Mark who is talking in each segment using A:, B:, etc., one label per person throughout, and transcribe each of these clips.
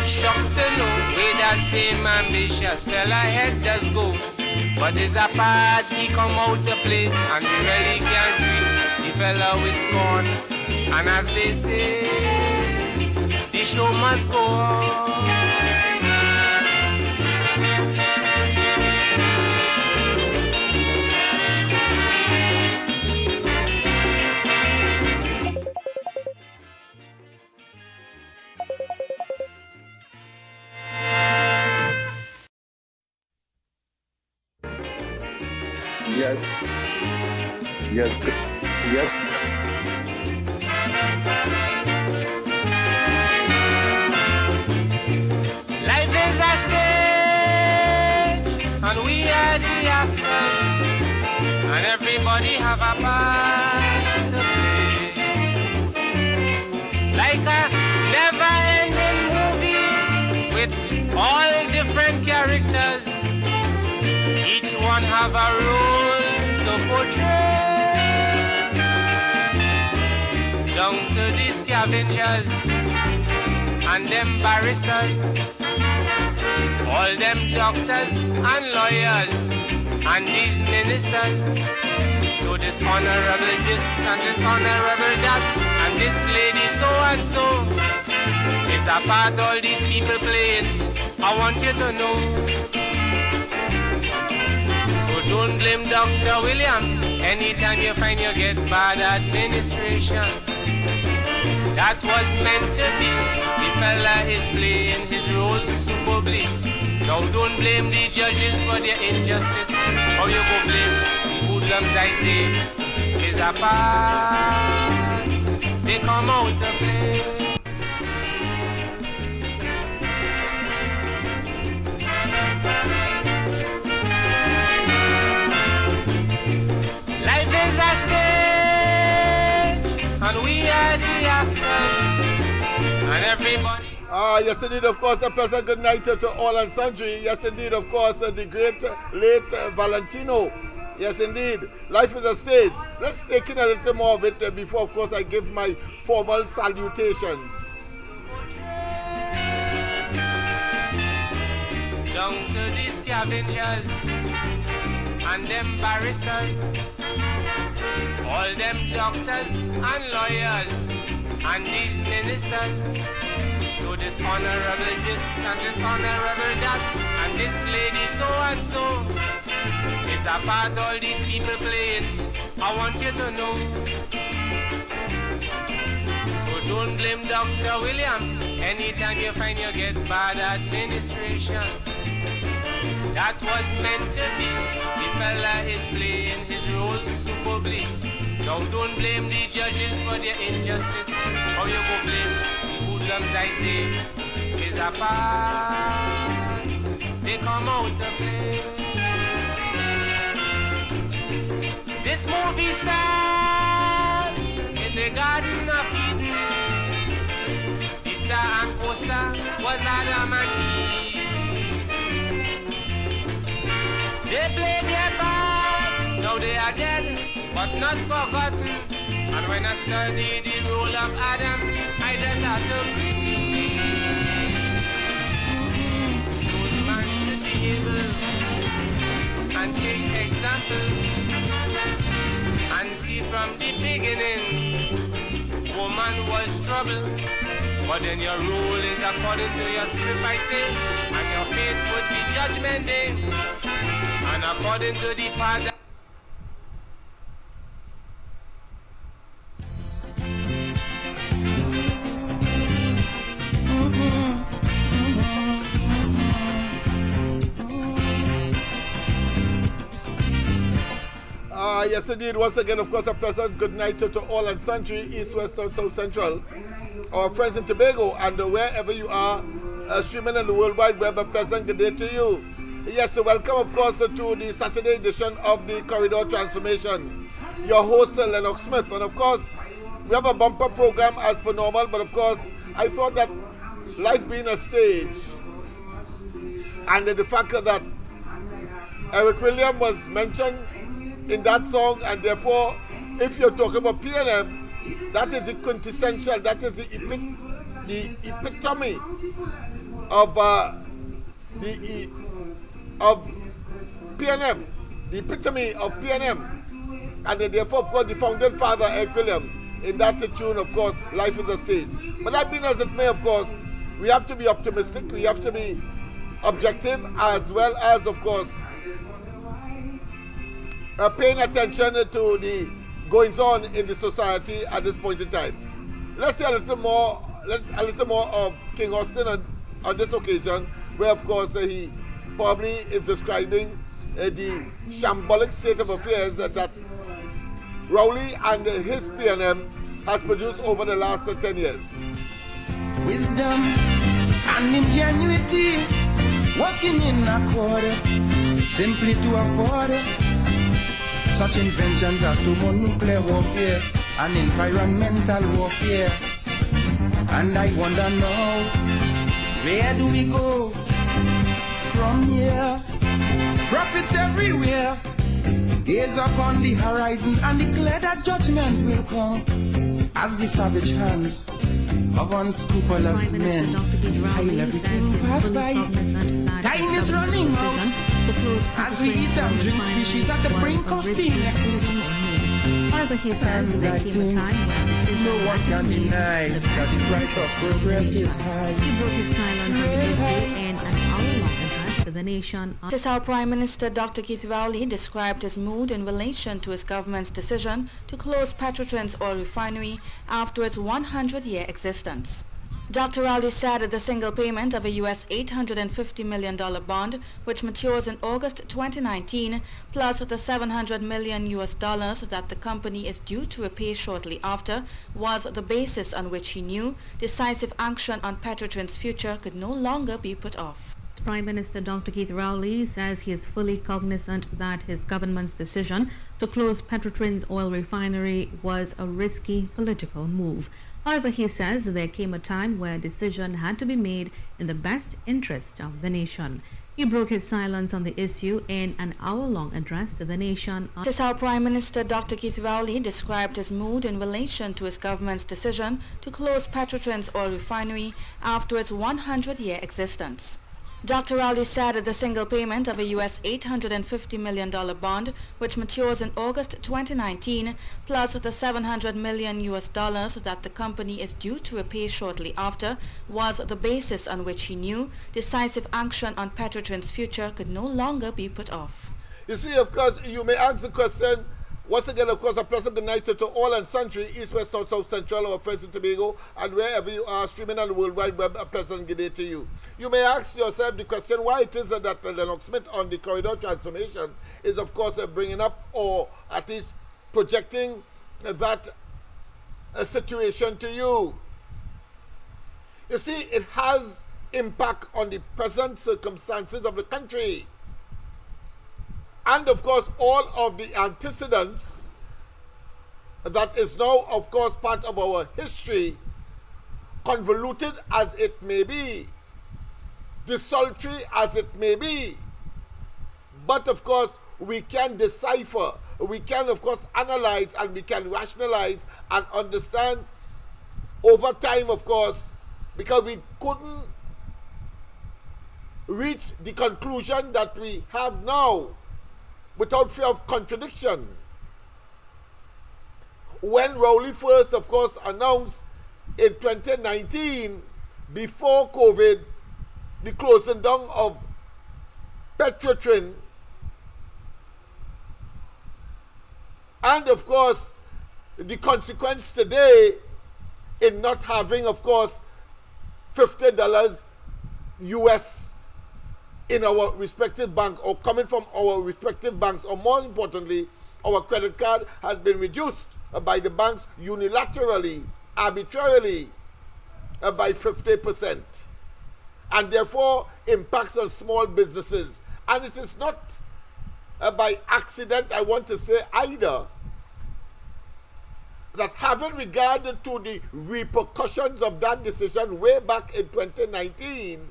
A: Shocked to know where that same ambitious fella head does go. But it's a part he come out to play, and we really can't treat the fella with scorn. And as they say, the show must go on.
B: Yes. Yes. Yes.
A: Life is a stage, and we are the actors, and everybody have a part to play. Like a never-ending movie with all different characters. Each one have a role to portray. Down to the scavengers and them barristers, all them doctors and lawyers and these ministers. So this honorable this and this honorable that and this lady so and so is a part all these people playing. I want you to know. Don't blame Dr. William anytime you find you get bad administration. That was meant to be. The fella is playing his role superbly. Now don't blame the judges for their injustice. Or you go blame the hoodlums, I say, is a part. They come out to play. And we are the actors, and everybody.
C: Yes, indeed, of course, a pleasant good night to all and sundry. Yes, indeed, of course, the great late Valentino. Yes, indeed, life is a stage. Let's take in a little more of it before, of course, I give my formal salutations.
A: Down to the scavengers and them barristers, all them doctors and lawyers and these ministers. So this honorable this and this honorable that and this lady so and so is a part all these people playing. I want you to know. So don't blame Dr. William anytime you find you get bad administration. That was meant to be. The fella is playing his role superbly. Now don't blame the judges for their injustice. Or you go blame the hoodlums, I say, is a part. They come out to play. This movie star in the Garden of Eden. The star and poster was Adam and Eve. They played their part, now they are dead, but not forgotten. And when I study the role of Adam, I just have to breathe. Those man should be able and take example and see from the beginning, woman was trouble. But then your rule is according to your script, I say, and your fate would be judgment day. And according to the Father.
C: Yes, indeed. Once again, of course, a pleasant good night to all and sundry, East, West, and South Central. Our friends in Tobago and wherever you are, streaming on the World Wide Web, a pleasant good day to you. Yes, so welcome, of course, to the Saturday edition of the Corridor Transformation. Your host, Lennox Smith. And, of course, we have a bumper program as per normal, but, of course, I thought that life being a stage and the fact that Eric Williams was mentioned in that song, and therefore, if you're talking about P&M, that is the quintessential, that is the epitome of of PNM, the epitome of PNM, and therefore, of course, the founding father, Eric Williams, in that tune, of course, Life is a Stage. But that being as it may, of course, we have to be optimistic, we have to be objective, as well as, of course, paying attention to the goings on in the society at this point in time. Let's see a little more of King Austin on this occasion, where, of course, he probably is describing the shambolic state of affairs that Rowley and his PNM has produced over the last 10 years.
D: Wisdom and ingenuity working in accord, simply to afford such inventions as thermonuclear warfare and environmental warfare. And I wonder now, where do we go from here? Prophets everywhere gaze upon the horizon and declare that judgment will come as the savage hands of unscrupulous men pile everything pass by. Time is running out as we eat and drink species at the brink of Phoenix.
E: However, he says there came a time when
D: no one can deny that the price of progress is high.
E: he broke his silence on the issue in an hour-long address to the nation.
F: This is how Prime Minister Dr. Keith Rowley described his mood in relation to his government's decision to close Petrotrin's oil refinery after its 100-year existence. Dr. Rowley said that the single payment of a US $850 million bond, which matures in August 2019, plus the $700 million that the company is due to repay shortly after, was the basis on which he knew decisive action on Petrotrin's future could no longer be put off.
E: Prime Minister Dr. Keith Rowley says he is fully cognizant that his government's decision to close Petrotrin's oil refinery was a risky political move. However, he says there came a time where a decision had to be made in the best interest of the nation. He broke his silence on the issue in an hour-long address to the nation.
F: This is how Prime Minister Dr. Keith Rowley described his mood in relation to his government's decision to close Petrotrin's oil refinery after its 100-year existence. Dr. Rowley said that the single payment of a US $850 million bond, which matures in August 2019, plus the $700 million that the company is due to repay shortly after, was the basis on which he knew decisive action on Petrotrin's future could no longer be put off.
C: You see, of course, you may ask the question. Once again, of course, a pleasant good night to all and sundry, East, West, North, South, Central, our friends in Tobago, and wherever you are streaming on the World Wide Web, a pleasant good day to you. You may ask yourself the question why it is that Lennox Smith on the corridor transformation is, of course, bringing up or at least projecting that situation to you. You see, it has impact on the present circumstances of the country. And, of course, all of the antecedents that is now, of course, part of our history, convoluted as it may be, desultory as it may be. But, of course, we can decipher, we can, of course, analyze, and we can rationalize and understand over time, of course, because we couldn't reach the conclusion that we have now without fear of contradiction. When Rowley first, of course, announced in 2019, before COVID, the closing down of Petrotrin, and, of course, the consequence today in not having, of course, $50 US in our respective bank, or coming from our respective banks, or more importantly, our credit card has been reduced by the banks unilaterally, arbitrarily, by 50%, and therefore impacts on small businesses. And it is not by accident, I want to say either, that having regard to the repercussions of that decision way back in 2019,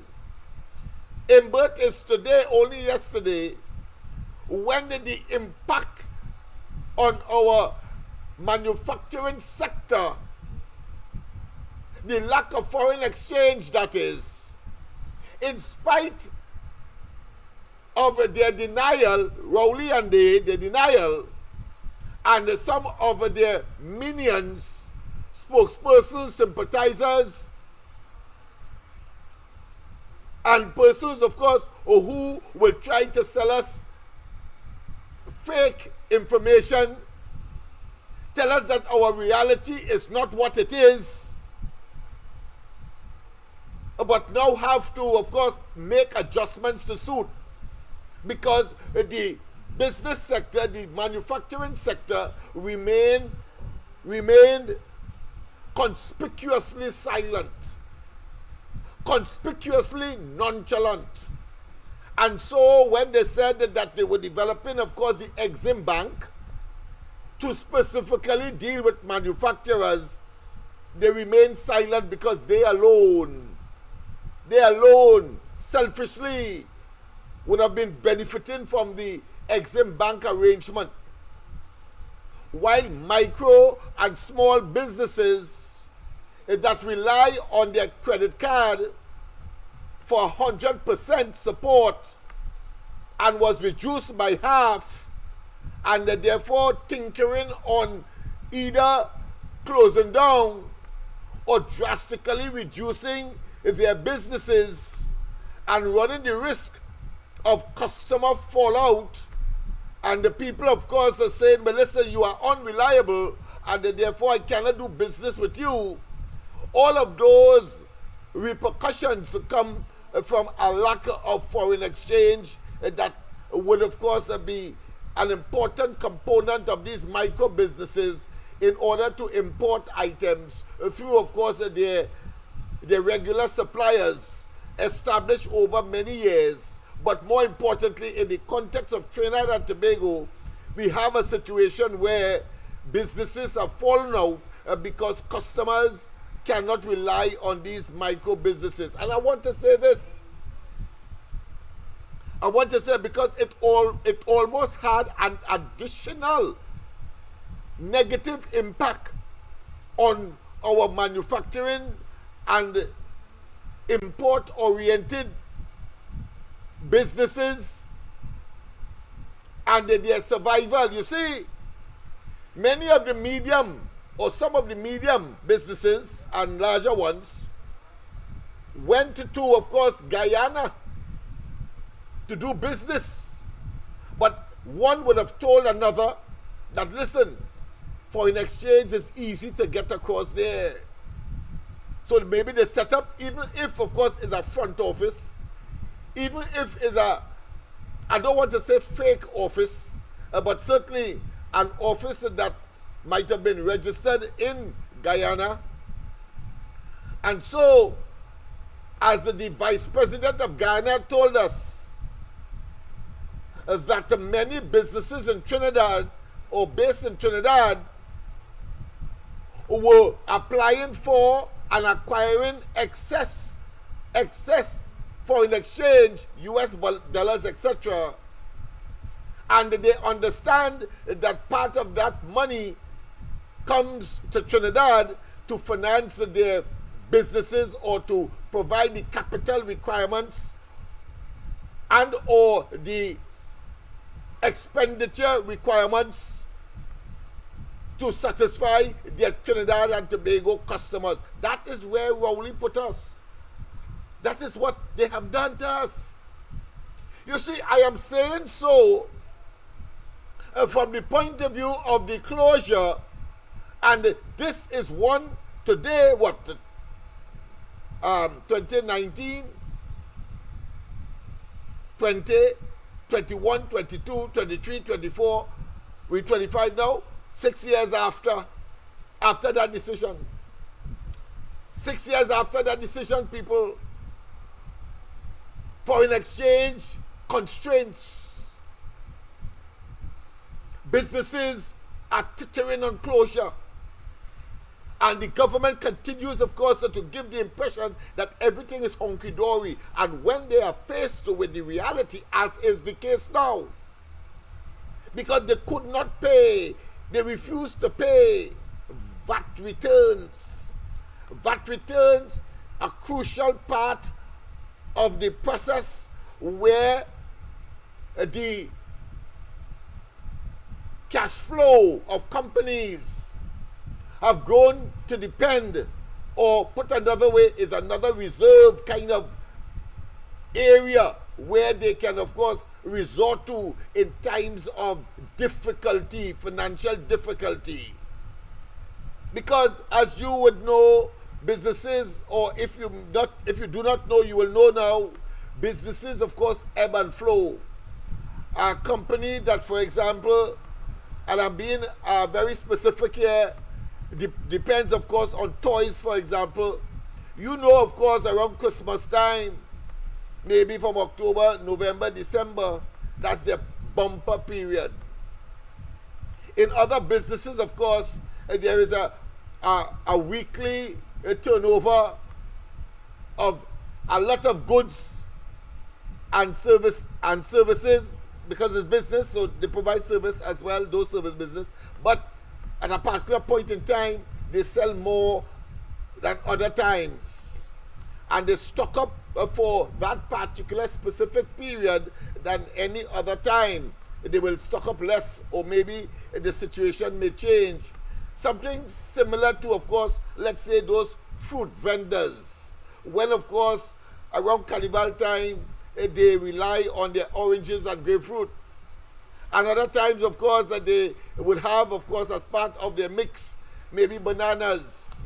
C: Imbert is today, only yesterday, when the impact on our manufacturing sector, the lack of foreign exchange, that is, in spite of their denial, Rowley and their denial, and some of their minions, spokespersons, sympathizers, and persons, of course, who will try to sell us fake information, tell us that our reality is not what it is, but now have to, of course, make adjustments to suit, because the business sector, the manufacturing sector remained conspicuously silent, conspicuously nonchalant. And so when they said that they were developing, of course, the Exim Bank to specifically deal with manufacturers, they remained silent because they alone, selfishly, would have been benefiting from the Exim Bank arrangement. While micro and small businesses that rely on their credit card for 100% support and was reduced by half, and therefore tinkering on either closing down or drastically reducing their businesses and running the risk of customer fallout, and the people, of course, are saying, well, listen, you are unreliable and therefore I cannot do business with you. All of those repercussions come from a lack of foreign exchange that would, of course, be an important component of these micro businesses in order to import items through, of course, their regular suppliers established over many years. But more importantly, in the context of Trinidad and Tobago, we have a situation where businesses have fallen out because customers cannot rely on these micro businesses. And I want to say this. I want to say because it almost had an additional negative impact on our manufacturing and import-oriented businesses and their survival. You see, many of the medium or some of the medium businesses and larger ones went to, of course, Guyana to do business. But one would have told another that, listen, foreign exchange is easy to get across there. So maybe they set up, even if, of course, it's a front office, even if it's a, I don't want to say fake office, but certainly an office that might have been registered in Guyana. And so, as the vice president of Guyana told us, that many businesses in Trinidad or based in Trinidad were applying for and acquiring excess foreign exchange, US dollars, etc. And they understand that part of that money comes to Trinidad to finance their businesses or to provide the capital requirements and or the expenditure requirements to satisfy their Trinidad and Tobago customers. That is where Rowley put us. That is what they have done to us. You see, I am saying so from the point of view of the closure, and this is one today, 2019, 20, 21, 22, 23, 24, we're 25 now, 6 years after that decision. 6 years after that decision, people, foreign exchange constraints, businesses are teetering on closure. And the government continues, of course, to give the impression that everything is hunky-dory. And when they are faced with the reality, as is the case now, because they could not pay, they refused to pay VAT returns. VAT returns, a crucial part of the process where the cash flow of companies have grown to depend, or put another way, is another reserve kind of area where they can, of course, resort to in times of difficulty, financial difficulty. Because as you would know, businesses, or if you do not know, you will know now, businesses, of course, ebb and flow. A company that, for example, and I'm being very specific here, depends, of course, on toys, for example. You know, of course, around Christmas time, maybe from October, November, December, that's their bumper period. In other businesses, of course, there is a weekly turnover of a lot of goods and services, because it's business, so they provide service as well, those service business. But at a particular point in time, they sell more than other times, and they stock up for that particular specific period than any other time. They will stock up less, or maybe the situation may change. Something similar to, of course, let's say those fruit vendors, when, of course, around Carnival time, they rely on their oranges and grapefruit. And other times, of course, that they would have, of course, as part of their mix, maybe bananas.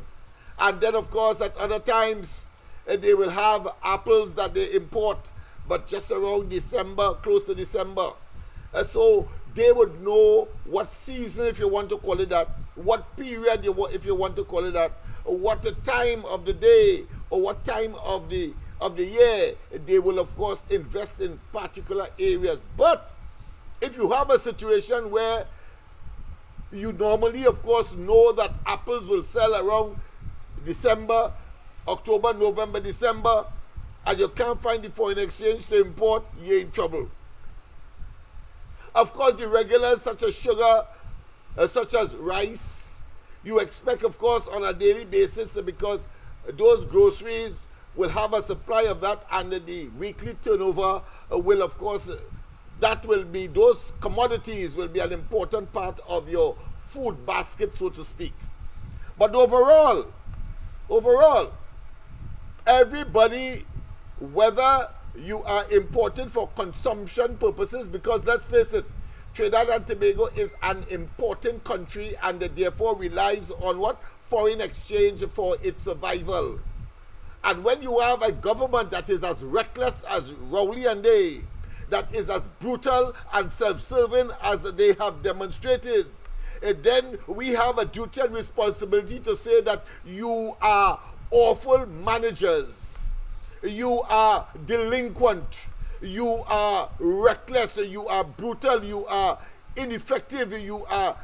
C: And then, of course, at other times, they will have apples that they import, but just around December, close to December. So they would know what season, if you want to call it that, what period, if you want to call it that, what the time of the day, or what time of the year they will, of course, invest in particular areas. But if you have a situation where you normally, of course, know that apples will sell around December, October, November, December, and you can't find the foreign exchange to import, you're in trouble. Of course, the regulars such as sugar, such as rice, you expect, of course, on a daily basis, because those groceries will have a supply of that, and the weekly turnover will, of course, that will be, those commodities will be an important part of your food basket, so to speak. But overall, everybody, whether you are importing for consumption purposes, because let's face it, Trinidad and Tobago is an important country, and therefore relies on what? Foreign exchange for its survival. And when you have a government that is as reckless as Rowley and they, that is as brutal and self-serving as they have demonstrated, then we have a duty and responsibility to say that you are awful managers, you are delinquent, you are reckless, you are brutal, you are ineffective, you are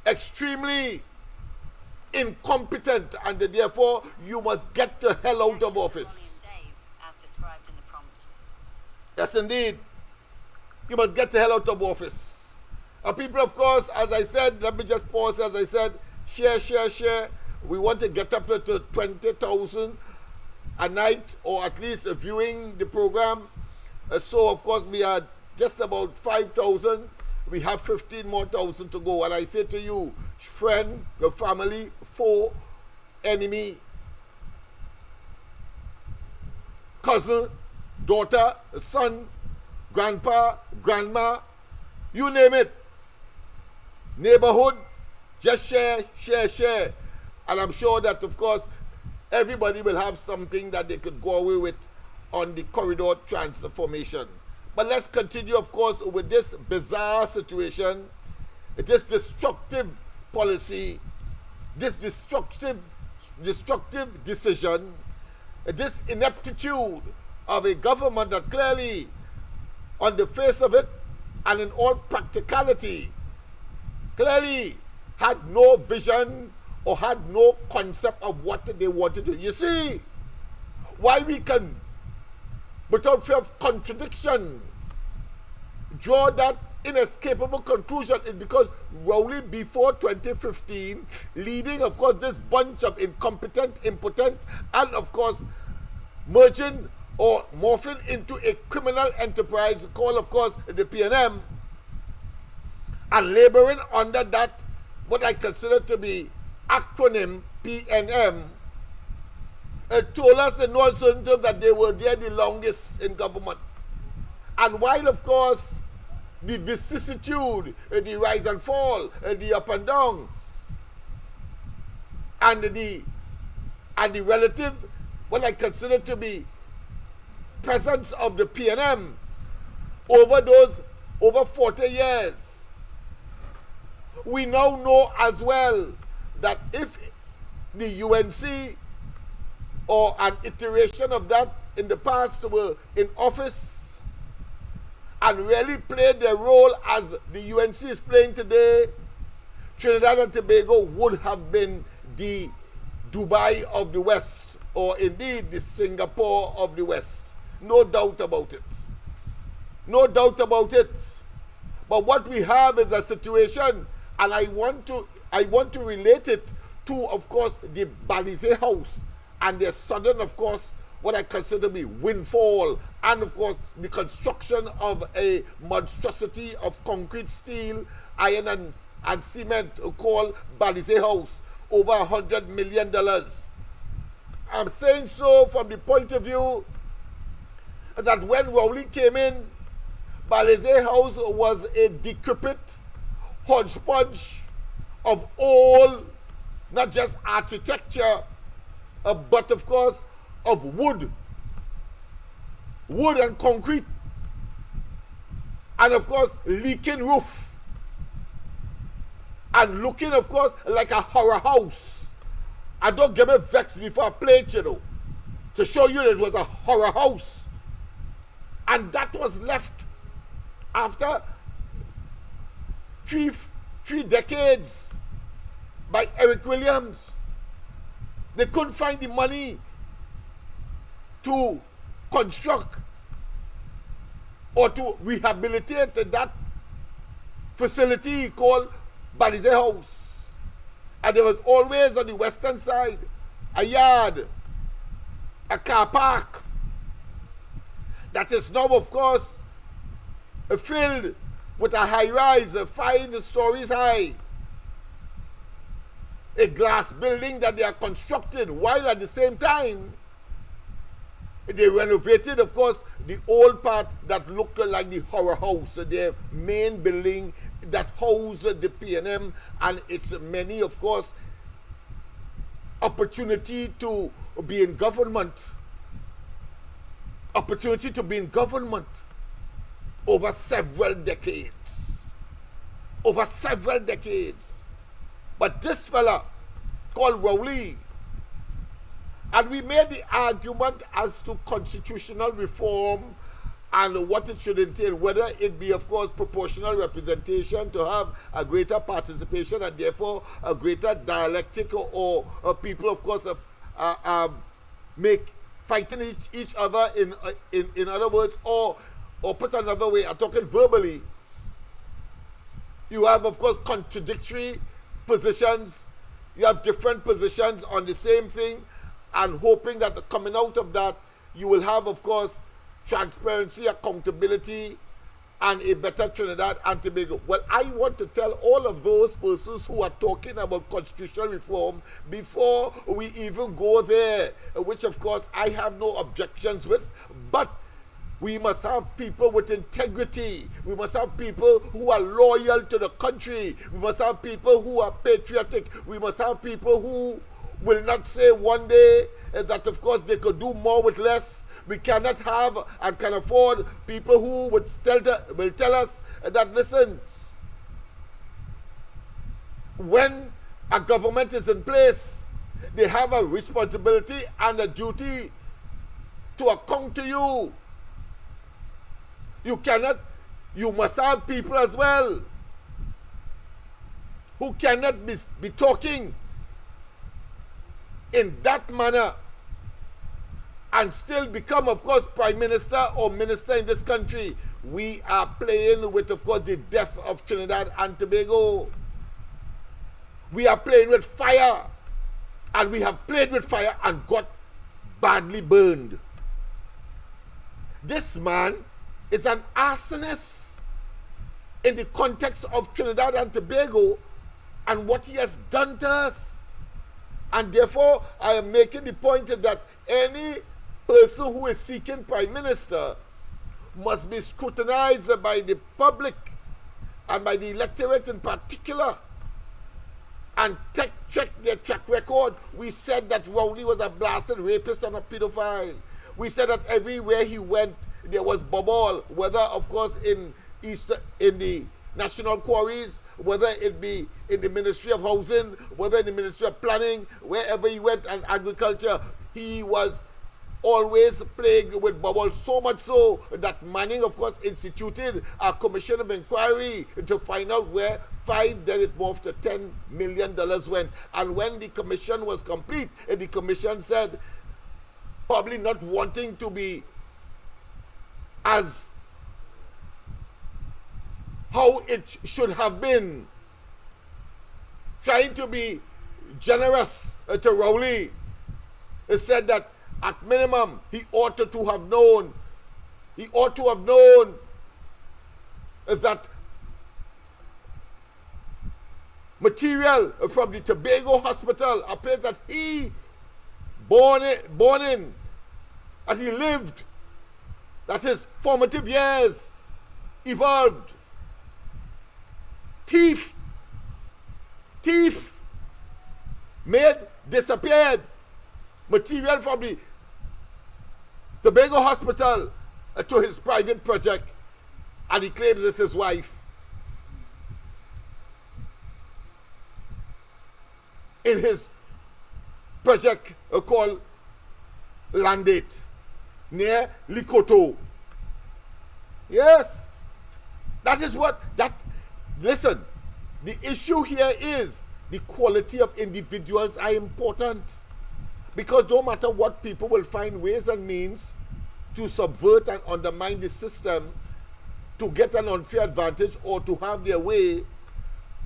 C: extremely incompetent, and therefore you must get the hell out of office.
G: As described in the prompt.
C: Yes, indeed. You must get the hell out of office. People, of course, as I said, let me just pause, as I said, share. We want to get up to 20,000 a night, or at least viewing the program. So, of course, we are just about 5,000. We have 15 more thousand to go. And I say to you, friend, your family, foe, enemy, cousin, daughter, son, grandpa, grandma, you name it, neighborhood, just share. And I'm sure that, of course, everybody will have something that they could go away with on the corridor transformation. But let's continue, of course, with this bizarre situation, this destructive policy, this destructive decision, this ineptitude of a government that clearly, on the face of it and in all practicality, clearly had no vision or had no concept of what they wanted to do. You see, why we can, without fear of contradiction, draw that inescapable conclusion is because Rowley, before 2015, leading, of course, this bunch of incompetent, impotent, and, of course, merging or morphing into a criminal enterprise called, of course, the PNM, and laboring under that, what I consider to be acronym PNM, told us in no uncertain terms that they were there the longest in government. And while, of course, the vicissitude, the rise and fall, the up and down, and the relative, what I consider to be presence of the PNM over 40 years, we now know as well that if the UNC or an iteration of that in the past were in office and really played their role as the UNC is playing today, Trinidad and Tobago would have been the Dubai of the West, or indeed the Singapore of the West. No doubt about it. No doubt about it. But what we have is a situation, and I want to relate it to, of course, the Balisier House and their sudden, of course, what I consider to be windfall, and of course the construction of a monstrosity of concrete, steel, iron and cement called Balisier House, over $100 million. I'm saying so from the point of view that when Rowley came in, Balisier House was a decrepit hodgepodge of all, not just architecture, but of course of wood and concrete, and of course leaking roof, and looking, of course, like a horror house. And don't get me vexed before I play it, you know, to show you that it was a horror house. And that was left after three decades by Eric Williams. They couldn't find the money to construct or to rehabilitate that facility called Balisier House. And there was always on the western side a yard, a car park, that is now, of course, filled with a high rise, 5 stories high, a glass building that they are constructed, while at the same time they renovated, of course, the old part that looked like the horror house, their main building that housed the PNM and its many, of course, opportunity to be in government. Opportunity to be in government over several decades. Over several decades. But this fella called Rowley, and we made the argument as to constitutional reform and what it should entail, whether it be, of course, proportional representation to have a greater participation and therefore a greater dialectic, or people, of course, fighting each other in other words, or put another way, I'm talking verbally. You have, of course, contradictory positions. You have different positions on the same thing, and hoping that coming out of that, you will have, of course, transparency, accountability, and a better Trinidad and Tobago. Well, I want to tell all of those persons who are talking about constitutional reform before we even go there, which of course I have no objections with, but we must have people with integrity. We must have people who are loyal to the country. We must have people who are patriotic. We must have people who will not say one day that, of course, they could do more with less. We cannot have and can afford people who will tell us that, listen, when a government is in place, they have a responsibility and a duty to account to you. You must have people as well who cannot be talking in that manner and still become, of course, prime minister or minister in this country. We are playing with, of course, the death of Trinidad and Tobago. We are playing with fire, and we have played with fire and got badly burned. this man is an arsonist in the context of Trinidad and Tobago and what he has done to us. And therefore, I am making the point that any person who is seeking prime minister must be scrutinized by the public and by the electorate in particular, and check their track record. We said that Rowley was a blasted rapist and a pedophile. We said that everywhere he went, there was bubble, whether, of course, in the national quarries, whether it be in the Ministry of Housing, whether in the Ministry of Planning, wherever he went, and agriculture, he was always plagued with bubbles, so much so that Manning, of course, instituted a commission of inquiry to find out where then it morphed to $10 million went. And when the commission was complete, the commission said, probably not wanting to be as how it should have been, trying to be generous to Rowley, it said that at minimum he ought to have known that material from the Tobago hospital, a place that he born in, that he lived, that his formative years evolved. Thief made, disappeared material from the Tobago hospital to his private project, and he claims it's his wife. In his project called Landate near Likoto. Yes, that is what that. Listen, the issue here is the quality of individuals are important, because no matter what, people will find ways and means to subvert and undermine the system to get an unfair advantage or to have their way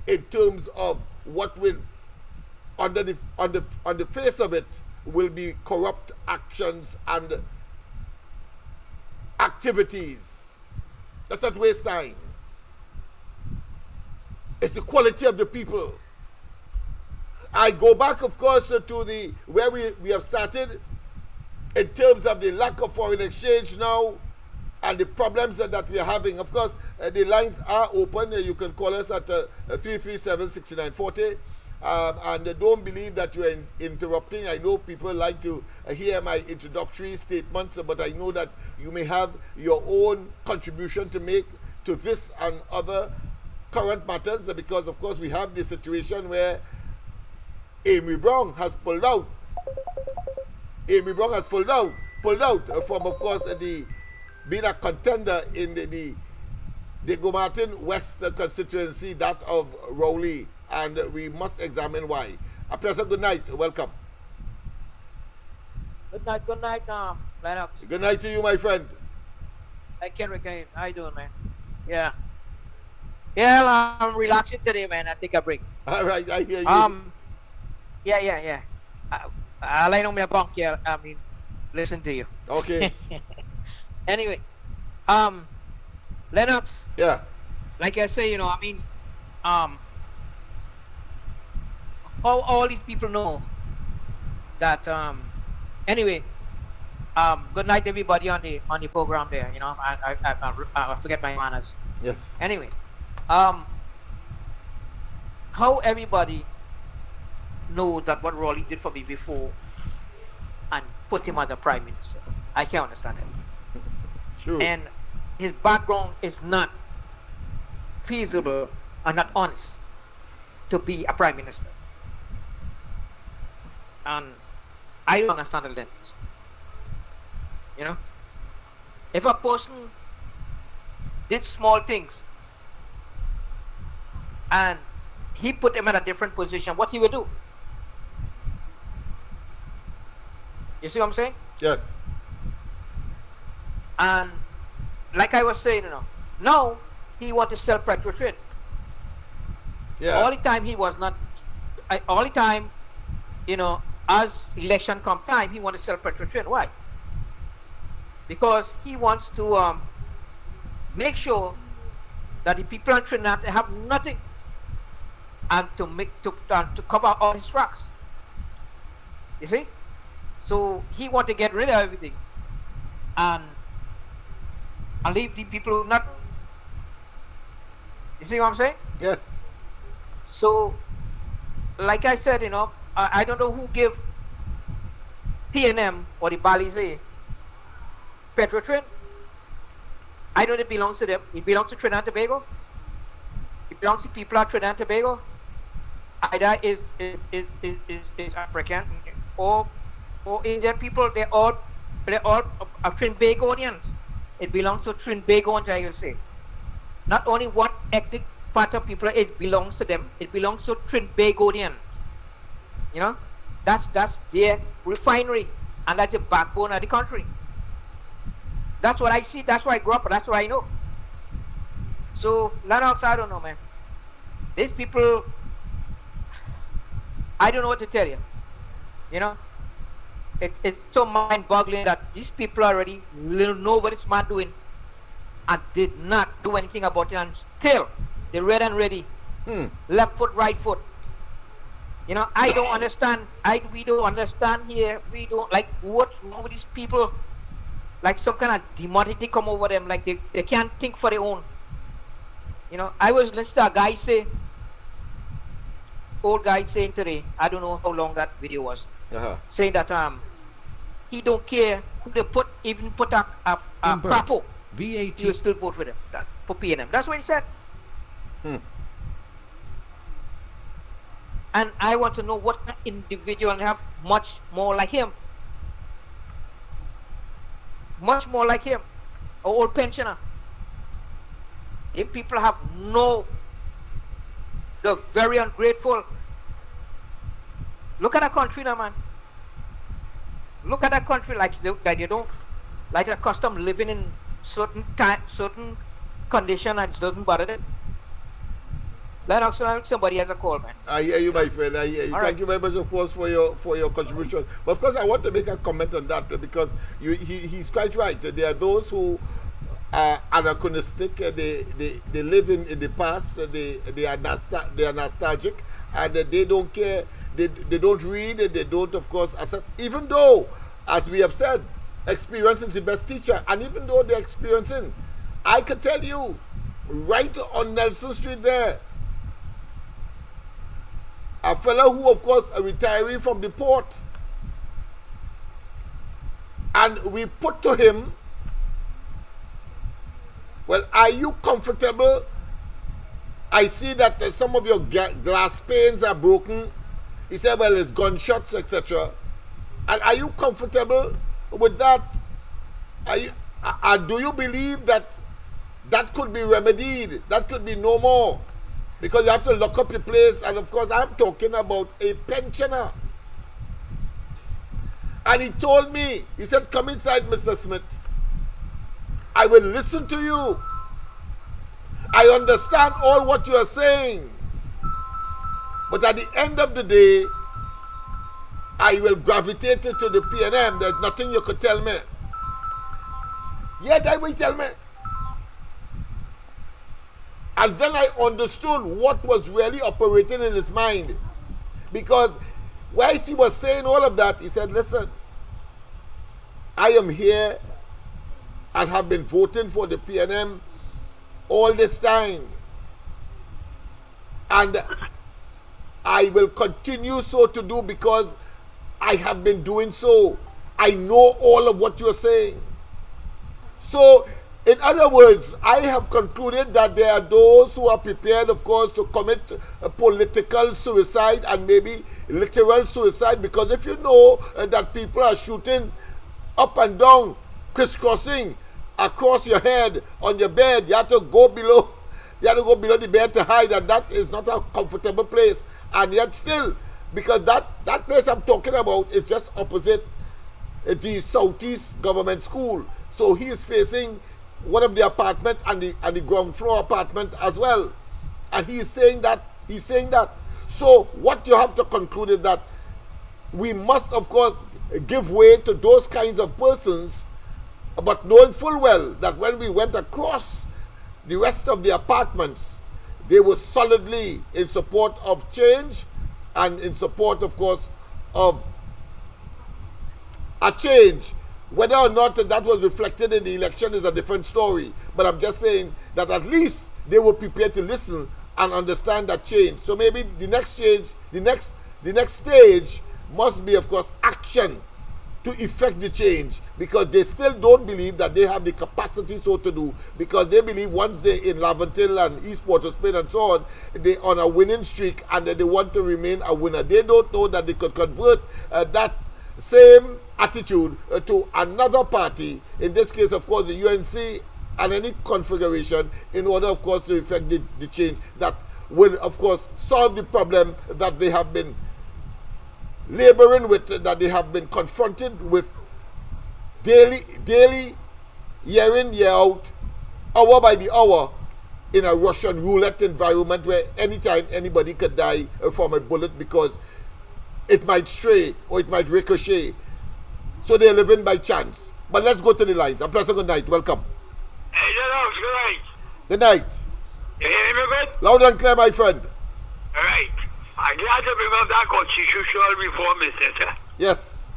C: in terms of what will, on the face of it, will be corrupt actions and activities. Let's not waste time. It's the quality of the people. I go back, of course, to the where we have started in terms of the lack of foreign exchange now and the problems that we are having. Of course, the lines are open. You can call us at 337-6940. And don't believe that you are interrupting. I know people like to hear my introductory statements, but I know that you may have your own contribution to make to this and other current matters, because of course we have the situation where Amy Brown has pulled out. Amy Brown has pulled out from, of course, being a contender in the Gomartin West constituency, that of Rowley, and we must examine why. A pleasant good night. Welcome.
H: Good night, Lennox.
C: Good night to you, my friend.
H: I can't regain. How you doing, man? Yeah. Yeah, I'm relaxing today, man. I take a break.
C: All right, I hear you.
H: Yeah. I lie on my bunk here. I mean, listen to you.
C: Okay.
H: Anyway, Lennox.
C: Yeah.
H: Like I say, how all these people know that, anyway, good night everybody on the program there, I forget my manners.
C: Yes.
H: Anyway, how everybody knows that what Rowley did for me before and put him as a prime minister, I can't understand it.
C: True.
H: And his background is not feasible and not honest to be a prime minister. And I don't understand the limits. If a person did small things and he put him in a different position, what he would do? You see what I'm saying?
C: Yes.
H: And like I was saying, now he want to sell Petrotrin.
C: Yeah.
H: All the time he was not. All the time, as election come time, he want to sell Petrotrin. Why? because he wants to make sure that the people in Trinidad have nothing, and to cover all his tracks. You see, so he wants to get rid of everything and leave the people with nothing. You see what I'm saying?
C: Yes.
H: So, like I said, you know, I don't know who gave P&M or the Balisier Petrotrin. I know it belongs to them. It belongs to Trinidad and Tobago. It belongs to people at Trinidad and Tobago. Either is African or Indian people. They're all Trinbagonians. It belongs to Trinbagonians, I will say. Not only one ethnic part of people, it belongs to them. It belongs to Trinbagonians. You know, that's their refinery, and that's the backbone of the country. That's what I see. That's where I grew up. That's what I know. So Lennox, I don't know, man. These people, I don't know what to tell you. You know, it's so mind-boggling that these people already know what this man doing, and did not do anything about it, and still they're red and ready. Left foot, right foot. You know, I don't understand. We don't understand here. We don't, like, what's wrong with these people? Like some kind of demonity come over them. Like they can't think for their own. You know, I was listening to a guy say, old guy saying today, I don't know how long that video was, saying that he don't care who they even put a crapo. VAT. You still vote with him for P&M. That's what he said. And I want to know what individual have much more like him. Much more like him. An old pensioner. If people have they're very ungrateful. Look at that country now, man. Look at that country like they don't, like they're accustomed living in certain condition, and it doesn't bother them. Lennox, somebody has a call, man.
C: I hear you, my friend. I hear you. Thank you very much, of course, for your contribution. But of course, I want to make a comment on that because he's quite right. There are those who are anachronistic. They live in the past. They are nostalgic, and they don't care. They don't read. They don't, of course, assess. Even though, as we have said, experience is the best teacher, and even though they're experiencing, I can tell you, right on Nelson Street there, a fellow who, of course, a retiree from the port, and we put to him, well, are you comfortable? I see that some of your glass panes are broken. He said, well, it's gunshots, etc. And are you comfortable with that? Do you believe that that could be remedied? That could be no more? Because you have to lock up your place. And of course, I'm talking about a pensioner. And he told me, he said, come inside, Mr. Smith. I will listen to you. I understand all what you are saying. But at the end of the day, I will gravitate to the P&M. There's nothing you could tell me. Yet I will tell me. And then I understood what was really operating in his mind. Because whilst he was saying all of that, he said, listen, I am here and have been voting for the P&M all this time. And I will continue so to do because I have been doing so. I know all of what you're saying. So, in other words, I have concluded that there are those who are prepared, of course, to commit a political suicide and maybe literal suicide, because if you know that people are shooting up and down, crisscrossing across your head on your bed, you have to go below. You have to go below the bed to hide, and that is not a comfortable place. And yet still, because that place I'm talking about is just opposite the Southeast Government School. So he is facing one of the apartments and the ground floor apartment as well. And he is saying that. So what you have to conclude is that we must, of course, give way to those kinds of persons but knowing full well that when we went across the rest of the apartments, they were solidly in support of change and in support, of course, of a change. Whether or not that was reflected in the election is a different story. But I'm just saying that at least they were prepared to listen and understand that change. So maybe the next change, the next stage must be, of course, action to effect the change, because they still don't believe that they have the capacity so to do, because they believe once they're in Laventil and East Port of Spain and so on, they're on a winning streak and that they want to remain a winner. They don't know that they could convert that same attitude to another party, in this case, of course, the UNC and any configuration, in order, of course, to effect the change that will, of course, solve the problem that they have been laboring with, that they have been confronted with daily, year in, year out, hour by the hour, in a Russian roulette environment where anytime anybody could die from a bullet because it might stray or it might ricochet. So they're living by chance. But let's go to the lines. I'm Professor, good night. Welcome.
I: Hey, Lennox, good night.
C: Good night.
I: You hear me good?
C: Loud and clear, my friend.
I: All right. I'm glad to bring up that constitutional reform, Mr.
C: Yes.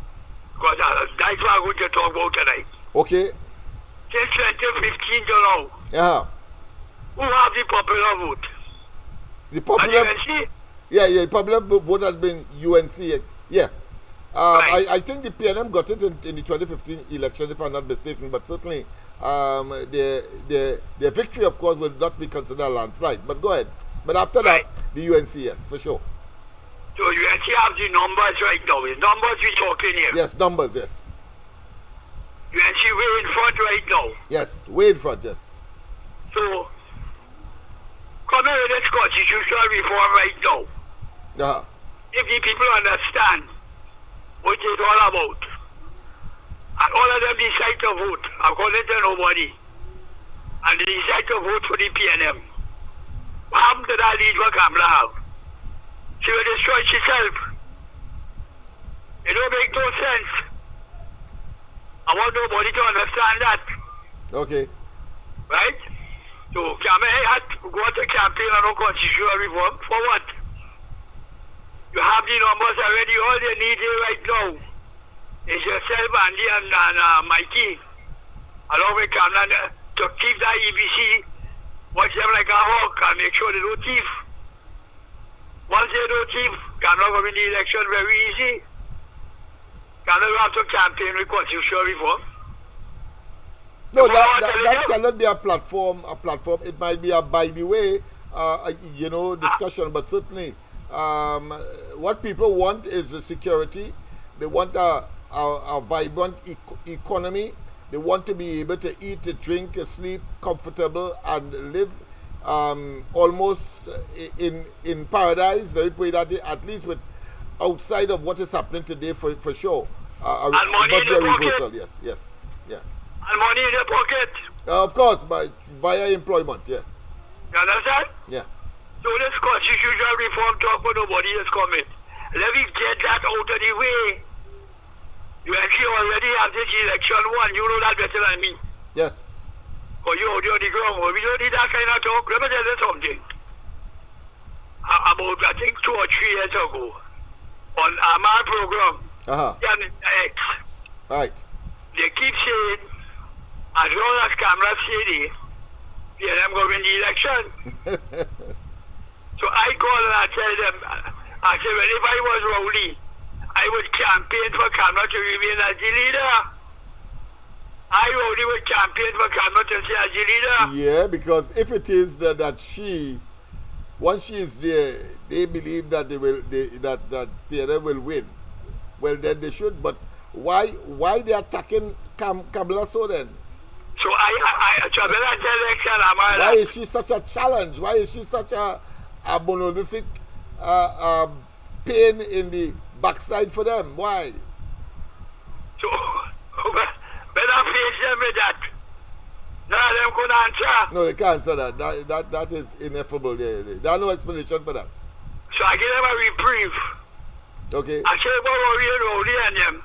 I: Because that's what I'm going to talk about tonight.
C: Okay.
I: Since 2015 to now,
C: Yeah.
I: who have the popular vote?
C: The popular...
I: UNC?
C: Yeah, the popular vote has been UNC. Yeah.
I: Right.
C: I think the PNM got it in the 2015 election, if I'm not mistaken, but certainly their victory, of course, will not be considered a landslide. But go ahead. But after
I: Right.
C: that, the UNC, yes, for sure.
I: So UNC have the numbers right now. The numbers we're talking here.
C: Yes, numbers, yes.
I: UNC way in front right now.
C: Yes, way in front, yes.
I: So, coming with this constitutional reform right now,
C: Uh-huh.
I: if the people understand what it's all about, and all of them decide to vote according to nobody, and they decide to vote for the PNM, what happened to that lead what Kamala have? She will destroy herself. It don't make no sense. I want nobody to understand that,
C: Okay.
I: right? So Kamala had to go to campaign on no constitutional reform. For what? You have the numbers already. All they need here right now is yourself, Andy, and Mikey, along with Kamala, to keep that EBC, watch them like a hawk, and make sure they don't thief. Once they don't thief, Kamala will win the election very easy. Kamala will have to campaign with constitutional reform.
C: No,
I: Well,
C: that cannot be a platform. It might be a by the way, discussion. But certainly, what people want is the security. They want a vibrant economy. They want to be able to eat, drink, sleep comfortable, and live almost in paradise. They pray that at least with outside of what is happening today, for sure.
I: And money
C: must
I: in
C: be a
I: the pocket.
C: reversal. Yes. Yeah.
I: And money in the pocket.
C: Of course, via employment. Yeah.
I: You understand?
C: Yeah.
I: So this constitutional reform talk for nobody is coming. Let me get that out of the way. You actually already have this election won. You know that better than me.
C: Yes.
I: Because you're on the ground. We don't need that kind of talk. Let me tell you something. About, I think, 2 or 3 years ago, on our program, X,
C: Right.
I: they keep saying, as long as cameras say they, PNM going to win the election. So I call and I tell them, I said, well, if I was Rowley, I would campaign for Kamala to remain as the leader. I only would campaign for Kamala to stay as the leader.
C: Yeah, because if it is that she, once she is there, they believe that that PNM will win. Well, then they should. But why they attacking Kamala so then?
I: So I tell Lex
C: why is she such a challenge? Why is she such a monolithic pain in the backside for them? Why?
I: So, better face them with that. None of them could answer.
C: No, they can't answer that. That is ineffable. There are no explanation for that.
I: So I give them a reprieve.
C: Okay.
I: I say, what Rowley and them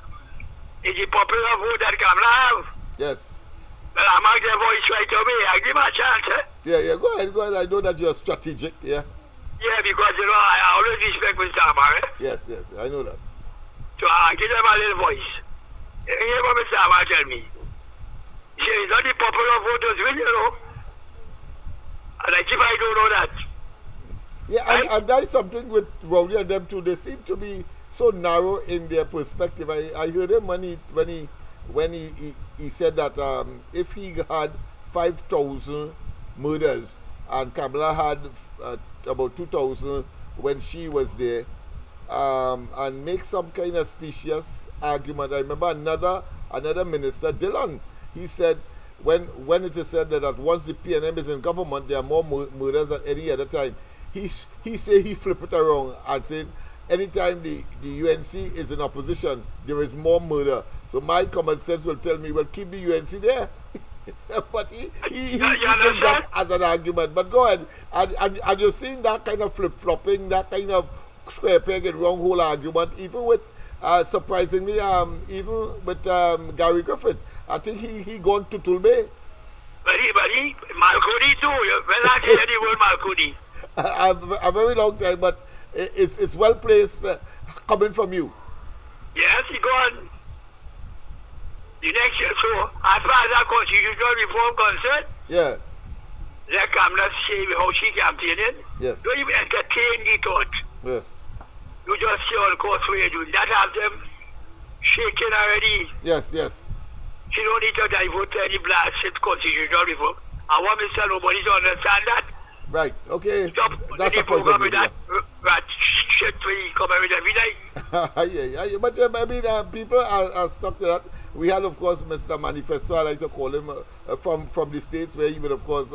I: is the popular vote that Kamala have.
C: Yes.
I: Well, I'm out their voice right away. I give him a chance, eh?
C: Yeah, go ahead. I know that you're strategic, yeah.
I: Yeah, because, you know, I always respect Mr. Amar, eh?
C: Yes, I know that.
I: So I give them a little voice. Hear what Mr. Amar tell me. He said, it's not the popular voters win, you know. And like if I don't know that.
C: Yeah,
I: right?
C: and that's something with Rowley and them too. They seem to be so narrow in their perspective. I heard him when he said that if he had 5,000 murders and Kamala had about 2,000 when she was there, and make some kind of specious argument. I remember another minister, Dillon, he said when it is said that once the PNM is in government, there are more murders than any other time. He say he flip it around and said anytime the UNC is in opposition, there is more murder. So my common sense will tell me, well, keep the UNC there. But he brings that as an argument. But go ahead. And you're seeing that kind of flip-flopping, that kind of square peg and wrong hole argument, even with, surprisingly, even with Gary Griffith. I think he gone to Tulbe.
I: But he, Malcody too. Well, I hear the word Malcody.
C: A very long time, but it's well placed coming from you.
I: Yes, he gone. The next year, so as far as that constitutional reform concerned,
C: yeah.
I: Let Kamala say how she campaigning.
C: Yes.
I: Don't even entertain the thought.
C: Yes.
I: You just see all the course where you do that, have them shaking already.
C: Yes.
I: She don't need to divert any blasted constitutional reform. I want Mr. Nobody to understand that.
C: Right, okay.
I: Stop
C: that's
I: the
C: a point
I: program
C: of view.
I: with that shit where you come with every day.
C: Yeah. But I mean, people are stuck to that. We had, of course, Mr. Manifesto, I like to call him, from the States, where he would, of course,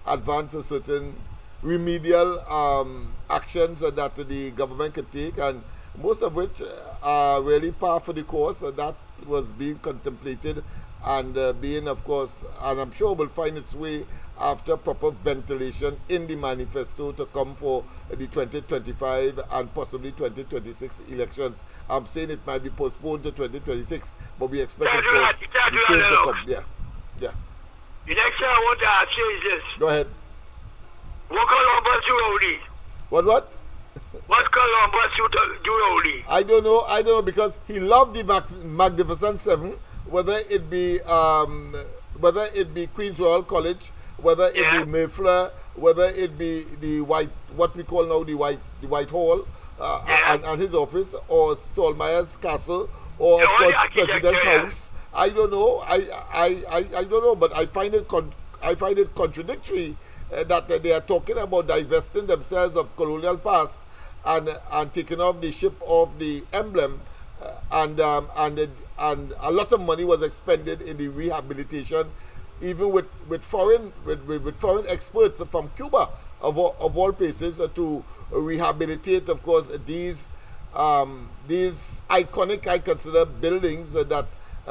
C: advance a certain remedial actions that the government could take, and most of which are really par for the course, and that was being contemplated and being, of course, and I'm sure will find its way after proper ventilation in the manifesto to come for the 2025 and possibly 2026 elections. I'm saying it might be postponed to 2026, but we expect, of course, the change to come. Yeah.
I: The next thing I want to ask you is this.
C: Go ahead.
I: What Columbus do Rowley?
C: What?
I: What Columbus do Rowley?
C: I don't know, because he loved the Magnificent Seven, whether it be Queen's Royal College, whether it be Mayflower, whether it be the what we call now the White Hall, and his office, or Stallmeyer's Castle, or of course President's House. I don't know. I don't know, but I find it contradictory that they are talking about divesting themselves of colonial past and taking off the ship of the emblem, and a lot of money was expended in the rehabilitation, even with foreign experts from Cuba of all places, to rehabilitate, of course, these iconic, I consider, buildings that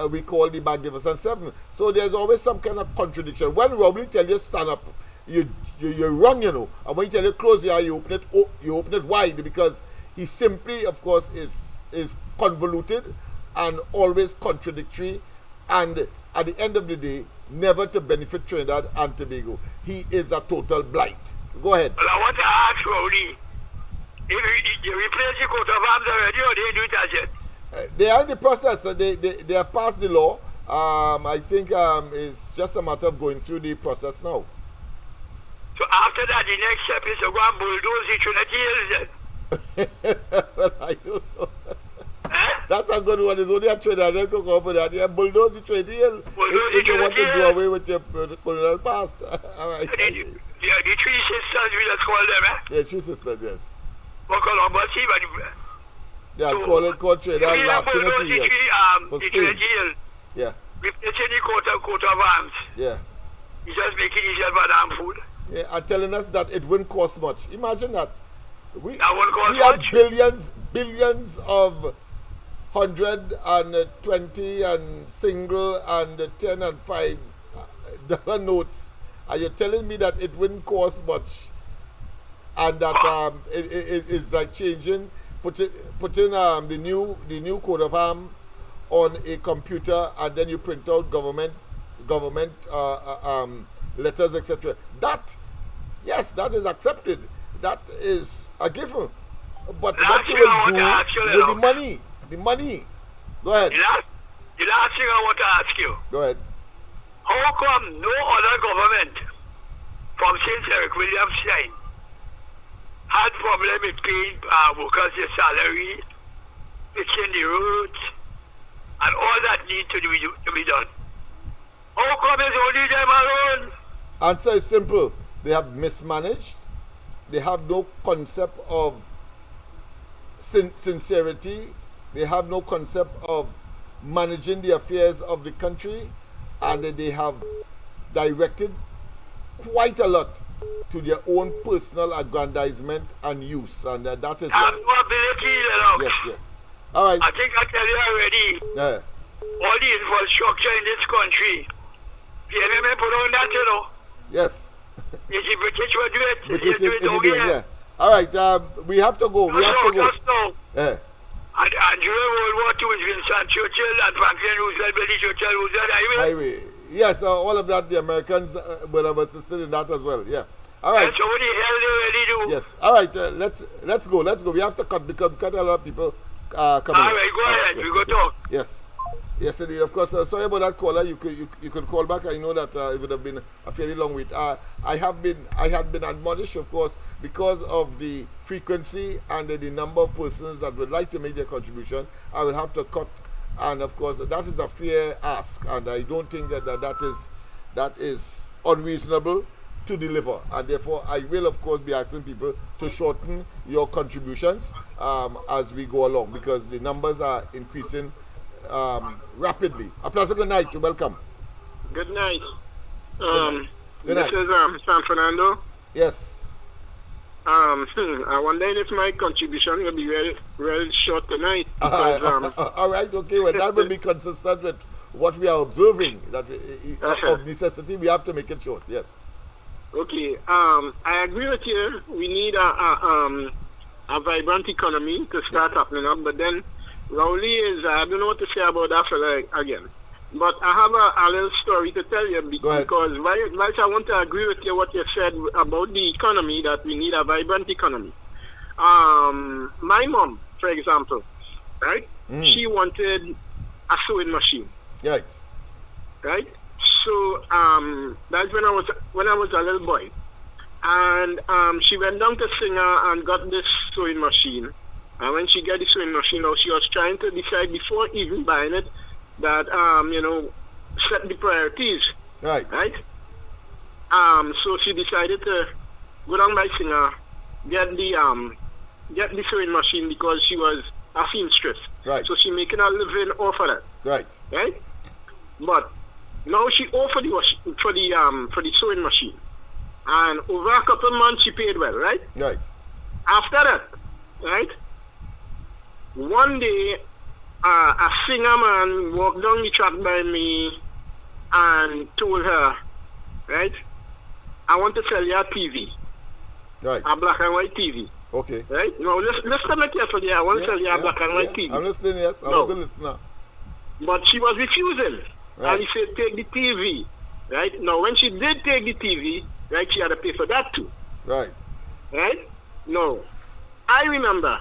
C: we call the Magnificent Seven. So there's always some kind of contradiction. When Robley tell you stand up, you run, you know, and when he tell you close your eye, you open it wide, because he simply, of course, is convoluted and always contradictory, and at the end of the day, never to benefit Trinidad and Tobago. He is a total blight. Go ahead.
I: Well, I want to ask Rowley, if you replace the coat of arms already, or they do it as yet?
C: They are in the process. They have passed the law. I think it's just a matter of going through the process now.
I: So after that, the next step is to go and bulldoze the Trinity Hills then?
C: Well, I don't know. That's a good one. It's only a Trinidad that can go for that. Yeah, bulldoze the Trinity Hill if you want to do away with your colonial past. All right.
I: The three sisters, we just call them, eh?
C: Yeah, three sisters, yes.
I: What Columbus,
C: yeah,
I: so,
C: call Trinidad Trinity Hills.
I: The Trinity Hill.
C: Yeah.
I: Replacing the coat of arms.
C: Yeah.
I: He's just making himself a damn fool.
C: Yeah, and telling us that it wouldn't cost much. Imagine that. We
I: have
C: billions of 120 and single and 10 and $5 notes, and you're telling me that it wouldn't cost much, and that it is like changing, putting the new coat of arms on a computer, and then you print out government government letters, etc. That, yes, that is accepted. That is a given. But what you will do with the money. Go ahead.
I: The last thing I want to ask you.
C: Go ahead.
I: How come no other government from St. Eric Williams Shine had problem with paying workers their salary, fixing the roads, and all that need to be done? How come it's only them alone?
C: Answer is simple. They have mismanaged. They have no concept of sincerity. They have no concept of managing the affairs of the country, and they have directed quite a lot to their own personal aggrandizement and use, and that is
I: no ability, Lennox.
C: Yes. All right.
I: I think I tell you already.
C: Yeah.
I: All the infrastructure in this country, the NMN put on that, you know.
C: Yes.
I: Yes, the British will do it.
C: British in the doing, yeah. All right. We have to go.
I: Just now.
C: Yeah.
I: And during World War II, it's Winston Churchill and Franklin Roosevelt, Billy Churchill, Roosevelt Highway.
C: Yes, all of that, the Americans would have assisted in that as well. Yeah. All right.
I: And so what the hell they really do?
C: Yes. All right. Let's go. We have to cut because a lot of people coming.
I: All right. Go ahead.
C: Yes,
I: we go talk.
C: Yes. Yes, indeed. Of course. Sorry about that caller. You could call back. I know that it would have been a fairly long wait. I had been admonished, of course, because of the frequency and the number of persons that would like to make their contribution. I will have to cut, and of course that is a fair ask, and I don't think that is unreasonable to deliver, and therefore I will of course be asking people to shorten your contributions as we go along, because the numbers are increasing rapidly. A pleasant good night. Welcome.
J: Good night.
C: Good
J: this
C: night.
J: is San Fernando.
C: Yes.
J: I wonder if my contribution will be very short tonight. Because,
C: all right. Okay. Well, that will be consistent with what we are observing. That of necessity, we have to make it short. Yes.
J: Okay. I agree with you. We need a vibrant economy to start happening up, but then Rowley is, I don't know what to say about that fella again. But I have a little story to tell you because whilst I want to agree with you what you said about the economy, that we need a vibrant economy. My mom, for example, right? She wanted a sewing machine.
C: Right.
J: Right? So that's when I was a little boy. And she went down to Singer and got this sewing machine. And when she got the sewing machine, she was trying to decide before even buying it that set the priorities.
C: Right.
J: Right? So she decided to go down by Singer, get the sewing machine because she was a seamstress.
C: Right.
J: So she making a living off of that.
C: Right.
J: Right? But now she offered for the sewing machine. And over a couple of months she paid well, right?
C: Right.
J: After that, right? One day a singer man walked down the track by me and told her, right, I want to sell you a TV.
C: Right.
J: A black and white TV.
C: Okay.
J: Right? Now listen to me carefully. I want to sell you a black and white TV.
C: I'm listening, yes. I'm a good listener.
J: But she was refusing.
C: Right.
J: And he said, take the TV. Right? Now when she did take the TV, right, she had to pay for that too.
C: Right.
J: Right? No. I remember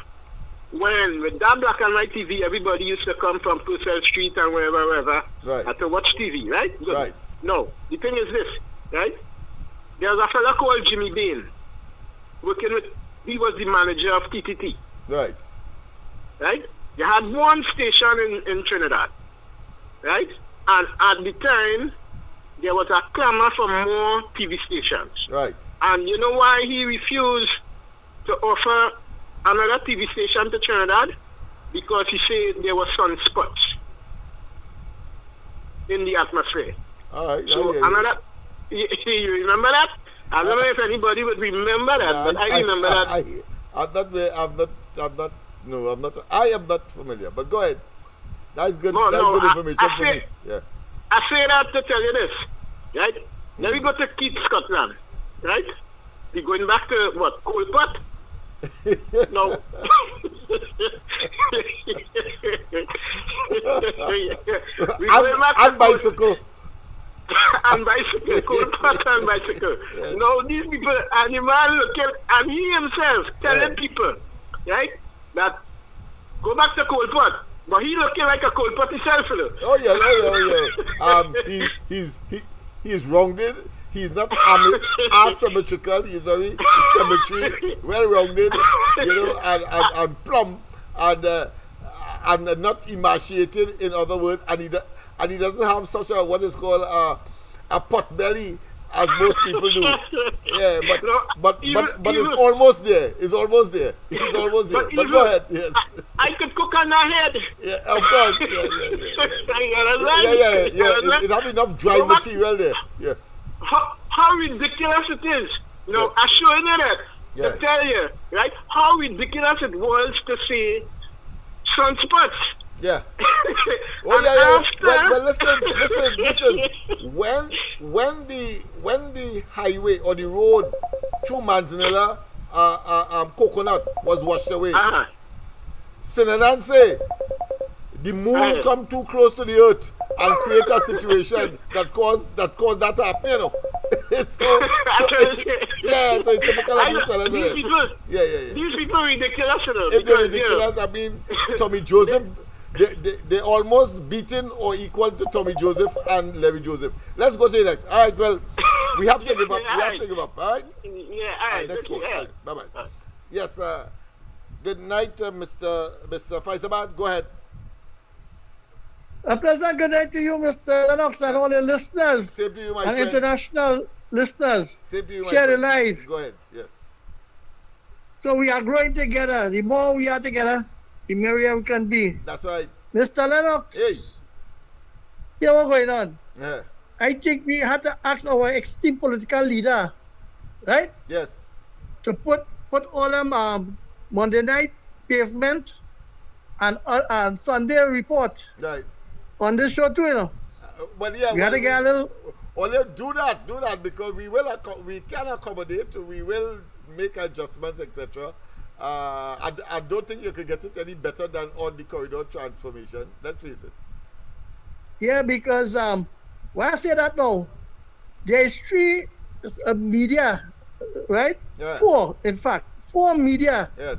J: when with that black and white TV, everybody used to come from Purcell Street and wherever,
C: right,
J: to watch TV, right? Good.
C: Right.
J: No, the thing is this, right? There's a fella called Jimmy Bain, he was the manager of TCT.
C: Right.
J: Right? You had one station in Trinidad, right? And at the time, there was a clamor for more TV stations.
C: Right.
J: And you know why he refused to offer another TV station to Trinidad? Because he said there were sunspots in the atmosphere.
C: All right.
J: So another, you remember that? I don't know if anybody would remember that, but I remember that.
C: I am not familiar. But go ahead. That's good.
J: Good
C: information for me. Yeah.
J: I say that to tell you this, right? Now we go to Keith, Scotland, right? We're going back to what? Coalpot? No.
C: And bicycle.
J: and bicycle, coal pot and bicycle.
C: Yes.
J: Now these people, and the man looking, and he himself telling people, right, that go back to coal pot. But he looking like a coal pot himself, you know.
C: Oh yeah. He's rounded. He's not asymmetrical. He's very symmetry, well rounded, you know, and plump, and not emaciated. In other words, and he doesn't have such a what is called a pot belly as most people do. Yeah, but it's almost there. It's almost there. He's almost there. But go ahead. Yes.
J: I could cook on my head.
C: Yeah, of course. Yeah. It have enough dry material there. Yeah.
J: How ridiculous it is. You know,
C: Yes.
J: I'm showing you that
C: Yeah.
J: to tell you, right? How ridiculous it was to see sunspots.
C: Yeah. Oh
J: And
C: yeah.
J: after-
C: Well, listen. When the highway or the road through Manzanilla, coconut was washed away. Sinanan say the moon come too close to the earth and create a situation that caused that to happen. You know? so it's typical of these fellas.
J: These people,
C: Yeah.
J: these people ridiculous, you know.
C: If they're
J: because, you know,
C: ridiculous, I mean, Tommy Joseph, they almost beaten or equal to Tommy Joseph and Larry Joseph. Let's go to the next. All right, well, we have to give up. All right?
J: Yeah,
C: All right, let's go. All right, bye-bye. Yes, good night, Mr. Faisabad. Go ahead.
K: A pleasant good night to you, Mr. Lennox, and all your listeners.
C: Same to you, my
K: and
C: friend.
K: international listeners.
C: Same to you, my
K: Share the
C: friend.
K: life.
C: Go ahead, yes.
K: So we are growing together. The more we are together, the merrier we can be.
C: That's right.
K: Mr. Lennox,
C: Hey.
K: here what's going on.
C: Yeah.
K: I think we had to ask our esteemed political leader, right,
C: Yes.
K: to put all them Monday night pavement and Sunday report
C: Right.
K: on this show too, you know.
C: But yeah,
K: We had to get a little.
C: Only do that because we can accommodate, we will make adjustments, etc. I don't think you can get it any better than on the corridor transformation. Let's face it.
K: Yeah, because why I say that now, there is three media, right?
C: Yeah.
K: Four, in fact, four media
C: Yes.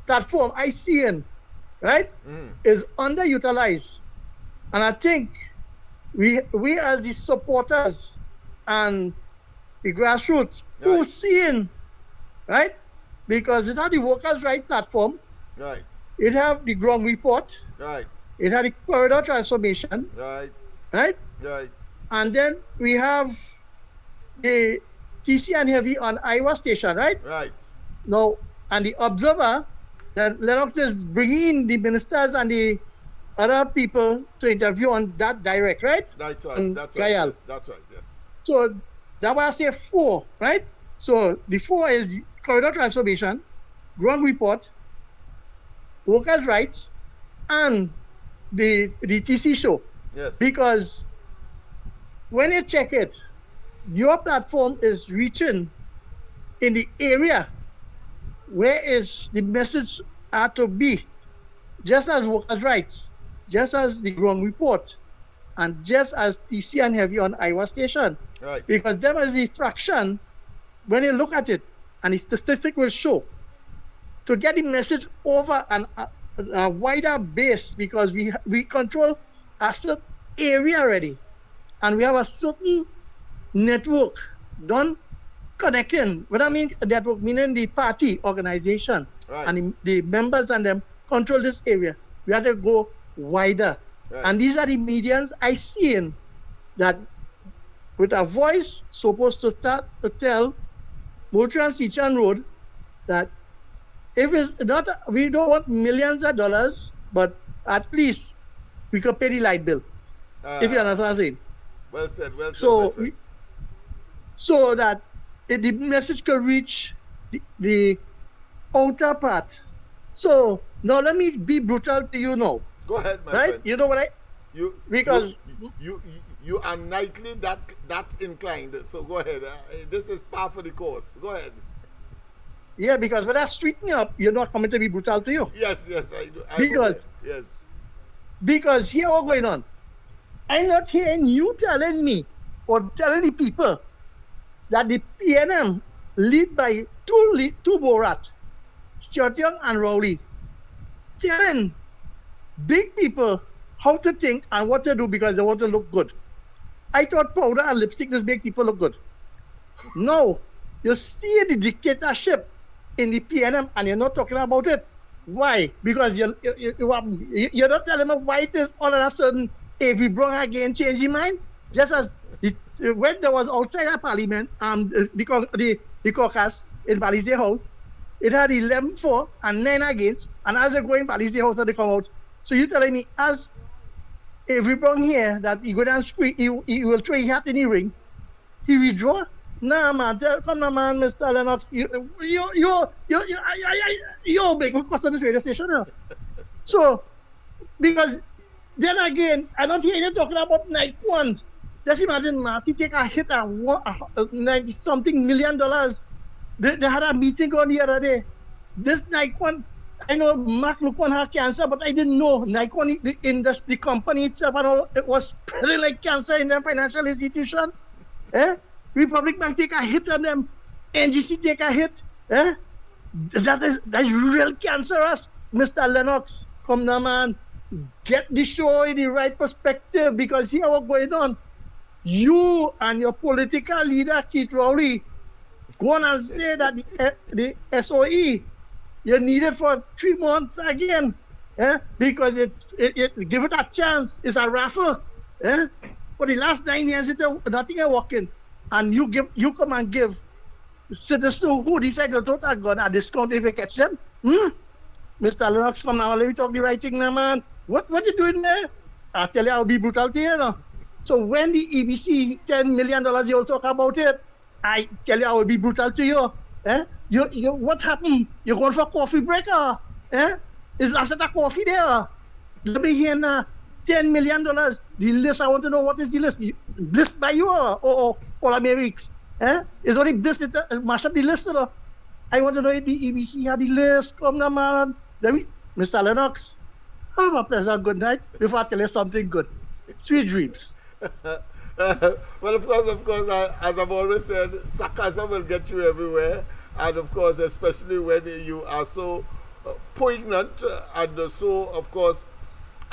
K: platform ICN, right, is underutilized, and I think we as the supporters and the grassroots who seeing, right, because it had the workers' right platform,
C: Right.
K: it have the ground report,
C: Right.
K: it had the corridor transformation,
C: Right.
K: right,
C: Right.
K: and then we have the TC and heavy on Iowa station, right?
C: Right.
K: Now, and the observer that Lennox is bringing the ministers and the other people to interview on that direct, right?
C: That's right.
K: And
C: That's right.
K: Gayal.
C: Yes. That's right. Yes.
K: So that's why I say four, right? So the four is corridor transformation, ground report, workers' rights, and the TC show.
C: Yes.
K: Because when you check it, your platform is reaching in the area where is the message are to be, just as workers' rights, just as the ground report, and just as TC and heavy on Iowa station.
C: Right.
K: Because there is the fraction, when you look at it, and the statistic will show, to get the message over a wider base, because we control a certain area already, and we have a certain network done connecting. What I mean network, meaning the party organization,
C: Right.
K: and the members and them control this area. We have to go wider.
C: Right.
K: And these are the medians I see in that with a voice supposed to start to tell Moultrie Sichan Road that if it's not, we don't want millions of dollars, but at least we can pay the light bill. If you understand what I'm saying.
C: Well said. Well said.
K: So,
C: my friend.
K: so that the message could reach the outer part. So now let me be brutal to you now.
C: Go ahead, my
K: Right?
C: friend.
K: You know what because
C: you are nightly that inclined. So go ahead. This is par for the course. Go ahead.
K: yeah, because when I sweeten up, you're not coming to be brutal to you.
C: Yes, I do.
K: Because
C: yes.
K: Because here what's going on. I'm not hearing you telling me or telling the people that the PNM lead by two Borat, Chiotiong and Rowley, telling big people how to think and what to do because they want to look good. I thought powder and lipstick just make people look good. No, you see the dictatorship in the PNM and you're not talking about it. Why? Because you're not telling them why it is all of a sudden if we bring again change your mind. Just as when there was outside of Parliament, the caucus in Balisier House, it had 11 for and 9 against, and as they go in Balisier House, they come out. So you're telling me as if we bring here that he go down spree, he will throw his hat in the ring, he withdraw? Nah, man, come on, man, Mr. Lennox. You make a question this radio station now. So, because then again, I don't hear you talking about night one. Just imagine, Marty take a hit at $90-something million. They had a meeting on the other day. This night one, I know Mark Lukman had cancer, but I didn't know night one, the industry, company itself, and all, it was spreading like cancer in their financial institution. Republic Bank take a hit on them, NGC take a hit. That is real cancerous. Mr. Lennox, come now, man. Get the show in the right perspective because here what's going on. You and your political leader, Keith Rowley, go on and say that the SOE, you need it for 3 months again. Because it give it a chance. It's a raffle. For the last 9 years, nothing is working. And you come and give citizens who decide to total gun a discount if you catch them. Mr. Lennox, come now, let me talk the right thing now, man. What you doing there? I tell you, I'll be brutal to you, know. So when the EBC $10 million, you'll talk about it. I tell you, I will be brutal to you. You what happened? You're going for a coffee break? Is a set of coffee there? Let me hear now. $10 million. The list, I want to know what is the list. List by you or all Americans? Is only this mash up the list? I want to know if the EBC have the list. Come on, man. Mr. Lennox, have a pleasant good night before I tell you something good. Sweet dreams.
C: Well, of course, as I've always said, sarcasm will get you everywhere. And of course, especially when you are so poignant and so, of course,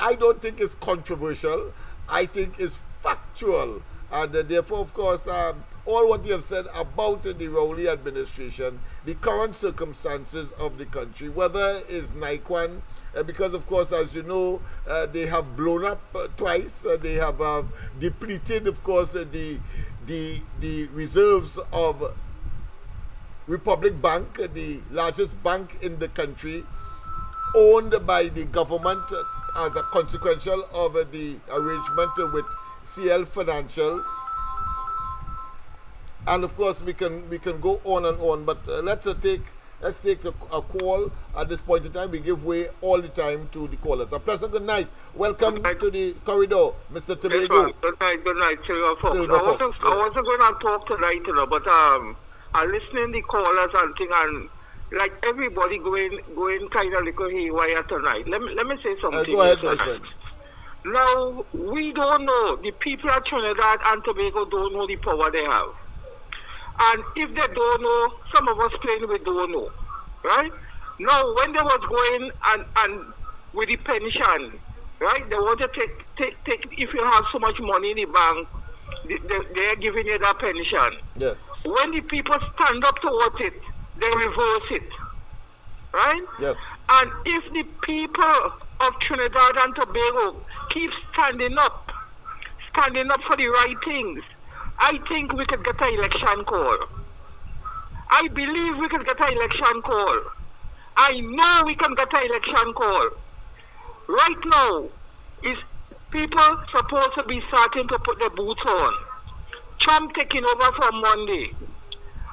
C: I don't think it's controversial. I think it's factual. And therefore, of course, all what you have said about the Rowley administration, the current circumstances of the country, whether it's Naikwan, because, of course, as you know, they have blown up twice. They have depleted, of course, the reserves of Republic Bank, the largest bank in the country, owned by the government as a consequential of the arrangement with CL Financial. And of course we can go on and on, but let's take a call at this point in time. We give way all the time to the callers. A pleasant good night. Welcome to the corridor, Mr. Tobago.
J: Yes, good night, Silver Fox. I wasn't going to talk tonight, but I'm listening to the callers and thing, and like everybody going kind of little haywire tonight. Let me say something.
C: Go ahead, my friend.
J: Now, we don't know. The people of Trinidad and Tobago don't know the power they have. And if they don't know, some of us playing with don't know. Right? Now, when they was going and with the pension, right, they want to take if you have so much money in the bank, they're giving you that pension.
C: Yes.
J: When the people stand up towards it, they reverse it. Right?
C: Yes.
J: And if the people of Trinidad and Tobago keep standing up for the right things, I think we could get an election call. I believe we could get an election call. I know we can get an election call. Right now, is people supposed to be starting to put their boots on. Trump taking over from Monday.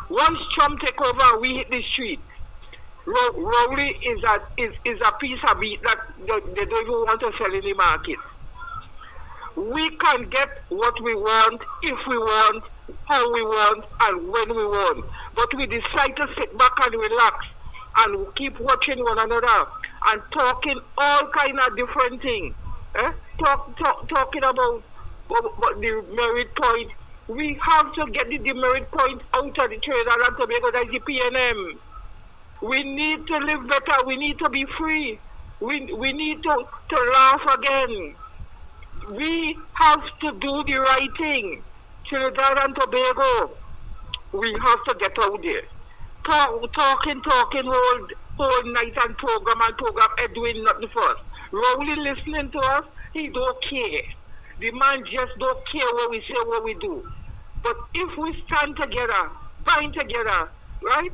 J: Once Trump take over, we hit the street. Rowley is a piece of meat that they don't even want to sell in the market. We can get what we want, if we want, how we want, and when we want. But we decide to sit back and relax and keep watching one another and talking all kind of different things. Talking about But the merit point, we have to get the demerit point out of the Trinidad and Tobago, that's the PNM. We need to live better. We need to be free. We need to laugh again. We have to do the right thing. Trinidad and Tobago, we have to get out there. Talking whole night and program and doing nothing for us. Rowley listening to us, he don't care. The man just don't care what we say, what we do. But if we stand together, bind together, right?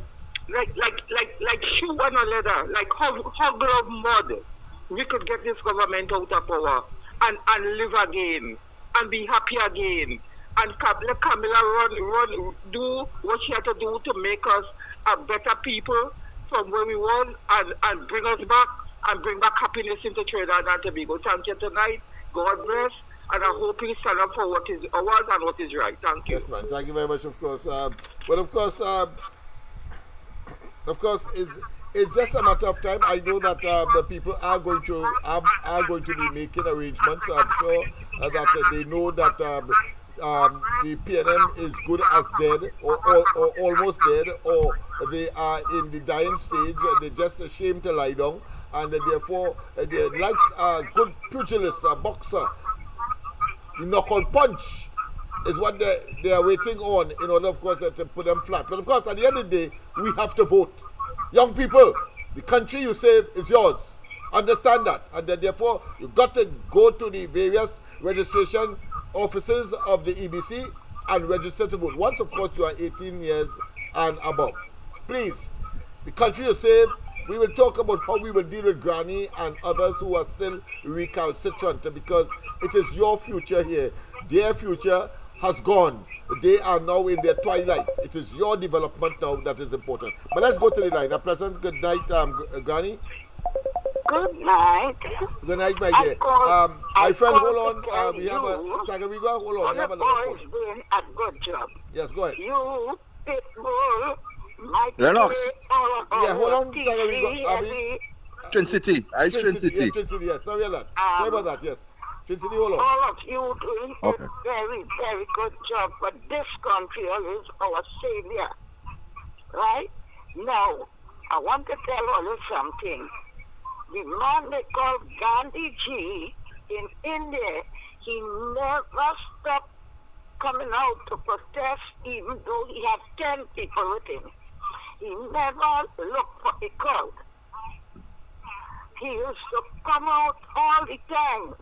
J: Like shoe on a leather, like hog of mud, we could get this government out of power and live again and be happy again. And let Camilla run, do what she had to do to make us a better people from where we were and bring us back and bring back happiness into Trinidad and Tobago. Thank you tonight. God bless. And I hope you stand up for what is ours and what is right. Thank you.
C: Yes, man. Thank you very much, of course. But of course, it's just a matter of time. I know that the people are going to be making arrangements. I'm sure that they know that the PNM is good as dead or almost dead, or they are in the dying stage. They're just ashamed to lie down, and therefore they're like a good pugilist, a boxer. The knockout punch is what they are waiting on in order, of course, to put them flat. But of course, at the end of the day, we have to vote. Young people, the country you save is yours. Understand that. And then therefore, you've got to go to the various registration offices of the EBC and register to vote. Once, of course, you are 18 years and above. Please, the country you save, we will talk about how we will deal with Granny and others who are still recalcitrant, because it is your future here. Their future has gone. They are now in their twilight. It is your development now that is important. But let's go to the line. At present, good night, Granny.
L: Good night.
C: Good night, my dear. My friend, hold on. We have a Tagariga. Hold on. We have another call.
L: Doing a good job.
C: Yes, go ahead.
L: You, Pitbull, Mike,
M: Lennox.
C: Yeah, hold on, Tagariga.
M: Trinity. Trinity.
C: Yeah, Trinity, yes. Sorry about that. Sorry about that, yes. Trinity, hold on.
L: All of you doing a very, very good job. But this country is our savior. Right? Now, I want to tell you something. The man they call Gandhi Ji in India, he never stopped coming out to protest, even though he had 10 people with him. He never looked for a crowd. He used to come out all the time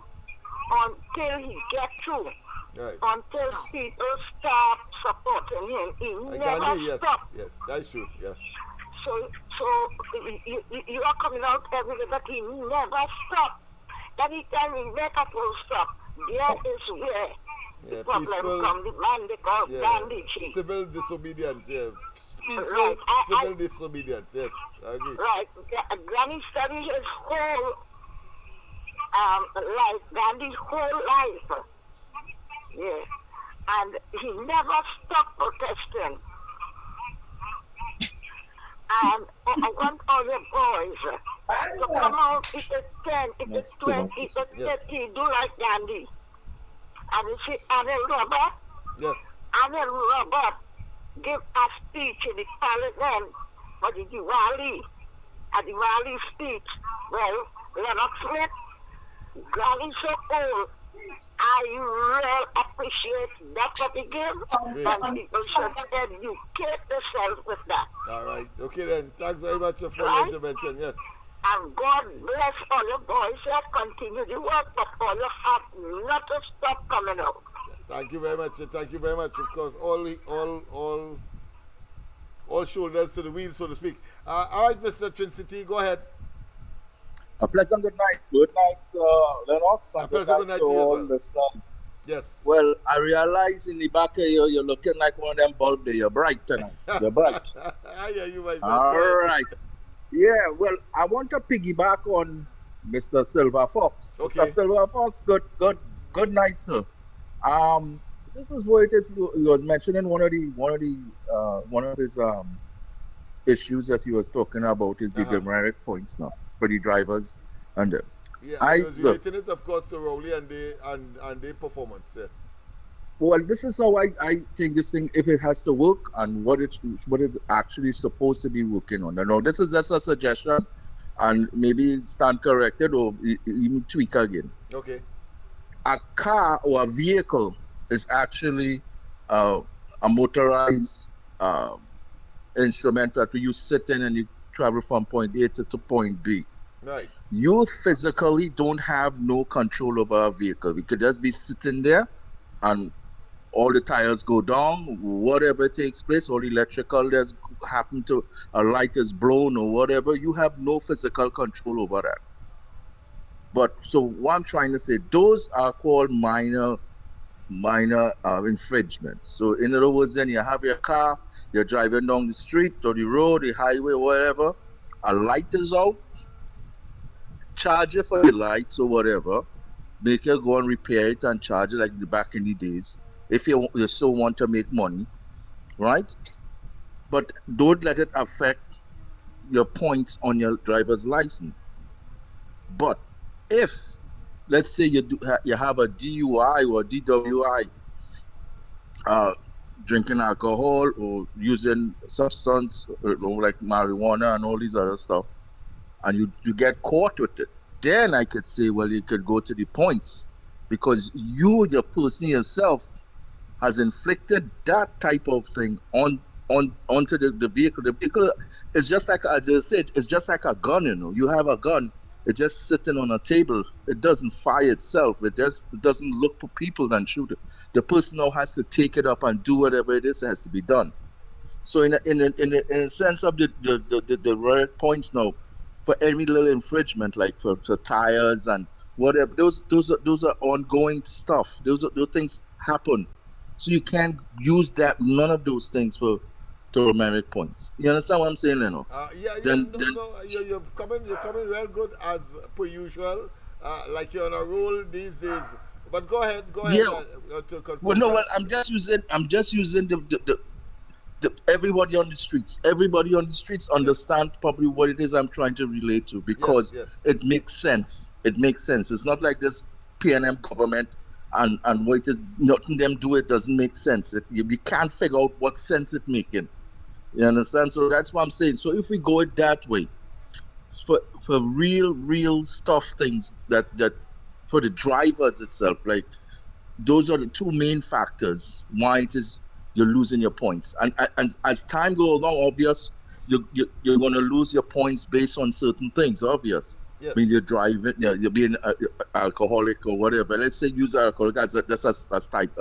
L: until he get through.
C: Right.
L: Until people start supporting him. He never
C: Gandhi,
L: stopped.
C: Yes, that's true. Yeah.
L: So you are coming out every day, but he never stopped. Anytime he make a full stop, there is where the problem comes. The man they call Gandhi.
C: Civil disobedience, yeah. Peaceful
L: Right.
C: civil disobedience, yes, I agree.
L: Right. Gandhi studied his whole life, Gandhi's whole life. Yeah. And he never stopped protesting. And I want all the boys to come out, it is 10, it is 20, it is 30, do like Gandhi. And you see Anil Robert?
C: Yes.
L: Anil Robert give a speech in the parliament for the Diwali. A Diwali speech. Well, Lennox Smith, Granny so old. I really appreciate that what he gave. And people should educate themselves with that.
C: All right. Okay then. Thanks very much for your intervention. Yes.
L: And God bless all your boys that continue the work, but all you have not to stop coming out.
C: Thank you very much. Thank you very much. Of course, all shoulders to the wheel, so to speak. All right, Mr. Trinity, go ahead.
M: A pleasant good night. Good night, Lennox.
C: A pleasant good night to you
M: all
C: as well.
M: listeners.
C: Yes.
M: Well, I realize in the back of you, you're looking like one of them bulbs there. You're bright tonight. You're bright.
C: I hear you, my friend.
M: All right. Yeah, well, I want to piggyback on Mr. Silver Fox.
C: Okay.
M: Mr. Silver Fox, good night, sir. This is what it is. He was mentioning one of his issues that he was talking about is the demerit points now for the drivers, and
C: Yeah,
M: I
C: I was
M: look.
C: relating it, of course, to Rowley and their performance. Yeah.
M: Well, this is how I think this thing, if it has to work and what it's actually supposed to be working on. I know this is just a suggestion, and maybe stand corrected or even tweak again.
C: Okay.
M: A car or a vehicle is actually a motorized instrument that you sit in and you travel from point A to point B.
C: Right.
M: You physically don't have no control over a vehicle. You could just be sitting there and all the tires go down, whatever takes place, or electrical that's happened to a light is blown or whatever, you have no physical control over that. But so what I'm trying to say, those are called minor infringements. So in other words, then you have your car, you're driving down the street or the road, the highway, whatever, a light is out, charge it for the lights or whatever, make you go and repair it and charge it like back in the days, if you so want to make money, right? But don't let it affect your points on your driver's license. But if, let's say you have a DUI or DWI, drinking alcohol or using substance like marijuana and all these other stuff, and you get caught with it, then I could say, well, you could go to the points, because your person yourself has inflicted that type of thing onto the vehicle. The vehicle is just like I just said, it's just like a gun. You have a gun, it's just sitting on a table. It doesn't fire itself. It doesn't look for people and shoot it. The person now has to take it up and do whatever it is that has to be done. So in a sense of the red points now, for any little infringement, like for tires and whatever, those are ongoing stuff. Those things happen. So you can't use none of those things to merit points. You understand what I'm saying, Lennox?
C: You're coming real good as per usual. Like you're on a roll these days. But go ahead.
M: Yeah. I'm just using the everybody on the streets. Everybody on the streets understand probably what it is I'm trying to relate to, because it makes sense. It makes sense. It's not like this PNM government and what it is, nothing them do it doesn't make sense. You can't figure out what sense it's making. You understand? So that's what I'm saying. So if we go it that way, for real stuff, things that for the drivers itself, like those are the two main factors why it is you're losing your points. And as time goes along, obvious, you're going to lose your points based on certain things, obvious.
C: Yes.
M: When you're driving, you're being alcoholic or whatever. Let's say use alcoholic as type,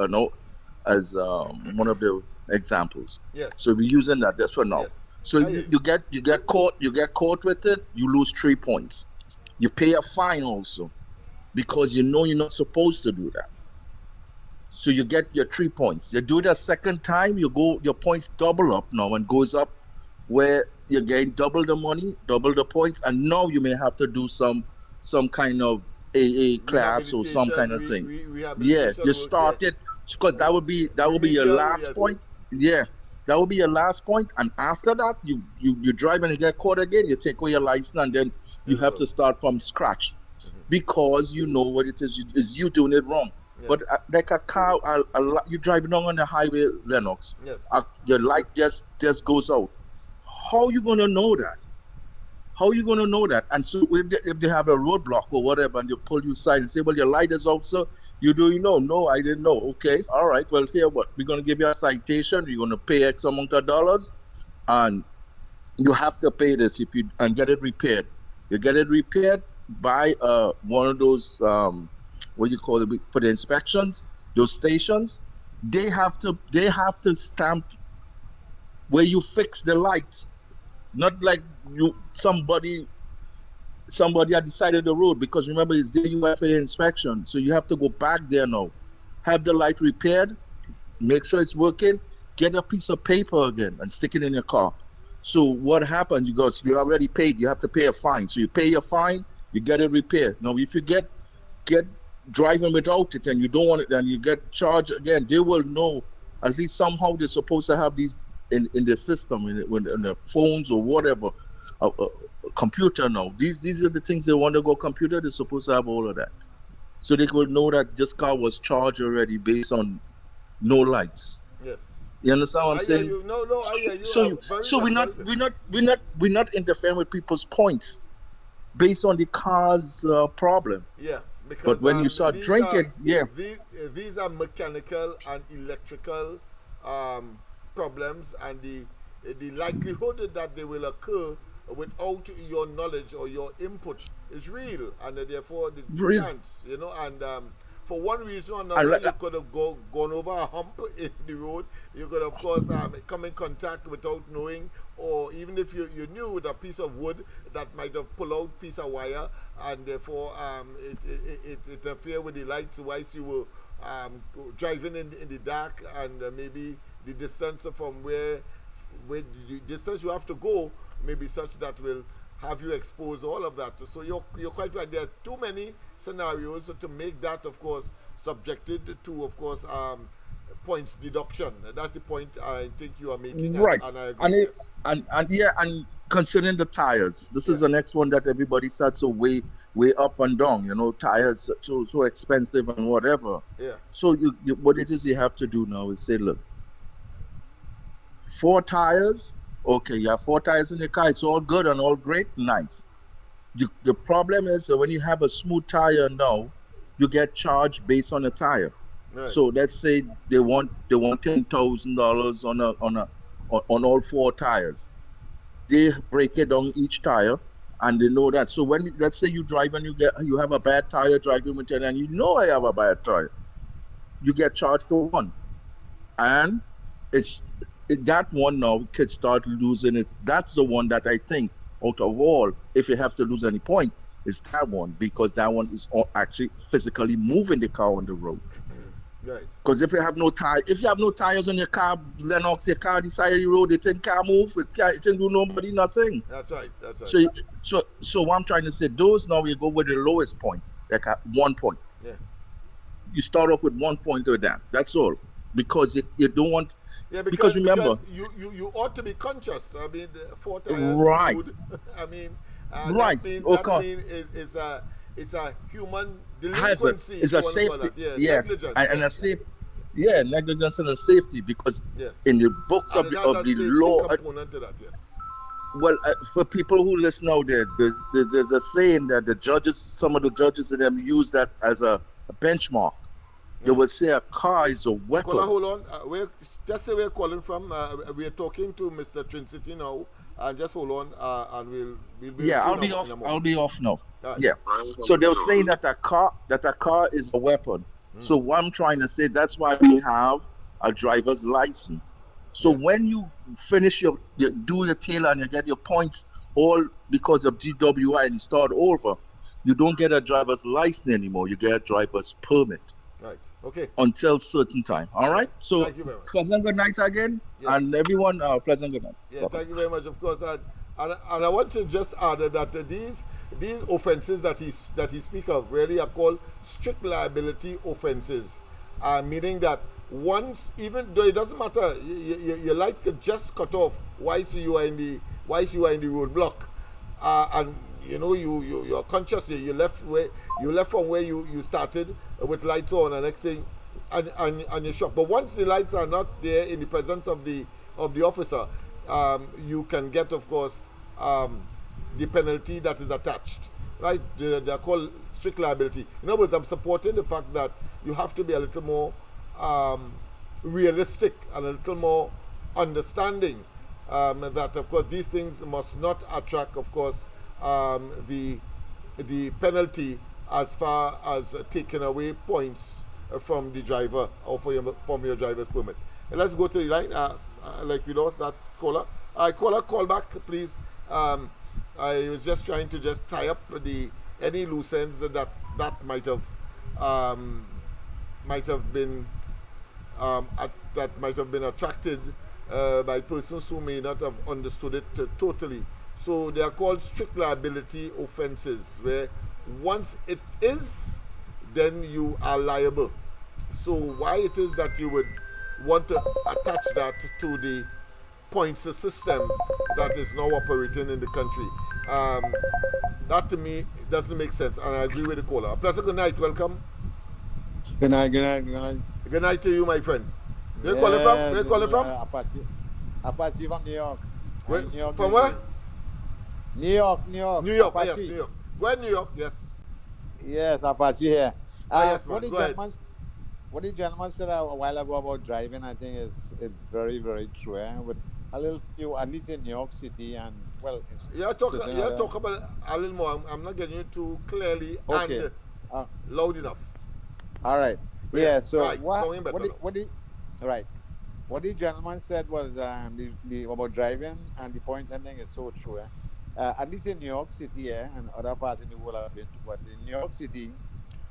M: as one of the examples.
C: Yes.
M: So we're using that just for now.
C: Yes.
M: So you get caught with it, you lose 3 points. You pay a fine also, because you know you're not supposed to do that. So you get your 3 points. You do it a second time, your points double up now and goes up, where you're getting double the money, double the points, and now you may have to do some kind of AA class or some kind of thing. You start it, because that would be your last point. Yeah, that would be your last point, and after that you drive and you get caught again, you take away your license, and then you have to start from scratch, because you know what it is you doing it wrong. Yes. But like a car, you driving on the highway, Lennox.
C: Yes.
M: Your light just goes out. How you gonna know that? How you gonna know that? And so if they have a roadblock or whatever, and they pull you aside and say, "Well, your light is out, sir," you know? No, I didn't know. Okay, all right. Well, here what? We're gonna give you a citation. You're gonna pay X amount of dollars, and you have to pay this and get it repaired. You get it repaired by one of those what you call it for the inspections. Those stations, they have to stamp where you fix the light. Not like somebody had decided the road, because remember it's DUFA inspection, so you have to go back there now, have the light repaired, make sure it's working, get a piece of paper again and stick it in your car. So what happens? You already paid, you have to pay a fine. So you pay your fine, you get it repaired. Now if you get driving without it and you don't want it, and you get charged again, they will know. At least somehow they're supposed to have these in the system, in the phones or whatever, computer now. These are the things they want to go computer. They're supposed to have all of that, so they could know that this car was charged already based on no lights.
C: Yes.
M: You understand what I'm saying?
C: Hear you. No, I hear you.
M: So we're not interfering with people's points based on the car's problem.
C: Yeah. Because,
M: but when you start drinking,
C: these are mechanical and electrical problems, and the likelihood that they will occur without your knowledge or your input is real, and therefore the chance, and for one reason or another, you could have gone over a hump in the road. You could, of course, come in contact without knowing, or even if you knew with a piece of wood that might have pulled out piece of wire, and therefore it interfered with the lights whilst you were driving in the dark, and maybe the distance from where the distance you have to go may be such that will have you expose all of that. So you're quite right. There are too many scenarios to make that, of course, subjected to, of course, points deduction. That's the point I think you are making.
M: Right.
C: And I agree.
M: And considering the tires, this is the next one that everybody said so way up and down. Tires so expensive and whatever.
C: Yeah.
M: So you what it is you have to do now is say, look, 4 tires. Okay, you have 4 tires in your car. It's all good and all great, nice. The problem is that when you have a smooth tire now, you get charged based on the tire.
C: Right.
M: So let's say they want $10,000 on all 4 tires. They break it down each tire, and they know that. So when let's say you drive and you have a bad tire driving with it, and I have a bad tire, you get charged for one, and that one now could start losing it. That's the one that I think out of all, if you have to lose any point, is that one, because that one is actually physically moving the car on the road.
C: Right.
M: Because if you have no tires on your car, Lennox, your car on the side of the road, it can't move. It can't do nobody nothing.
C: That's right.
M: So what I'm trying to say, those now you go with the lowest points, like at 1 point.
C: Yeah.
M: You start off with 1 point with that. That's all, because you don't want.
C: Yeah,
M: because remember,
C: you ought to be conscious. I mean, 4 tires.
M: Right.
C: Food. I mean,
M: right.
C: That mean is a human delinquency.
M: It's a safety. Yes.
C: Negligence.
M: And a safe. Yeah, negligence and a safety, because in the books of the law.
C: Component to that, yes.
M: Well, for people who listen out there, there's a saying that some of the judges in them use that as a benchmark. They would say a car is a weapon.
C: Hold on. Just say we're calling from. We're talking to Mr. Trincity now. Just hold on, and we'll be.
M: Yeah, I'll be off now. Right. Yeah. So they were saying that a car is a weapon. So what I'm trying to say, that's why we have a driver's license. So when you finish you do your tail and you get your points all because of DWI and you start over, you don't get a driver's license anymore. You get a driver's permit.
C: Right. Okay.
M: Until certain time. All right. So
C: thank you very much.
M: Pleasant good night again, and everyone. Pleasant good night.
C: Yeah. Bye-bye. Thank you very much. Of course, and I want to just add that these offences that he speak of really are called strict liability offences, meaning that once, even though it doesn't matter, your light could just cut off whilst you are in the roadblock, and you're conscious. You left from where you started with lights on, and next thing, and you're shocked. But once the lights are not there in the presence of the officer, you can get, of course, the penalty that is attached. Right? They're called strict liability. In other words, I'm supporting the fact that you have to be a little more realistic and a little more understanding that, of course, these things must not attract, of course, the penalty as far as taking away points from the driver or from your driver's permit. And let's go to the line. Like we lost that caller. Caller, call back, please. I was just trying to tie up any loose ends that might have been attracted by persons who may not have understood it totally. So they are called strict liability offences, where once it is, then you are liable. So why it is that you would want to attach that to the points system that is now operating in the country? That to me doesn't make sense, and I agree with the caller. A pleasant good night. Welcome.
N: Good night, good night, good night.
C: Good night to you, my friend. Where you calling from? Where you calling from?
N: Apache from New York.
C: Where,
N: New York,
C: from where?
N: New York, New York.
C: New York,
N: Apache.
C: yes, New York. Where New York? Yes.
N: Yes, Apache here.
C: Yes, man. Go ahead.
N: What the gentleman said a while ago about driving, I think is very, very true. With a little few, at least in New York City, and well,
C: talk about it a little more. I'm not getting you too clearly and loud enough.
N: All right. Yeah. So
C: right.
N: What the gentleman said was the about driving, and the point I think is so true. At least in New York City, and other parts in the world I've been to, but in New York City,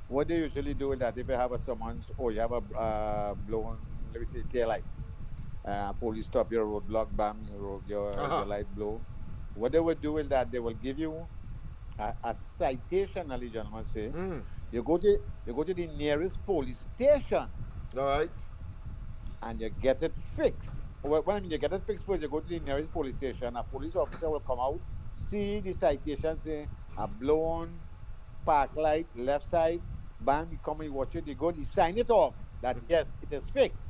N: what they usually do is that if you have a summons or you have a blown, let me say, tail light, police stop your roadblock, bam, your light blow. What they would do is that they will give you a citation, as the gentleman say. You go to the nearest police station.
C: All right.
N: And you get it fixed. Well, when you get it fixed first, you go to the nearest police station. A police officer will come out, see the citation, say a blown park light, left side, bam, you come and watch it, you go, you sign it off that yes, it is fixed.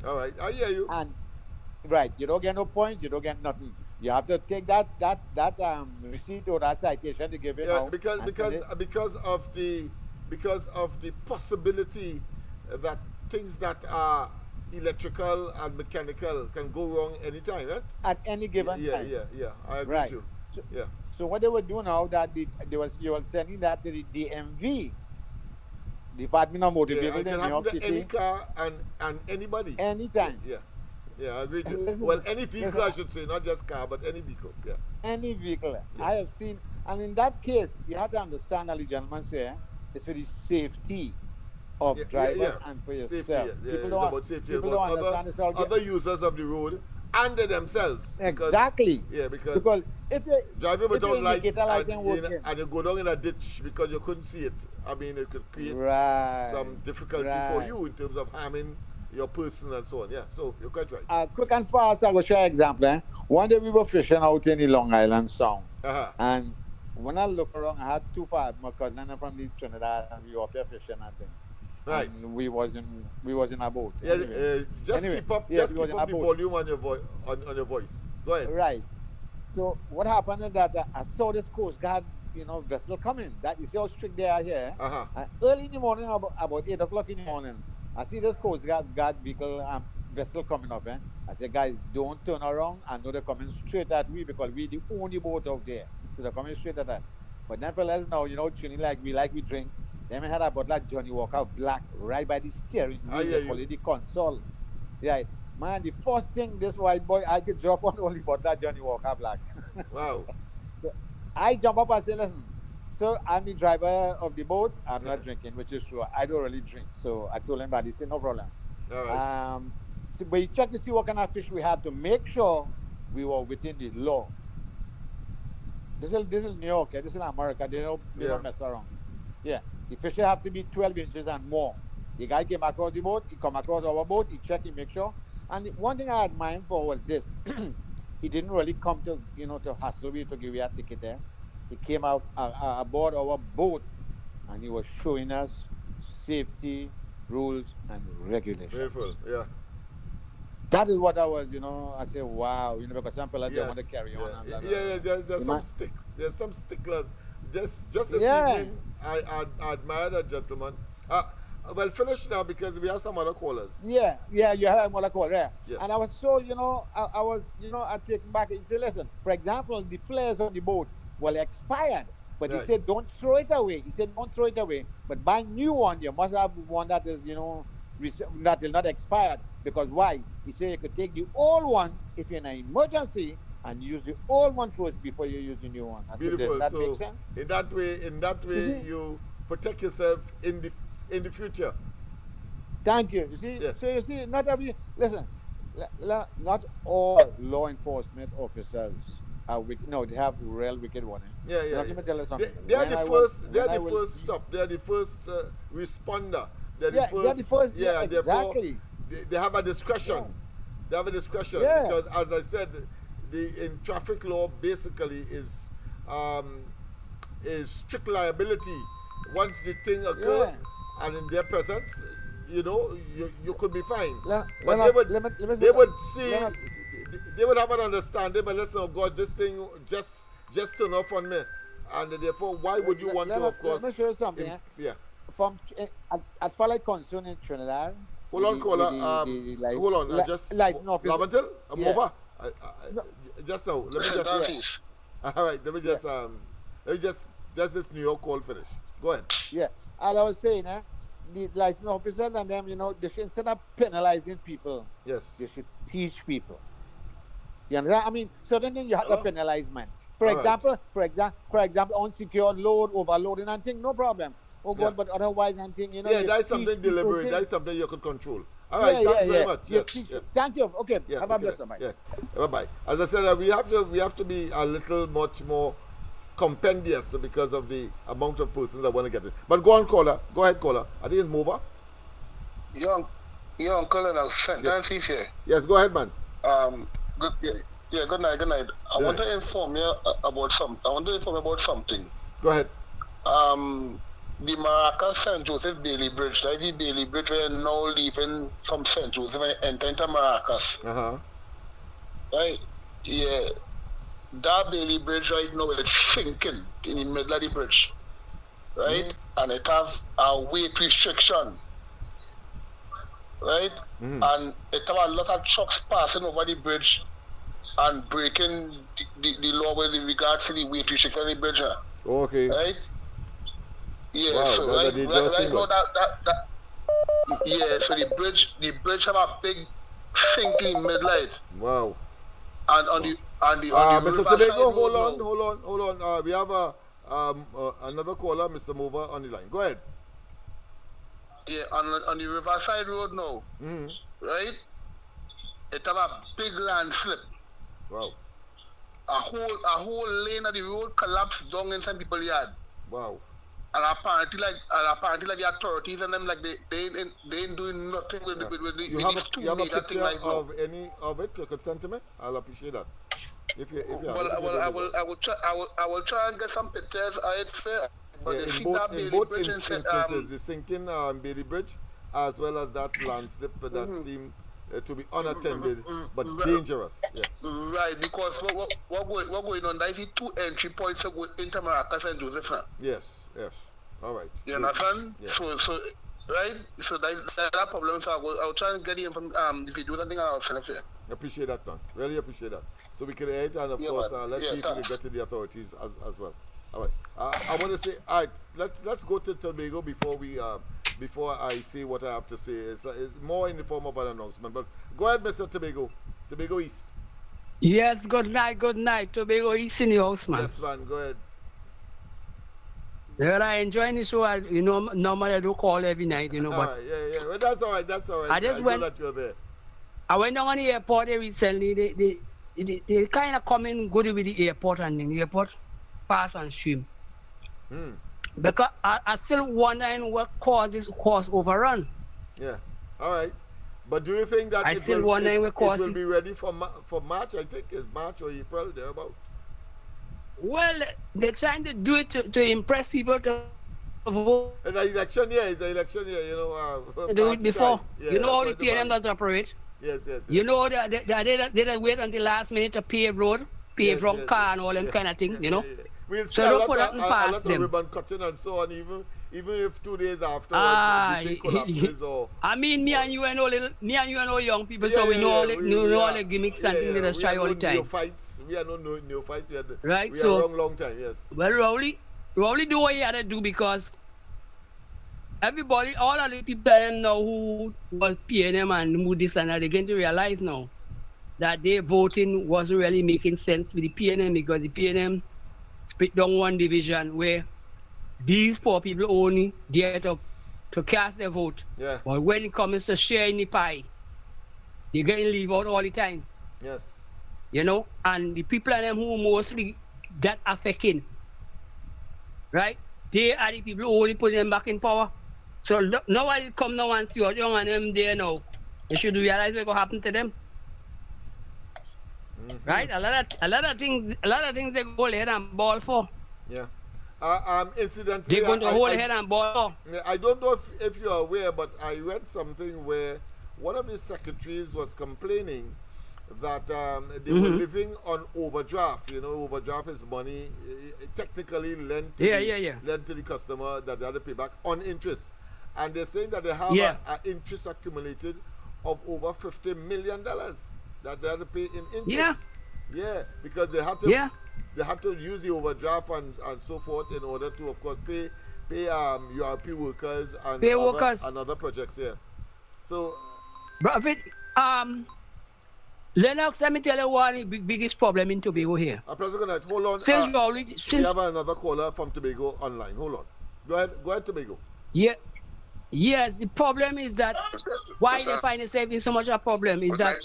C: All right, I hear you.
N: And right, you don't get no points, you don't get nothing. You have to take that receipt or that citation to give it out.
C: Because of the possibility that things that are electrical and mechanical can go wrong anytime, right?
N: At any given time.
C: Yeah. I agree with you.
N: So what they would do now that you were sending that to the DMV, Department of Motor Vehicles in New York City.
C: Any car and anybody.
N: Anytime.
C: Yeah, I agree with you. Well, any vehicle, I should say, not just car, but any vehicle. Yeah.
N: Any vehicle. Yeah. I have seen, and in that case, you have to understand, as the gentleman said, it's for the safety of drivers and for yourself.
C: Safety,
N: people
C: don't, about safety.
N: People don't understand this all.
C: Other users of the road and themselves.
N: Exactly. Because if you
C: driving without lights and you go down in a ditch because you couldn't see it, I mean, it could create some difficulty for you in terms of harming your person and so on. Yeah, so you're quite right.
N: Quick and fast, I will share an example. One day we were fishing out in the Long Island Sound. And when I look around, I had two parts. My cousin from the Trinidad, and we were up there fishing, I think.
C: Right.
N: And we was in a boat.
C: Yeah, just keep up the volume on your voice. Go ahead.
N: Right. So what happened is that I saw this Coast Guard, vessel coming. That you see how strict they are here. And early in the morning, about 8 o'clock in the morning, I see this Coast Guard vehicle vessel coming up. I said, guys, don't turn around. I know they're coming straight at me because we're the only boat out there. So they're coming straight at us. But nevertheless, now, Trini, we drink. Then we had a bottle of Johnny Walker Black right by the steering wheel. They call it the console. Yeah, man, the first thing this white boy, I could drop on only bottle of Johnny Walker Black.
C: Wow.
N: So I jump up and say, listen, sir, I'm the driver of the boat. I'm not drinking, which is true. I don't really drink. So I told him that. He said, no problem.
C: All right.
N: So we checked to see what kind of fish we had to make sure we were within the law. This is New York. This is America. They don't mess around. Yeah. The fish have to be 12 inches and more. The guy came across the boat, he come across our boat, he checked, he make sure. And one thing I admire him for was this. He didn't really come to, to hassle you to give you a ticket there. He came out aboard our boat and he was showing us safety, rules, and regulations.
C: Beautiful, yeah.
N: That is what I was, I say, wow, because some people want to carry on. And
C: there's some there's some sticklers. Just this evening, I admire that gentleman. Well, finish now because we have some other callers.
N: Yeah, you have another caller. Yeah. Yes. And I was so, I take back and say, listen, for example, the flares on the boat were expired. But he said, don't throw it away. He said, don't throw it away. But buy new one. You must have one that is, that will not expired. Because why? He said you could take the old one if you're in an emergency and use the old one first before you use the new one.
C: Beautiful.
N: Does that make sense?
C: In that way, you protect yourself in the future.
N: Thank you. You see, so you see, not all law enforcement officers are wicked. No, they have real wicked ones.
C: Yeah.
N: Let me tell you something.
C: They are the first. They are the first stop. They are the first responder. They're the first. Yeah,
N: exactly.
C: They have a discretion. Yeah. They have a discretion because, as I said, in traffic law basically is a strict liability once the thing occurred and in their presence. You know, you could be fined. But they would see, they would have an understanding, but listen, oh God, this thing just turned off on me. And therefore, why would you want to, of course?
N: Let me show you something. From as far as concerned in Trinidad.
C: Hold on, caller. Hold on. Just Lamental, I'm over. Just now. Let me just. All right. Let me just this New York call finish. Go ahead.
N: Yeah. As I was saying, the license officers and them, you know, they should, instead of penalizing people, they should teach people. You understand? I mean, certain things you have to penalize, man. For example, unsecured load, overloading and thing, no problem. Oh God, but otherwise and thing, you know.
C: Yeah, that's something deliberate. That's something you could control. All right, thanks very much. Yes.
N: Thank you. Okay. Have a blessed night.
C: Yeah. Bye-bye. As I said, we have to be a little much more compendious because of the amount of persons that want to get it. But go on, caller. Go ahead, caller. I think it's Mova.
B: Young Colonel Nancy's here.
C: Yes, go ahead, man.
B: Good night. I want to inform you about something.
C: Go ahead.
B: The Maracas St. Joseph Bailey Bridge, right? The Bailey Bridge, we are now leaving from St. Joseph and enter into Maracas. Right? Yeah. That Bailey Bridge right now is sinking in the middle of the bridge. Right? And it have a weight restriction. Right? And it have a lot of trucks passing over the bridge and breaking the law with regards to the weight restriction on the bridge.
C: Okay.
B: Right? Yeah,
C: wow,
B: so right now so the bridge have a big sinking midlight.
C: Wow.
B: And on the
C: Mr. Tobago, hold on. We have another caller, Mr. Mover, on the line. Go ahead.
B: Yeah, on the Riverside Road now. Right? It have a big landslip.
C: Wow.
B: A whole lane of the road collapsed down in some people's yard.
C: Wow.
B: And apparently the authorities and them they ain't doing nothing with the
C: you have a picture of any of it you could send to me? I'll appreciate that.
B: I will try and get some pictures of it fair. But
C: in both instances, the sinking Bailey Bridge as well as that landslip that seemed to be unattended but dangerous. Yeah.
B: Right, because what going on? There is 2 entry points to go into Maracas and Joseph now.
C: Yes. All right.
B: You understand? Yeah. So right. So that's that problem. So I'll try and get you from if you do something, I'll send it to you.
C: Appreciate that, man. Really appreciate that. So we can aid and of course let's see if we can get to the authorities as well. All right. I want to say, all right. Let's go to Tobago before I say what I have to say. It's more in the form of an announcement. But go ahead, Mr. Tobago. Tobago East.
O: Yes. Good night. Tobago East in the house, man.
C: Yes, man. Go ahead.
O: Well, I enjoy the show. You know, normally I do call every night, you know. But
C: yeah. Well, that's all right. I know that you're there.
O: I went down on the airport recently. They kind of come in good with the airport and the airport pass and stream. Because I still wondering what causes cost overrun.
C: Yeah. All right. But do you think that it will be ready for March? I think it's March or April, thereabout.
O: Well, they're trying to do it to impress people to vote.
C: It's an election year, you know.
O: Do it before. Yeah, you know how the PNM does operate.
C: Yes.
O: You know they don't wait until last minute to pave road, pave wrong car and all them kind of thing, you know.
C: We'll see so don't put that past them. Ribbon cutting and so on, even if 2 days after the thing collapses or.
O: I mean, me and you and all young people, so we know all the gimmicks and things that try all the time.
C: We are no fights. We are long time. Yes.
O: Well, Rowley do what he had to do because everybody, all of the people now who was PNM and who this and that, they're going to realize now that their voting wasn't really making sense with the PNM because the PNM split down one division where these poor people only get up to cast their vote.
C: Yeah.
O: But when it comes to sharing the pie, they're going to leave out all the time.
C: Yes.
O: You know, and the people and them who mostly get affected, right? They are the people who only put them back in power. So nobody come now and see what young and them there now. They should realize what's going to happen to them. Right? A lot of things they go ahead and ball for.
C: Yeah. Incidentally,
O: They're going to hold head and ball.
C: I don't know if you're aware, but I read something where one of the secretaries was complaining that they were living on overdraft. You know, overdraft is money technically lent to lent to the customer that they had to pay back on interest. And they're saying that they have an interest accumulated of over $50 million that they had to pay in interest. Yeah, because they had to they had to use the overdraft and so forth in order to, of course, pay URP workers and other projects here. So,
O: but Lennox, let me tell you one of the biggest problem in Tobago here.
C: President, hold on. We have another caller from Tobago online. Hold on. Go ahead, Tobago.
O: Yeah. Yes, the problem is that why they find themselves in so much a problem is that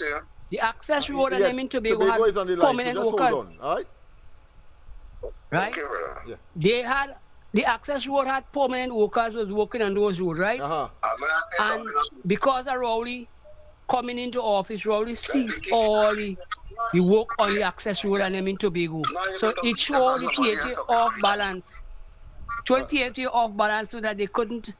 O: the access road and them in Tobago
C: is on the line,
O: permanent
C: so
O: workers.
C: hold on, all right?
O: Right?
C: Okay,
O: they had the access road had permanent workers was working on those roads, right? And because of Rowley coming into office, Rowley ceased all the work on the access road and them in Tobago. So it showed the THA off balance. 28 off balance so that they couldn't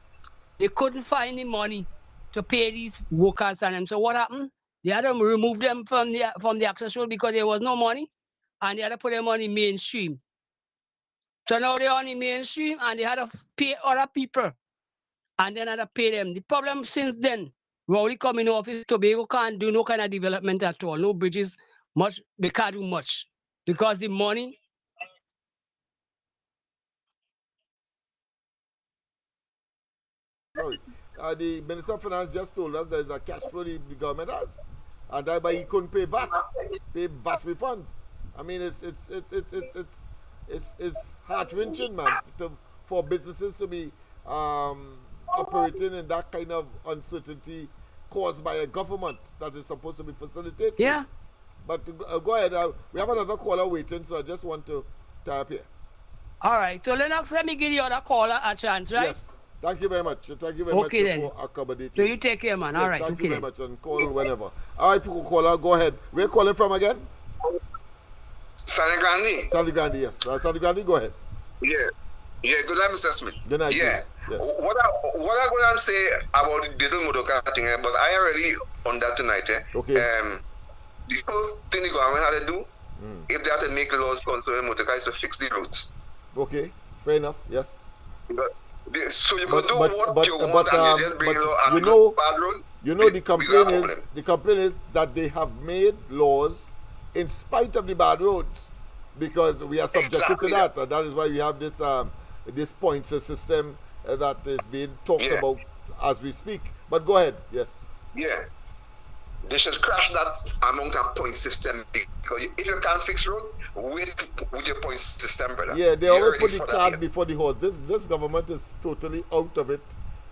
O: find the money to pay these workers and them. So what happened? They had to remove them from the access road because there was no money, and they had to put them on the mainstream. So now they're on the mainstream and they had to pay other people and then had to pay them. The problem since then, Rowley coming office, Tobago can't do no kind of development at all. No bridges, much, they can't do much because the money.
C: Sorry. The Minister of Finance just told us there's a cash flow the government has, and thereby he couldn't pay VAT refunds. I mean, it's heart-wrenching, man, for businesses to be operating in that kind of uncertainty caused by a government that is supposed to be facilitating.
O: Yeah.
C: But go ahead. We have another caller waiting, so I just want to tie up here.
O: All right. So Lennox, let me give the other caller a chance, right?
C: Yes. Thank you very much. Thank you very much for accommodating.
O: So you take care, man.
C: Yes,
O: all right.
C: Thank you very much, and call whenever. All right, people, caller, go ahead. Where are you calling from again?
P: Sally Grandi.
C: Sally Grandi, yes. Sally Grandi, go ahead.
P: Yeah. Yeah, good night, Mr. Smith.
C: Good night.
P: Yeah.
C: Yes.
P: What I'm going to say about the Diddle Modoka thing, but I already on that tonight.
C: Okay.
P: The first thing the government had to do, if they had to make laws concerning motorcar, is to fix the roads.
C: Okay, fair enough, yes.
P: So you can do what you want and you just bring bad road.
C: You know the complaint is that they have made laws in spite of the bad roads, because we are subjected to that. And that is why we have this this points system that is being talked about as we speak. But go ahead, yes.
P: Yeah. They should crash that amount of point system, because if you can't fix road, wait with your point system, brother.
C: Yeah, they always put the cart before the horse. This government is totally out of it.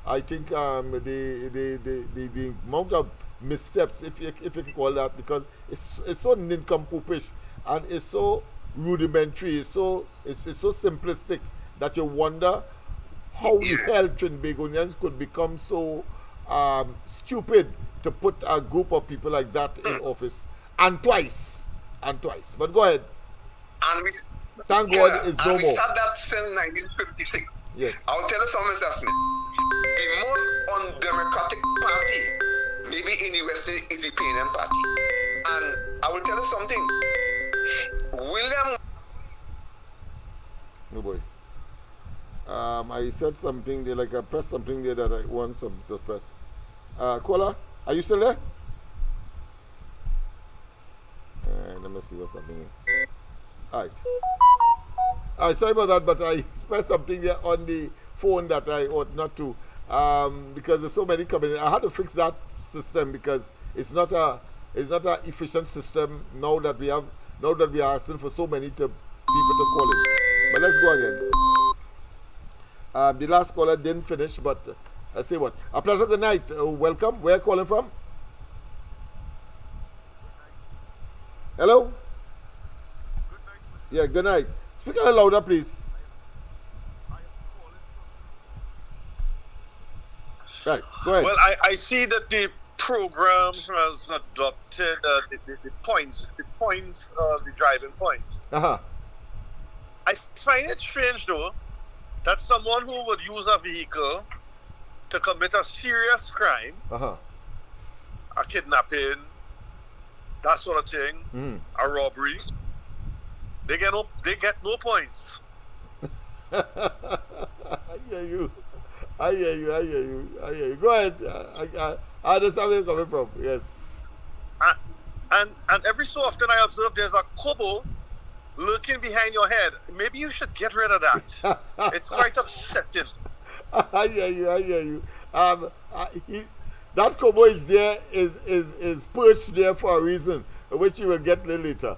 C: I think the amount of missteps, if you can call that, because it's so nincompoopish and it's so rudimentary, it's so simplistic that you wonder how the hell Trinbagonians could become so stupid to put a group of people like that in office, and twice. But go ahead.
P: And
C: thank God it's no more.
P: We started that since 1956.
C: Yes.
P: I'll tell you something, Mr. Smith. The most undemocratic party, maybe in the West, is the PNM party. And I will tell you something. William.
C: No boy. I said something there, like I pressed something there that I want to press. Caller, are you still there? Let me see what's happening here. Alright. Sorry about that, but I pressed something there on the phone that I ought not to, because there's so many coming in. I had to fix that system because it's not a efficient system now that we are asking for so many people to call in. But let's go again. The last caller didn't finish, but I say what? A pleasant good night. Welcome. Where are you calling from? Hello? Good night. Yeah, good night. Speak a little louder, please. Right, go ahead.
Q: Well, I see that the program has adopted the points, the driving points.
C: Uh-huh.
Q: I find it strange though that someone who would use a vehicle to commit a serious crime,
C: uh-huh,
Q: a kidnapping, that sort of thing, a robbery, they get no points.
C: I hear you. Go ahead. I understand where you're coming from. Yes.
Q: And every so often I observe there's a kobo lurking behind your head. Maybe you should get rid of that. It's quite upsetting.
C: I hear you. That kobo is there, is perched there for a reason, which you will get later.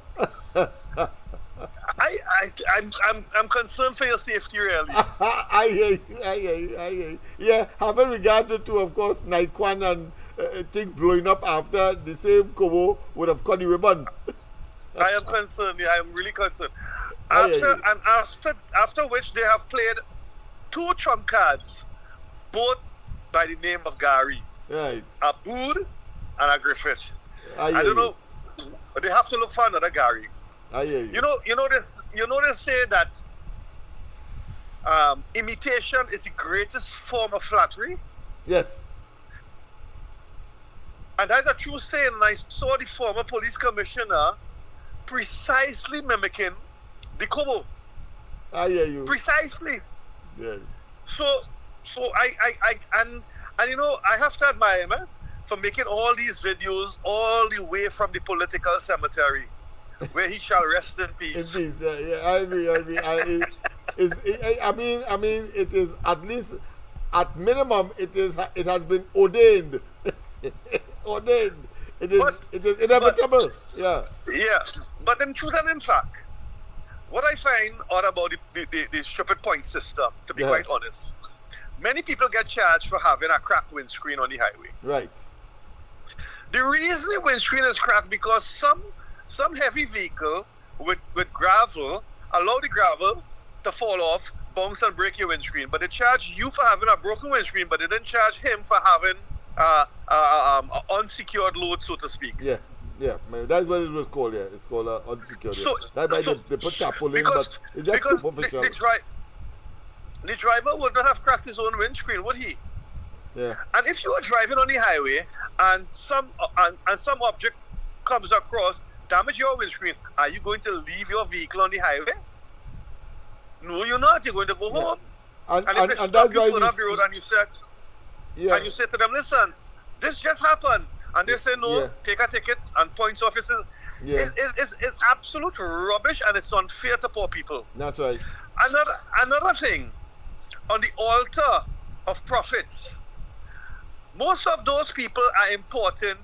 Q: I'm concerned for your safety, really.
C: I hear you. Yeah, having regard to, of course, Naikwan and things blowing up after, the same kobo would have cut the ribbon.
Q: I am concerned. Yeah, I am really concerned. After which they have played 2 trump cards, both by the name of Gary.
C: Right.
Q: A Bood and a Griffith.
C: I
Q: don't know. But they have to look for another Gary.
C: I hear you.
Q: You know they say that imitation is the greatest form of flattery.
C: Yes.
Q: And that's a true saying. And I saw the former police commissioner precisely mimicking the kobo.
C: I hear you.
Q: Precisely.
C: Yes.
Q: So I you know, I have to admire him for making all these videos all the way from the political cemetery, where he shall rest in peace.
C: Yeah, I agree. I mean, it is at least, at minimum, it has been ordained. Ordained. It is inevitable. Yeah.
Q: Yeah. But in truth and in fact, what I find odd about the stupid point system, to be quite honest, many people get charged for having a cracked windscreen on the highway.
C: Right.
Q: The reason the windscreen is cracked because some heavy vehicle with gravel allow the gravel to fall off, bounce and break your windscreen. But they charge you for having a broken windscreen, but they didn't charge him for having unsecured load, so to speak.
C: Yeah. That's what it was called. Yeah, it's called unsecured. So, that's why they put tarpaulin, but it's just superficial.
Q: The driver would not have cracked his own windscreen, would he?
C: Yeah.
Q: And if you are driving on the highway and some object comes across, damage your windscreen, are you going to leave your vehicle on the highway? No, you're not. You're going to go home. And if they stop you on the road and you say to them, listen, this just happened, and they say no, take a ticket and points officers. Yeah. It's absolute rubbish, and it's unfair to poor people.
C: That's right.
Q: Another thing, on the altar of profits, most of those people are importing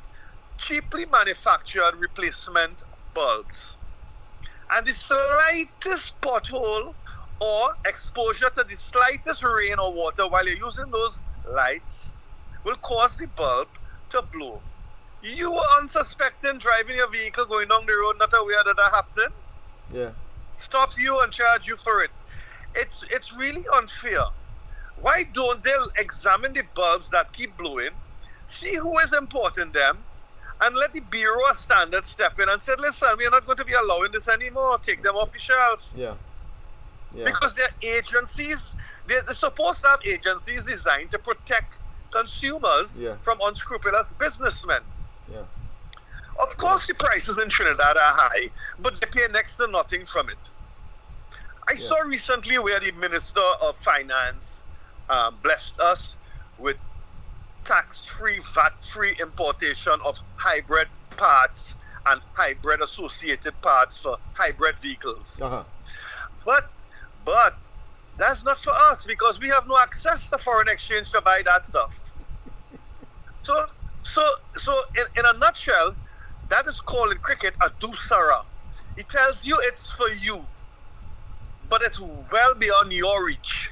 Q: cheaply manufactured replacement bulbs. And the slightest pothole or exposure to the slightest rain or water while you're using those lights will cause the bulb to blow. You were unsuspecting driving your vehicle going down the road, not aware that happening.
C: Yeah.
Q: Stop you and charge you for it. It's really unfair. Why don't they examine the bulbs that keep blowing, see who is importing them, and let the Bureau of Standards step in and say, listen, we are not going to be allowing this anymore. Take them off the shelf.
C: Yeah.
Q: Because they're agencies. They're supposed to have agencies designed to protect consumers from unscrupulous businessmen.
C: Yeah.
Q: Of course, the prices in Trinidad are high, but they pay next to nothing from it. I saw recently where the Minister of Finance blessed us with tax-free, VAT-free importation of hybrid parts and hybrid associated parts for hybrid vehicles. But that's not for us because we have no access to foreign exchange to buy that stuff. So in a nutshell, that is called in cricket a doosara. It tells you it's for you, but it's well beyond your reach.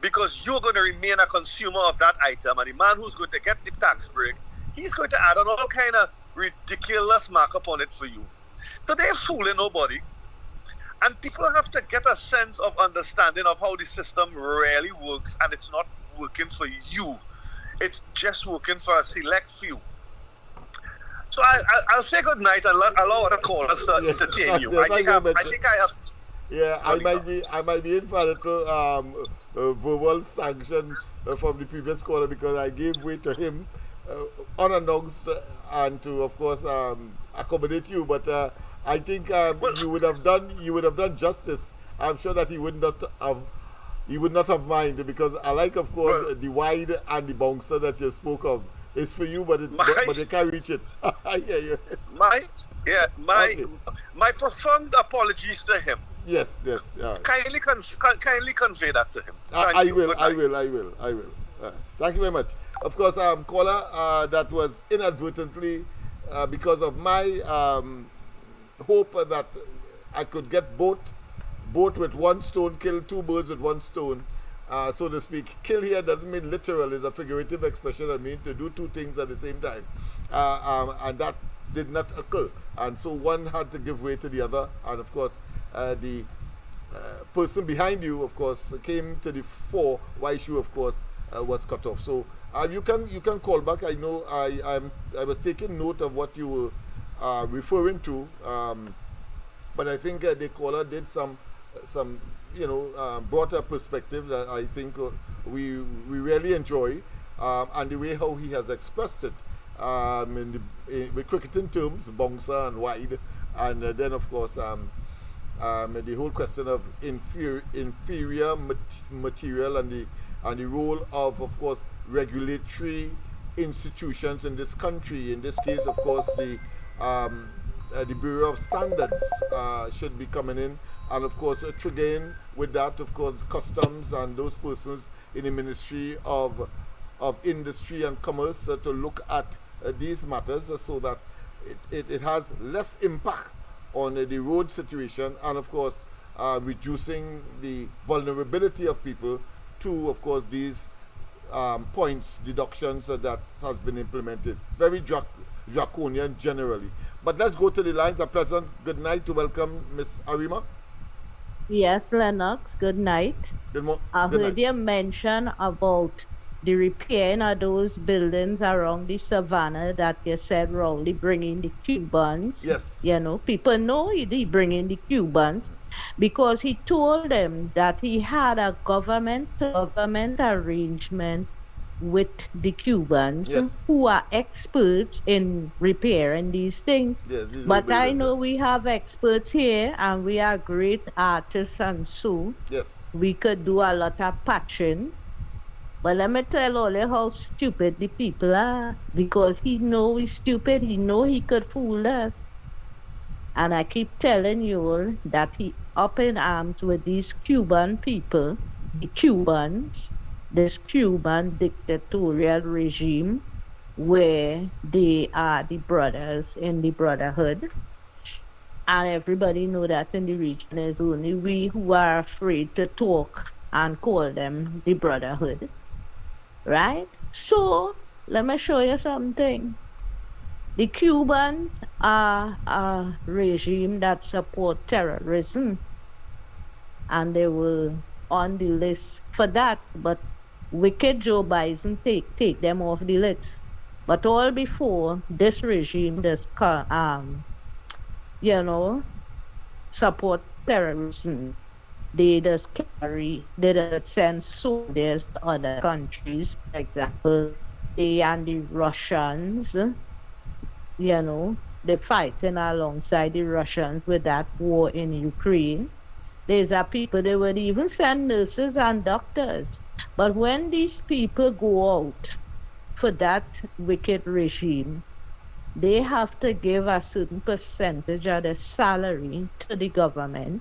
Q: Because you're going to remain a consumer of that item, and the man who's going to get the tax break, he's going to add on all kind of ridiculous markup on it for you. So they're fooling nobody. And people have to get a sense of understanding of how the system really works, and it's not working for you. it's just working for a select few. So I'll say good night and allow other callers to entertain you. I think I have.
C: Yeah, I might be in for a little verbal sanction from the previous caller because I gave way to him unannounced and to, of course, accommodate you. But I think you would have done justice. I'm sure that he would not have mind because I like, of course, the wide and the bouncer that you spoke of. It's for you, but you can't reach it.
Q: My profound apologies to him.
C: Yes. Yeah.
Q: Kindly convey that to him.
C: I will. Thank you very much. Of course, caller, that was inadvertently because of my hope that I could get both with one stone, kill two birds with one stone. So to speak. Kill here doesn't mean literal, it's a figurative expression. I mean to do two things at the same time. And that did not occur. And so one had to give way to the other. And of course, the person behind you, of course, came to the fore, while you, of course, was cut off. So you can call back. I know I was taking note of what you were referring to. But I think the caller did some brought a perspective that I think we really enjoy, and the way how he has expressed it with cricketing terms, bouncer and wide, and then of course the whole question of inferior material and the role of course regulatory institutions in this country. In this case, of course, the Bureau of Standards should be coming in. And of course, triggering with that, of course, customs and those persons in the Ministry of Industry and Commerce to look at these matters so that it has less impact on the road situation and, of course, reducing the vulnerability of people to, of course, these points, deductions that has been implemented. Very draconian generally. But let's go to the lines. A pleasant good night to welcome Miss Arima.
R: Yes, Lennox, good night. I heard you mention about the repairing of those buildings around the savannah that you said Rowley bringing the Cubans.
C: Yes.
R: People know he bringing the Cubans because he told them that he had a government arrangement with the Cubans who are experts in repairing these things.
C: Yes,
R: but I know we have experts here and we are great artists, and so we could do a lot of patching. But let me tell Ole how stupid the people are, because he know he's stupid, he know he could fool us. And I keep telling you all that he up in arms with these Cuban people, the Cubans, this Cuban dictatorial regime where they are the brothers in the brotherhood. And everybody know that in the region is only we who are afraid to talk and call them the brotherhood. Right? So, let me show you something. The Cubans are a regime that support terrorism. And they were on the list for that, but wicked Joe Biden take them off the list. But all before this regime just support terrorism. They just send soldiers to other countries. For example, they and the Russians, they're fighting alongside the Russians with that war in Ukraine. There's people, they would even send nurses and doctors. But when these people go out for that wicked regime, they have to give a certain percentage of their salary to the government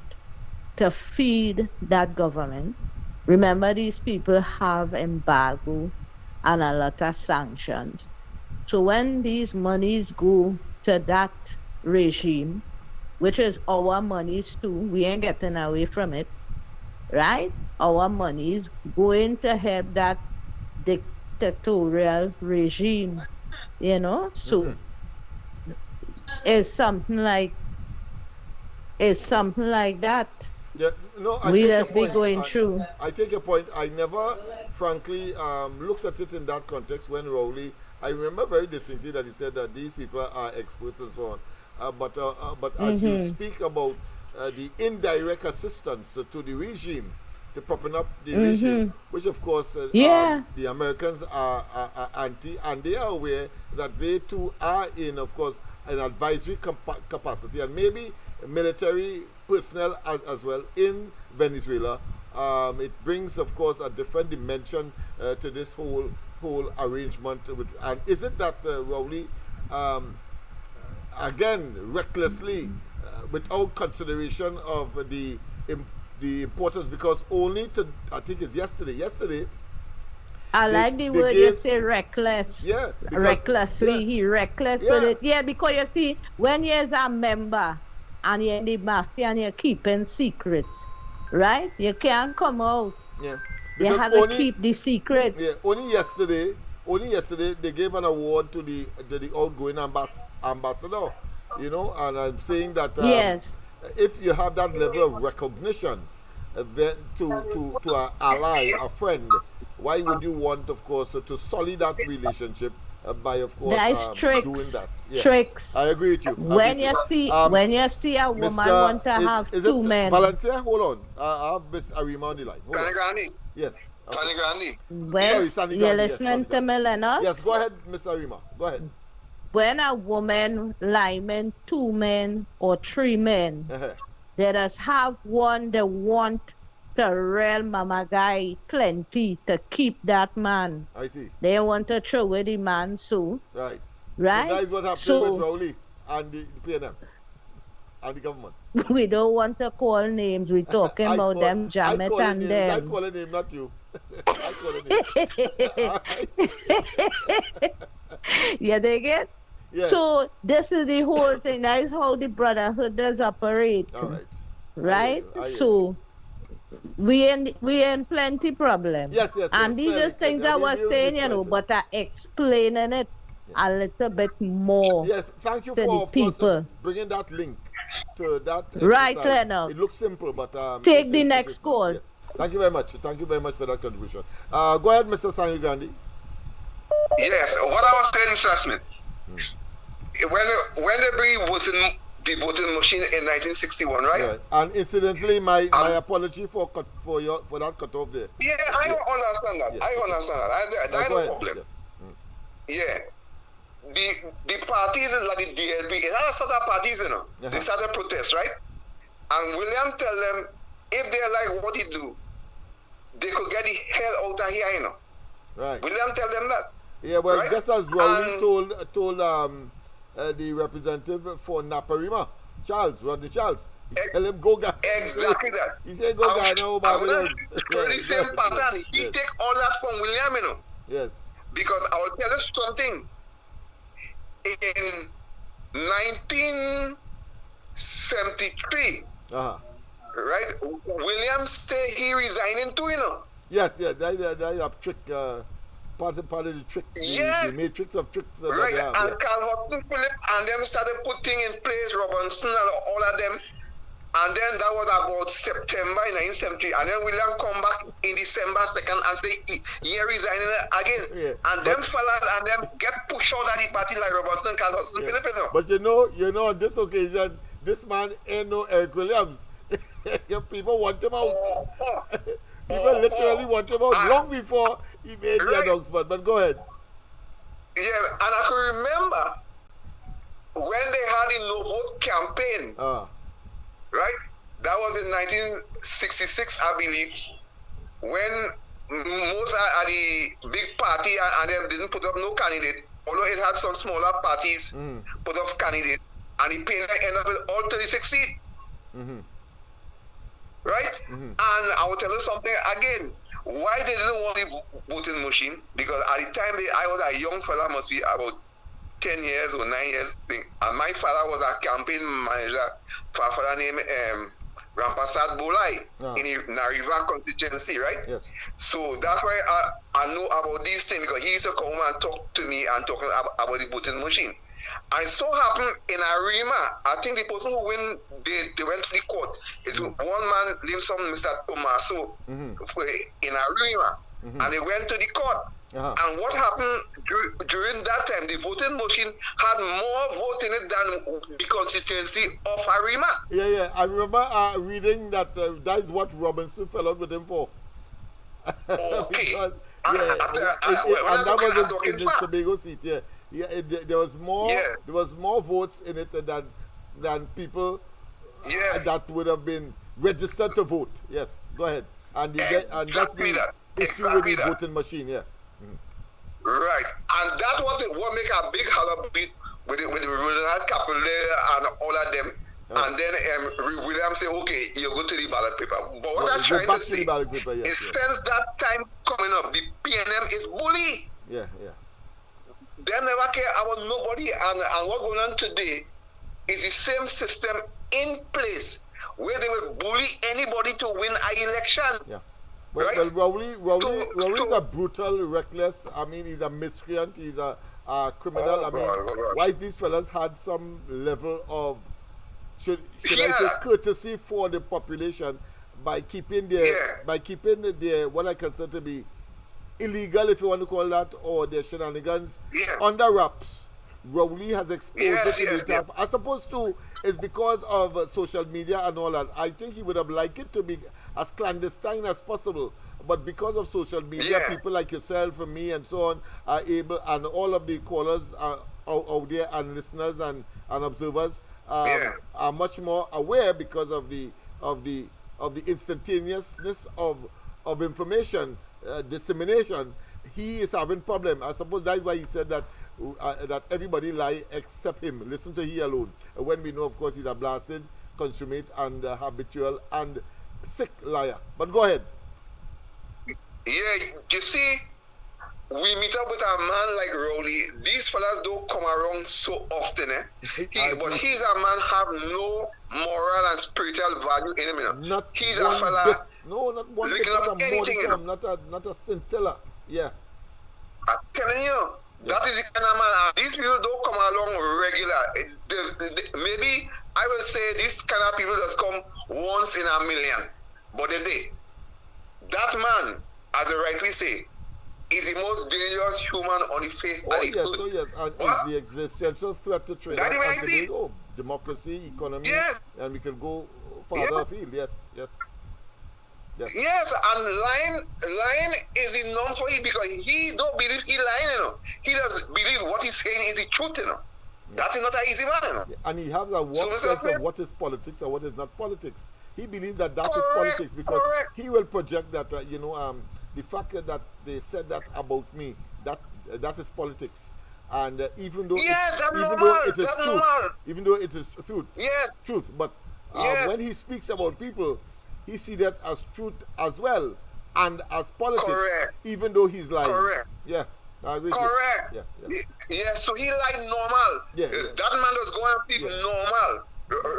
R: to feed that government. Remember, these people have embargo and a lot of sanctions. So when these monies go to that regime, which is our monies too, we ain't getting away from it, right? Our monies going to help that dictatorial regime, So it's something like that.
C: Yeah, no,
R: we just be going through.
C: I take your point. I never frankly, looked at it in that context when Rowley, I remember very distinctly that he said that these people are experts and so on. But as you speak about the indirect assistance to the regime, to propping up the regime, which of course the Americans are anti, and they are aware that they too are in, of course, an advisory capacity and maybe military personnel as well in Venezuela. It brings, of course, a different dimension to this whole arrangement. And is it that Rowley, again, recklessly, without consideration of the importance, because only to, I think it's yesterday.
R: I like the word you say, reckless.
C: Yeah.
R: Recklessly, he reckless with it. Yeah, because you see, when you're a member and you're in the mafia and you're keeping secrets, right? You can't come out.
C: Yeah.
R: You have to keep the secrets.
C: Yeah. Only yesterday they gave an award to the outgoing ambassador. You know, and I'm saying that if you have that level of recognition, then to an ally, a friend, why would you want, of course, to solid that relationship by, of course, doing that? Yeah.
R: Tricks.
C: I agree with you.
R: When you see a woman want to have two men.
C: Valencia, hold on. I have Miss Arima on the line.
P: Sandy Grandi.
C: Yes.
P: Sandy Grandi.
R: Well, you're listening to me, Lennox?
C: Yes, go ahead, Miss Arima. Go ahead.
R: When a woman lineman 2 men or 3 men, they just have one they want to real mama guy plenty to keep that man.
C: I see.
R: They want to throw away the man so.
C: Right.
R: Right?
C: So that is what happened with Rowley and the PNM and the government.
R: We don't want to call names. We're talking about them, Jamet and them.
C: I call a name, not you. I call a name.
R: You dig it?
C: Yeah.
R: So this is the whole thing. That is how the brotherhood does operate.
C: All right.
R: Right? So we in plenty problem.
C: Yes.
R: And these are things I was saying, you know, but I explaining it a little bit more.
C: Yes, thank you
R: to
C: for
R: the people.
C: Bringing that link to that
R: right,
C: exercise.
R: Lennox.
C: It looks simple, but
R: take the next call.
C: Yes. Thank you very much. Thank you very much for that contribution. Go ahead, Mr. Sandy Grandi.
P: Yes, what I was saying, Mr. Smith. When they bring the voting machine in 1961, right?
C: Yeah. And incidentally, my apology for that cutoff there.
P: Yeah, I understand that.
C: Yes.
P: I understand that. I no problem.
C: Yes.
P: Yeah. The parties like the DLP, it had sort of parties, you know. They started protest, right? And William tell them if they like what he do, they could get the hell out of here, you know.
C: Right.
P: William tell them that.
C: Yeah, well,
P: right?
C: just as Rowley told the representative for Naparima, Rodney Charles, he tell him go guy.
P: Exactly that.
C: He said go guy now, Barbados.
P: The same pattern. He take all that from William, you know.
C: Yes.
P: Because I will tell you something. In 1973, right? William said he resigning too, you know.
C: Yes, that have trick. Part of the trick, the matrix of tricks.
P: Right, and Carl Hudson Philip and them started putting in place Robinson and all of them. And then that was about September 1973. And then William come back in December 2nd and say he resigning again. Yeah, and them fellas and them get pushed out of the party like Robinson and Carl Hudson Philip, you know.
C: But you know, on this occasion, this man ain't no Eric Williams. People want him out. People literally want him out long before he made the announcement. But go ahead.
P: Yeah, and I can remember when they had the no vote campaign. Right? That was in 1966, I believe, when most of the big party and them didn't put up no candidate, although it had some smaller parties put up candidate, and the PNI ended up with all 36 seats. Right? And I will tell you something again. Why they didn't want the voting machine? Because at the time I was a young fella, must be about 10 years or 9 years thing. And my father was a campaign manager for a fellow named Rampasad Bolai in the Nariva constituency, right?
C: Yes.
P: So that's why I know about these things, because he used to come and talk to me and talk about the voting machine. And so happened in Arima, I think the person who win, they went to the court. It's one man named Mr. Tomaso in Arima. and they went to the court. And what happened during that time, the voting machine had more vote in it than the constituency of Arima.
C: Yeah. I remember reading that that is what Robinson fell out with him for.
P: Okay.
C: Because, and that was in the Tobago seat. There was more votes in it than people that would have been registered to vote. Yes, go ahead. And that's the issue with the voting machine.
P: Right, and that's what make a big halabi with the Ronald Capella and all of them. And then William say, okay, you go to the ballot paper. But what I'm trying to say is since that time coming up, the PNM is bully.
C: Yeah.
P: They never care about nobody, and what's going on today is the same system in place where they will bully anybody to win an election.
C: Yeah. Well, Rowley is a brutal, reckless. I mean, he's a miscreant. He's a criminal. Why is these fellas had some level of should I say courtesy for the population by keeping their what I consider to be illegal, if you want to call that, or their shenanigans under wraps. Rowley has exposed it to the top. As opposed to it's because of social media and all that. I think he would have liked it to be as clandestine as possible. But because of social media, people like yourself and me and so on are able, and all of the callers out there and listeners and observers are much more aware because of the instantaneousness of information dissemination. He is having problem. I suppose that's why he said that everybody lie except him. Listen to he alone. When we know, of course, he's a blasted, consummate, and habitual and sick liar. But go ahead.
P: Yeah, you see, we meet up with a man like Rowley. These fellas don't come around so often, but he's a man have no moral and spiritual value in him. He's a fella.
C: No, not one bit. Not a scintilla. Yeah.
P: I'm telling you, that is the kind of man. And these people don't come along regular. Maybe I will say this kind of people just come once in a million, but they did. That man, as I rightly say, is the most dangerous human on the face of the earth.
C: And is the existential threat to Trinidad and Tobago, democracy, economy, and we can go farther afield. Yes.
P: Yes, and lying is the norm for him because he don't believe he lying, He doesn't believe what he's saying is the truth, That is not an easy man,
C: And he has a what sense of what is politics and what is not politics. He believes that is politics because he will project that, the fact that they said that about me, that is politics. And even though it is truth, but when he speaks about people, he sees that as truth as well and as politics, even though he's lying. Yeah, I agree.
P: Yeah, so he lied normal. That man was going to speak normal,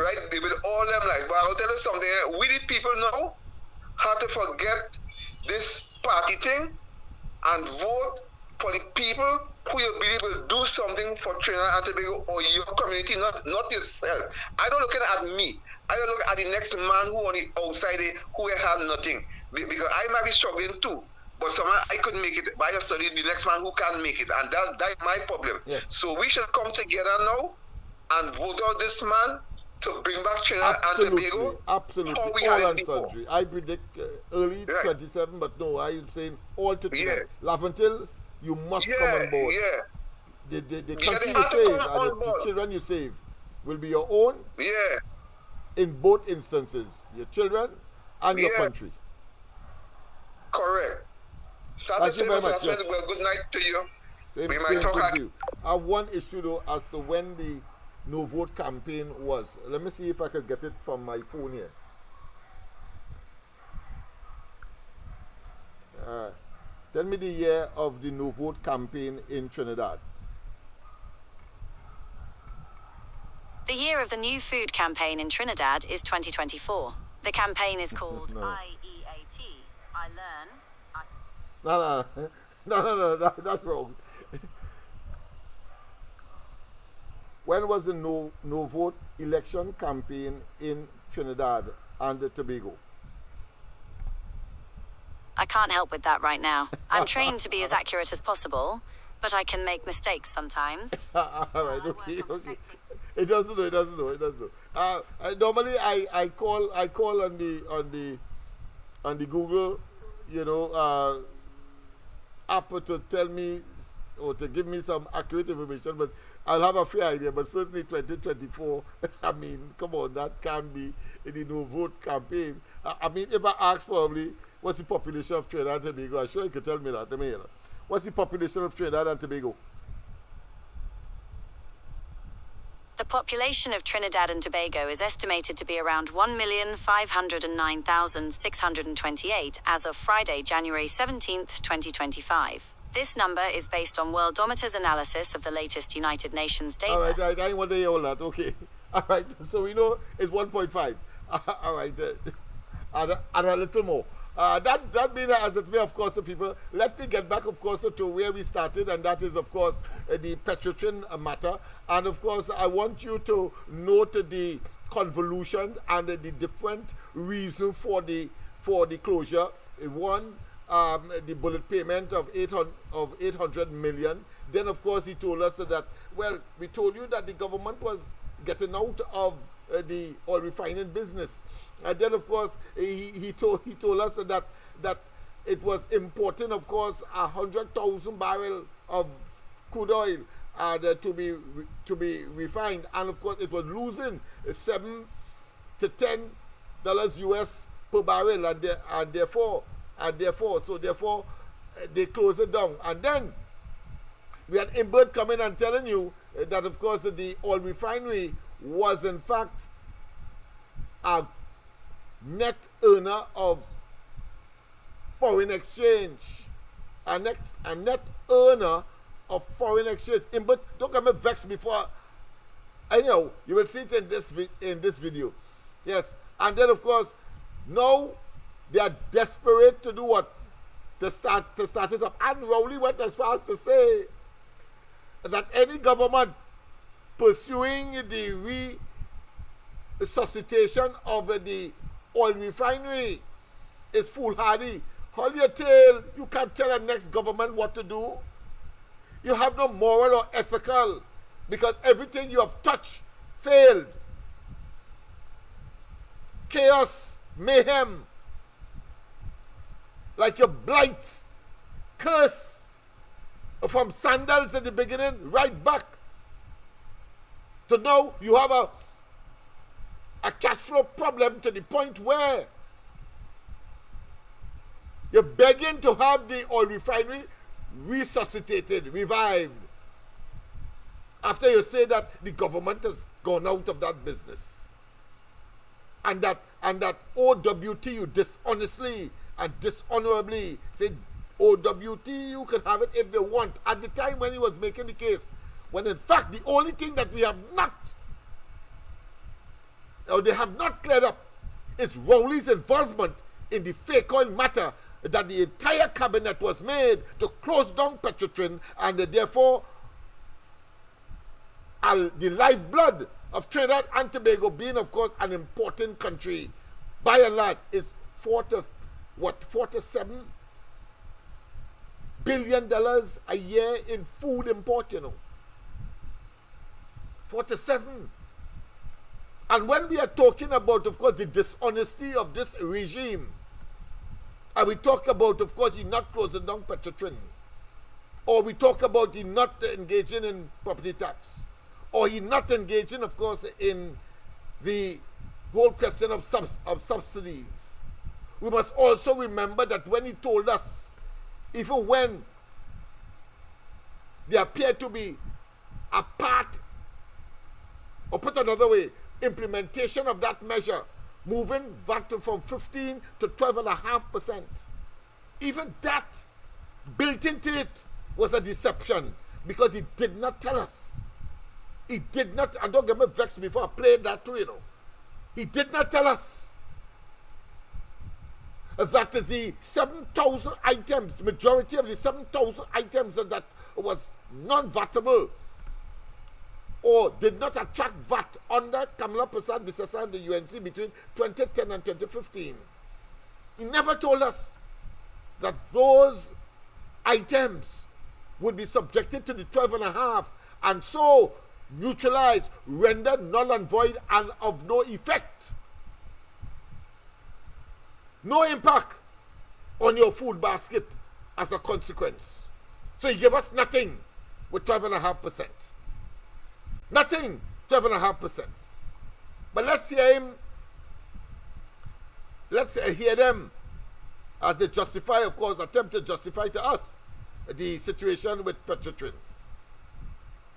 P: right? With all them lies. But I'll tell you something. We the people now have to forget this party thing and vote for the people who you believe will do something for Trinidad and Tobago or your community, not yourself. I don't look at me. I don't look at the next man who on the outside who will have nothing. Because I might be struggling too. But someone I couldn't make it. But I study the next man who can't make it. And that's my problem.
C: Yes.
P: So we should come together now and vote out this man to bring back Trinidad and Tobago.
C: Absolutely. All and sundry. I predict early 27, but no, I am saying all to tonight. Laventils, you must come on board. The country you save and the children you save will be your own. In both instances, your children and your country.
P: Correct.
C: Thank you very much.
P: Well, good night to you.
C: We might talk again. I have one issue though as to when the no vote campaign was. Let me see if I can get it from my phone here. Tell me the year of the no vote campaign in Trinidad.
G: The year of the new food campaign in Trinidad is 2024. The campaign is called IEAT. I learn.
C: No, that's wrong. When was the no vote election campaign in Trinidad and Tobago?
G: I can't help with that right now. I'm trained to be as accurate as possible, but I can make mistakes sometimes.
C: All right, okay. It doesn't know. Normally, I call on the Google, app to tell me or to give me some accurate information, but I'll have a fair idea. But certainly 2024, I mean, come on, that can't be in the no vote campaign. I mean, if I ask probably what's the population of Trinidad and Tobago, I'm sure you could tell me that. What's the population of Trinidad and Tobago?
G: The population of Trinidad and Tobago is estimated to be around 1,509,628 as of Friday, January 17th, 2025. This number is based on Worldometer's analysis of the latest United Nations data.
C: All right, I want to hear all that. Okay. All right, so we know it's 1.5. All right, and a little more. That being as it may, of course, the people, let me get back, of course, to where we started, and that is, of course, the Petrotrin matter. And, of course, I want you to note the convolution and the different reason for the closure. One, the bullet payment of 800 million. Then, of course, he told us that, well, we told you that the government was getting out of the oil refining business. And then, of course, he told us that it was importing, of course, 100,000 barrels of crude oil to be refined, and of course, it was losing $7 to $10 US per barrel, and therefore, they closed it down. And then we had Imbert coming and telling you that, of course, the oil refinery was in fact a net earner of foreign exchange, a net earner of foreign exchange. But don't get me vexed before. Anyhow, you will see it in this video. Yes, and then of course now they are desperate to do what? To start it up. And Rowley went as far as to say that any government pursuing the resuscitation of the oil refinery is foolhardy. Hold your tail. You can't tell the next government what to do. You have no moral or ethical, because everything you have touched failed. Chaos, mayhem, like your blight, curse from sandals in the beginning, right back to now you have a cash flow problem to the point where you're begging to have the oil refinery resuscitated, revived, after you say that the government has gone out of that business, and that OWT, you dishonestly and dishonorably said OWT, you can have it if they want, at the time when he was making the case, when in fact the only thing that we have not, or they have not cleared up, is Rowley's involvement in the fake oil matter, that the entire cabinet was made to close down Petrotrin, and therefore the lifeblood of Trinidad and Tobago, being of course an important country by and large, is $47 billion a year in food import, 47. And when we are talking about, of course, the dishonesty of this regime, and we talk about, of course, he not closing down Petrotrin, or we talk about he not engaging in property tax, or he not engaging, of course, in the whole question of subsidies. We must also remember that when he told us, even when there appeared to be a part, or put another way, implementation of that measure, moving VAT from 15 to 12.5%. Even that, built into it, was a deception, because he did not tell us. He did not, and don't get me vexed before I played that too, He did not tell us that the 7,000 items, majority of the 7,000 items that was non-vatable, or did not attract VAT under Kamala Prasad Bisasa and the UNC between 2010 and 2015. He never told us. that those items would be subjected to the 12.5 and so neutralized, rendered null and void and of no effect. No impact on your food basket as a consequence. So you give us nothing with 12.5%. Nothing, 12.5%. But let's hear them as they justify, of course, attempt to justify to us the situation with Petrotrin.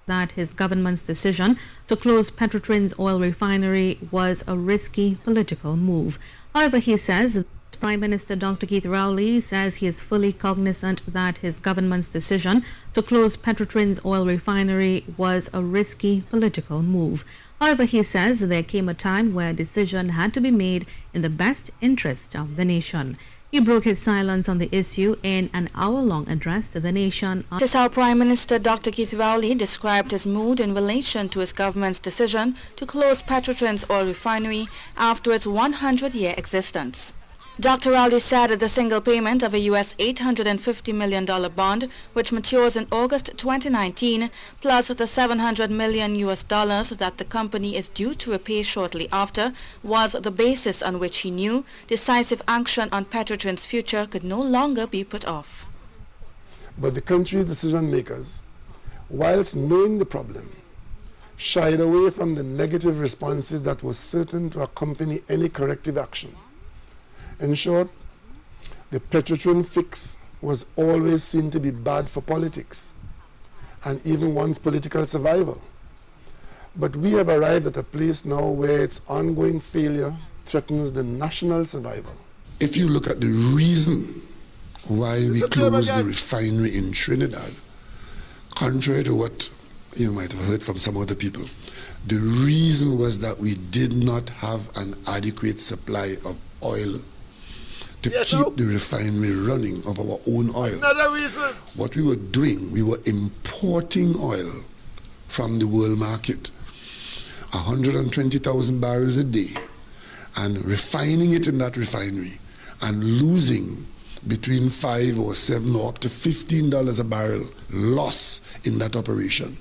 E: That his government's decision to close Petrotrin's oil refinery was a risky political move. However, he says Prime Minister Dr. Keith Rowley says he is fully cognizant that his government's decision to close Petrotrin's oil refinery was a risky political move. However, he says there came a time where a decision had to be made in the best interest of the nation. He broke his silence on the issue in an hour-long address to the nation.
F: This is how Prime Minister Dr. Keith Rowley described his mood in relation to his government's decision to close Petrotrin's oil refinery after its 100-year existence. Dr. Rowley said that the single payment of a U.S. $850 million bond, which matures in August 2019, plus the $700 million that the company is due to repay shortly after, was the basis on which he knew decisive action on Petrotrin's future could no longer be put off.
S: But the country's decision makers, whilst knowing the problem, shied away from the negative responses that were certain to accompany any corrective action. In short, the Petrotrin fix was always seen to be bad for politics and even one's political survival. But we have arrived at a place now where its ongoing failure threatens the national survival.
T: If you look at the reason why we closed the refinery in Trinidad, contrary to what you might have heard from some other people, the reason was that we did not have an adequate supply of oil to keep the refinery running of our own oil.
C: Another reason.
T: What we were doing, we were importing oil from the world market, 120,000 barrels a day, and refining it in that refinery and losing between $5 or $7 or up to $15 a barrel loss in that operation.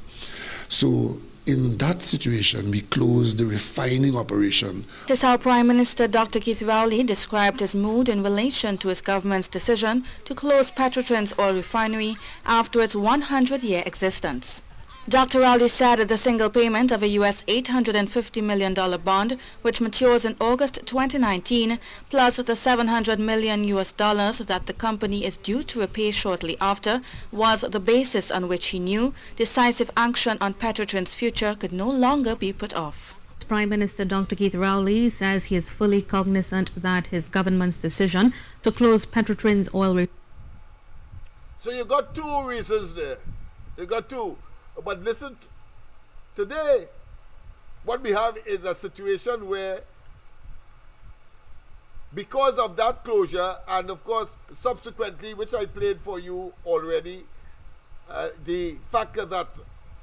T: So in that situation, we closed the refining operation.
F: This is how Prime Minister Dr. Keith Rowley described his mood in relation to his government's decision to close Petrotrin's oil refinery after its 100-year existence. Dr. Rowley said that the single payment of a U.S. $850 million bond, which matures in August 2019, plus the $700 million that the company is due to repay shortly after, was the basis on which he knew decisive action on Petrotrin's future could no longer be put off.
E: Prime Minister Dr. Keith Rowley says he is fully cognizant that his government's decision to close Petrotrin's oil refinery.
C: So you got two reasons there. You got two. But listen, today, what we have is a situation where, because of that closure, and of course, subsequently, which I played for you already, the fact that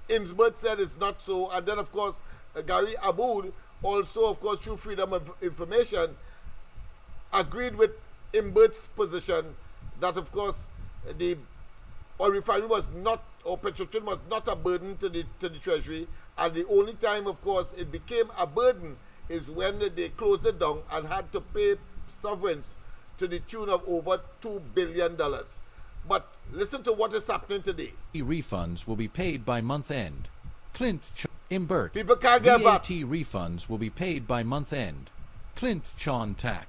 C: Imsbert said it's not so, and then, of course, Gary Aboud also, of course, through Freedom of Information, agreed with Imbert's position that, of course, the oil refinery was not, or Petrotrin was not a burden to the Treasury, and the only time, of course, it became a burden is when they closed it down and had to pay sovereigns to the tune of over $2 billion. But listen to what is happening today.
U: Refunds will be paid by month end. Clint Imbert.
C: People can't get
U: VAT refunds will be paid by month end. Clint Chon Tack.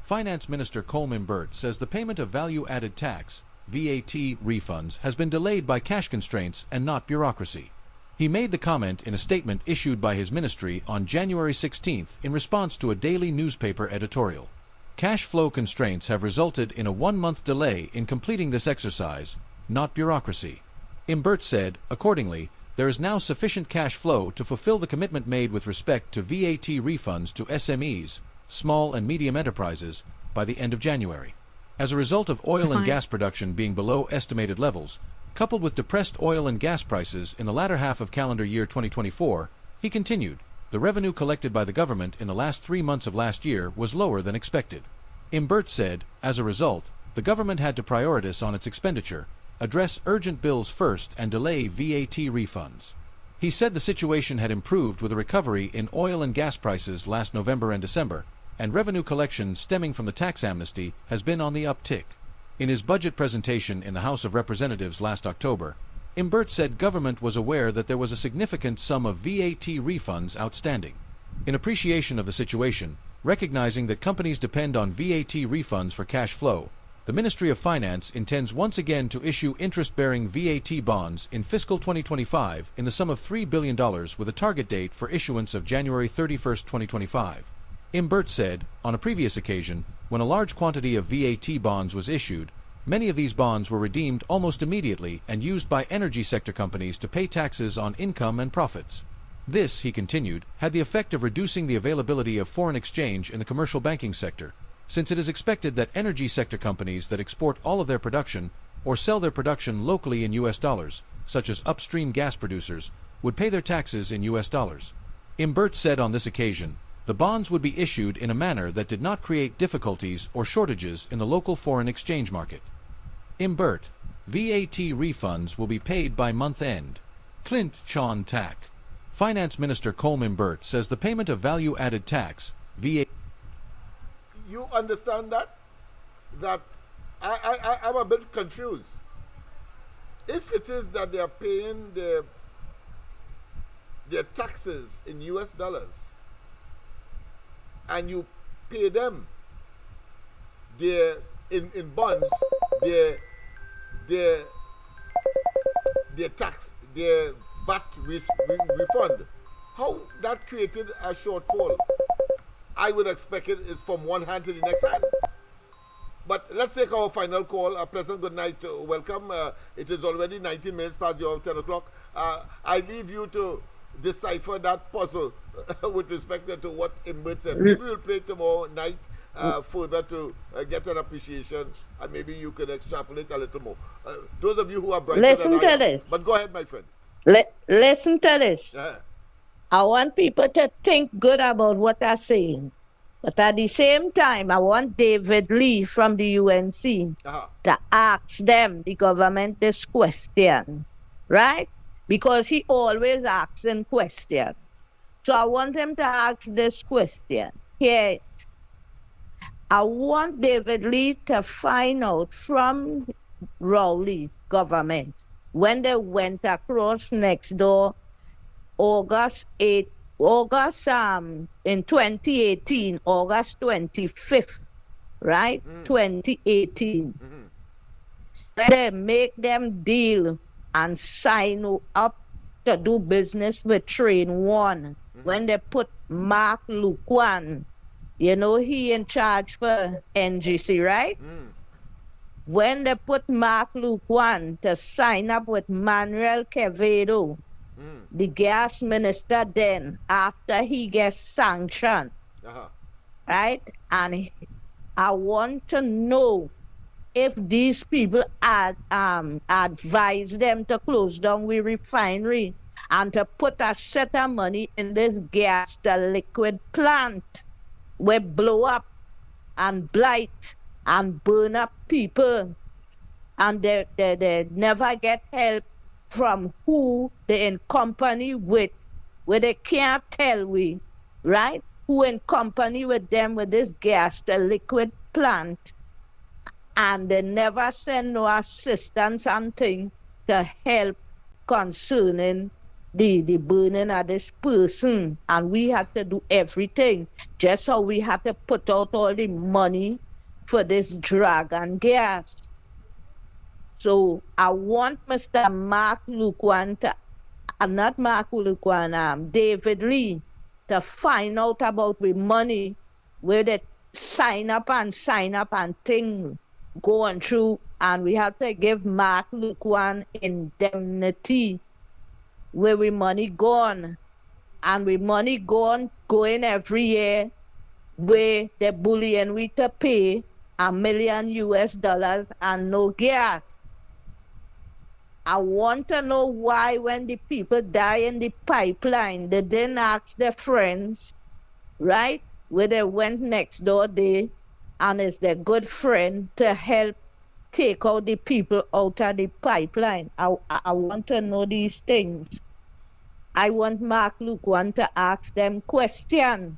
U: Finance Minister Coleman Burt says the payment of value-added tax VAT refunds has been delayed by cash constraints and not bureaucracy. He made the comment in a statement issued by his ministry on January 16th in response to a daily newspaper editorial. Cash flow constraints have resulted in a 1-month delay in completing this exercise, not bureaucracy. Imbert said, accordingly, there is now sufficient cash flow to fulfill the commitment made with respect to VAT refunds to SMEs, small and medium enterprises, by the end of January. As a result of oil and gas production being below estimated levels, coupled with depressed oil and gas prices in the latter half of calendar year 2024, he continued, the revenue collected by the government in the last 3 months of last year was lower than expected. Imbert said, as a result, the government had to prioritize on its expenditure, address urgent bills first, and delay VAT refunds. He said the situation had improved with a recovery in oil and gas prices last November and December, and revenue collection stemming from the tax amnesty has been on the uptick. In his budget presentation in the House of Representatives last October, Imbert said government was aware that there was a significant sum of VAT refunds outstanding. In appreciation of the situation, recognizing that companies depend on VAT refunds for cash flow, the Ministry of Finance intends once again to issue interest-bearing VAT bonds in fiscal 2025 in the sum of $3 billion with a target date for issuance of January 31, 2025. Imbert said, on a previous occasion, when a large quantity of VAT bonds was issued, many of these bonds were redeemed almost immediately and used by energy sector companies to pay taxes on income and profits. This, he continued, had the effect of reducing the availability of foreign exchange in the commercial banking sector, since it is expected that energy sector companies that export all of their production or sell their production locally in U.S. dollars, such as upstream gas producers, would pay their taxes in U.S. dollars. Imbert said on this occasion, the bonds would be issued in a manner that did not create difficulties or shortages in the local foreign exchange market. Imbert, VAT refunds will be paid by month end. Clint Chon Tack. Finance Minister Colm Imbert says the payment of value-added tax, VAT.
C: You understand that? That I'm a bit confused. If it is that they are paying their taxes in US dollars and you pay them in bonds their tax, their VAT refund, how that created a shortfall? I would expect it is from one hand to the next hand. But let's take our final call. A pleasant good night. Welcome. It is already 19 minutes past your 10 o'clock. I leave you to decipher that puzzle with respect to what Imbert said. Maybe we'll play tomorrow night further to get an appreciation, and maybe you can extrapolate a little more. Those of you who are brighter
R: Listen
C: than I
R: to
C: am.
R: this.
C: But go ahead, my friend.
R: Listen to this. I want people to think good about what they're saying. But at the same time, I want David Lee from the UNC to ask them, the government, this question, right? Because he always asks in question. So I want him to ask this question. Here, I want David Lee to find out from Rowley government when they went across next door August in 2018, August 25th, right? 2018. They make them deal and sign up to do business with Train 1. When they put Mark Luquan, you know, he in charge for NGC, right? When they put Mark Luquan to sign up with Manuel Quevedo, the gas minister then, after he gets sanctioned, right? And I want to know if these people advise them to close down the refinery and to put a set of money in this gas to liquid plant where blow up and blight and burn up people, and they never get help from who they in company with, where they can't tell we, right? Who in company with them with this gas to liquid plant, and they never send no assistance and thing to help concerning the burning of this person. And we had to do everything, just how we had to put out all the money for this dragon gas. So I want Mr. Mark Luquan to, not Mark Luquan, David Lee, to find out about the money where they sign up and things going through, and we have to give Mark Luquan indemnity where we money gone, and we money going every year where they bullying we to pay $1 million and no gas. I want to know why when the people die in the pipeline, they didn't ask their friends, right? Where they went next door there, and it's their good friend to help take out the people out of the pipeline. I want to know these things. I want Mark Luke to ask them questions.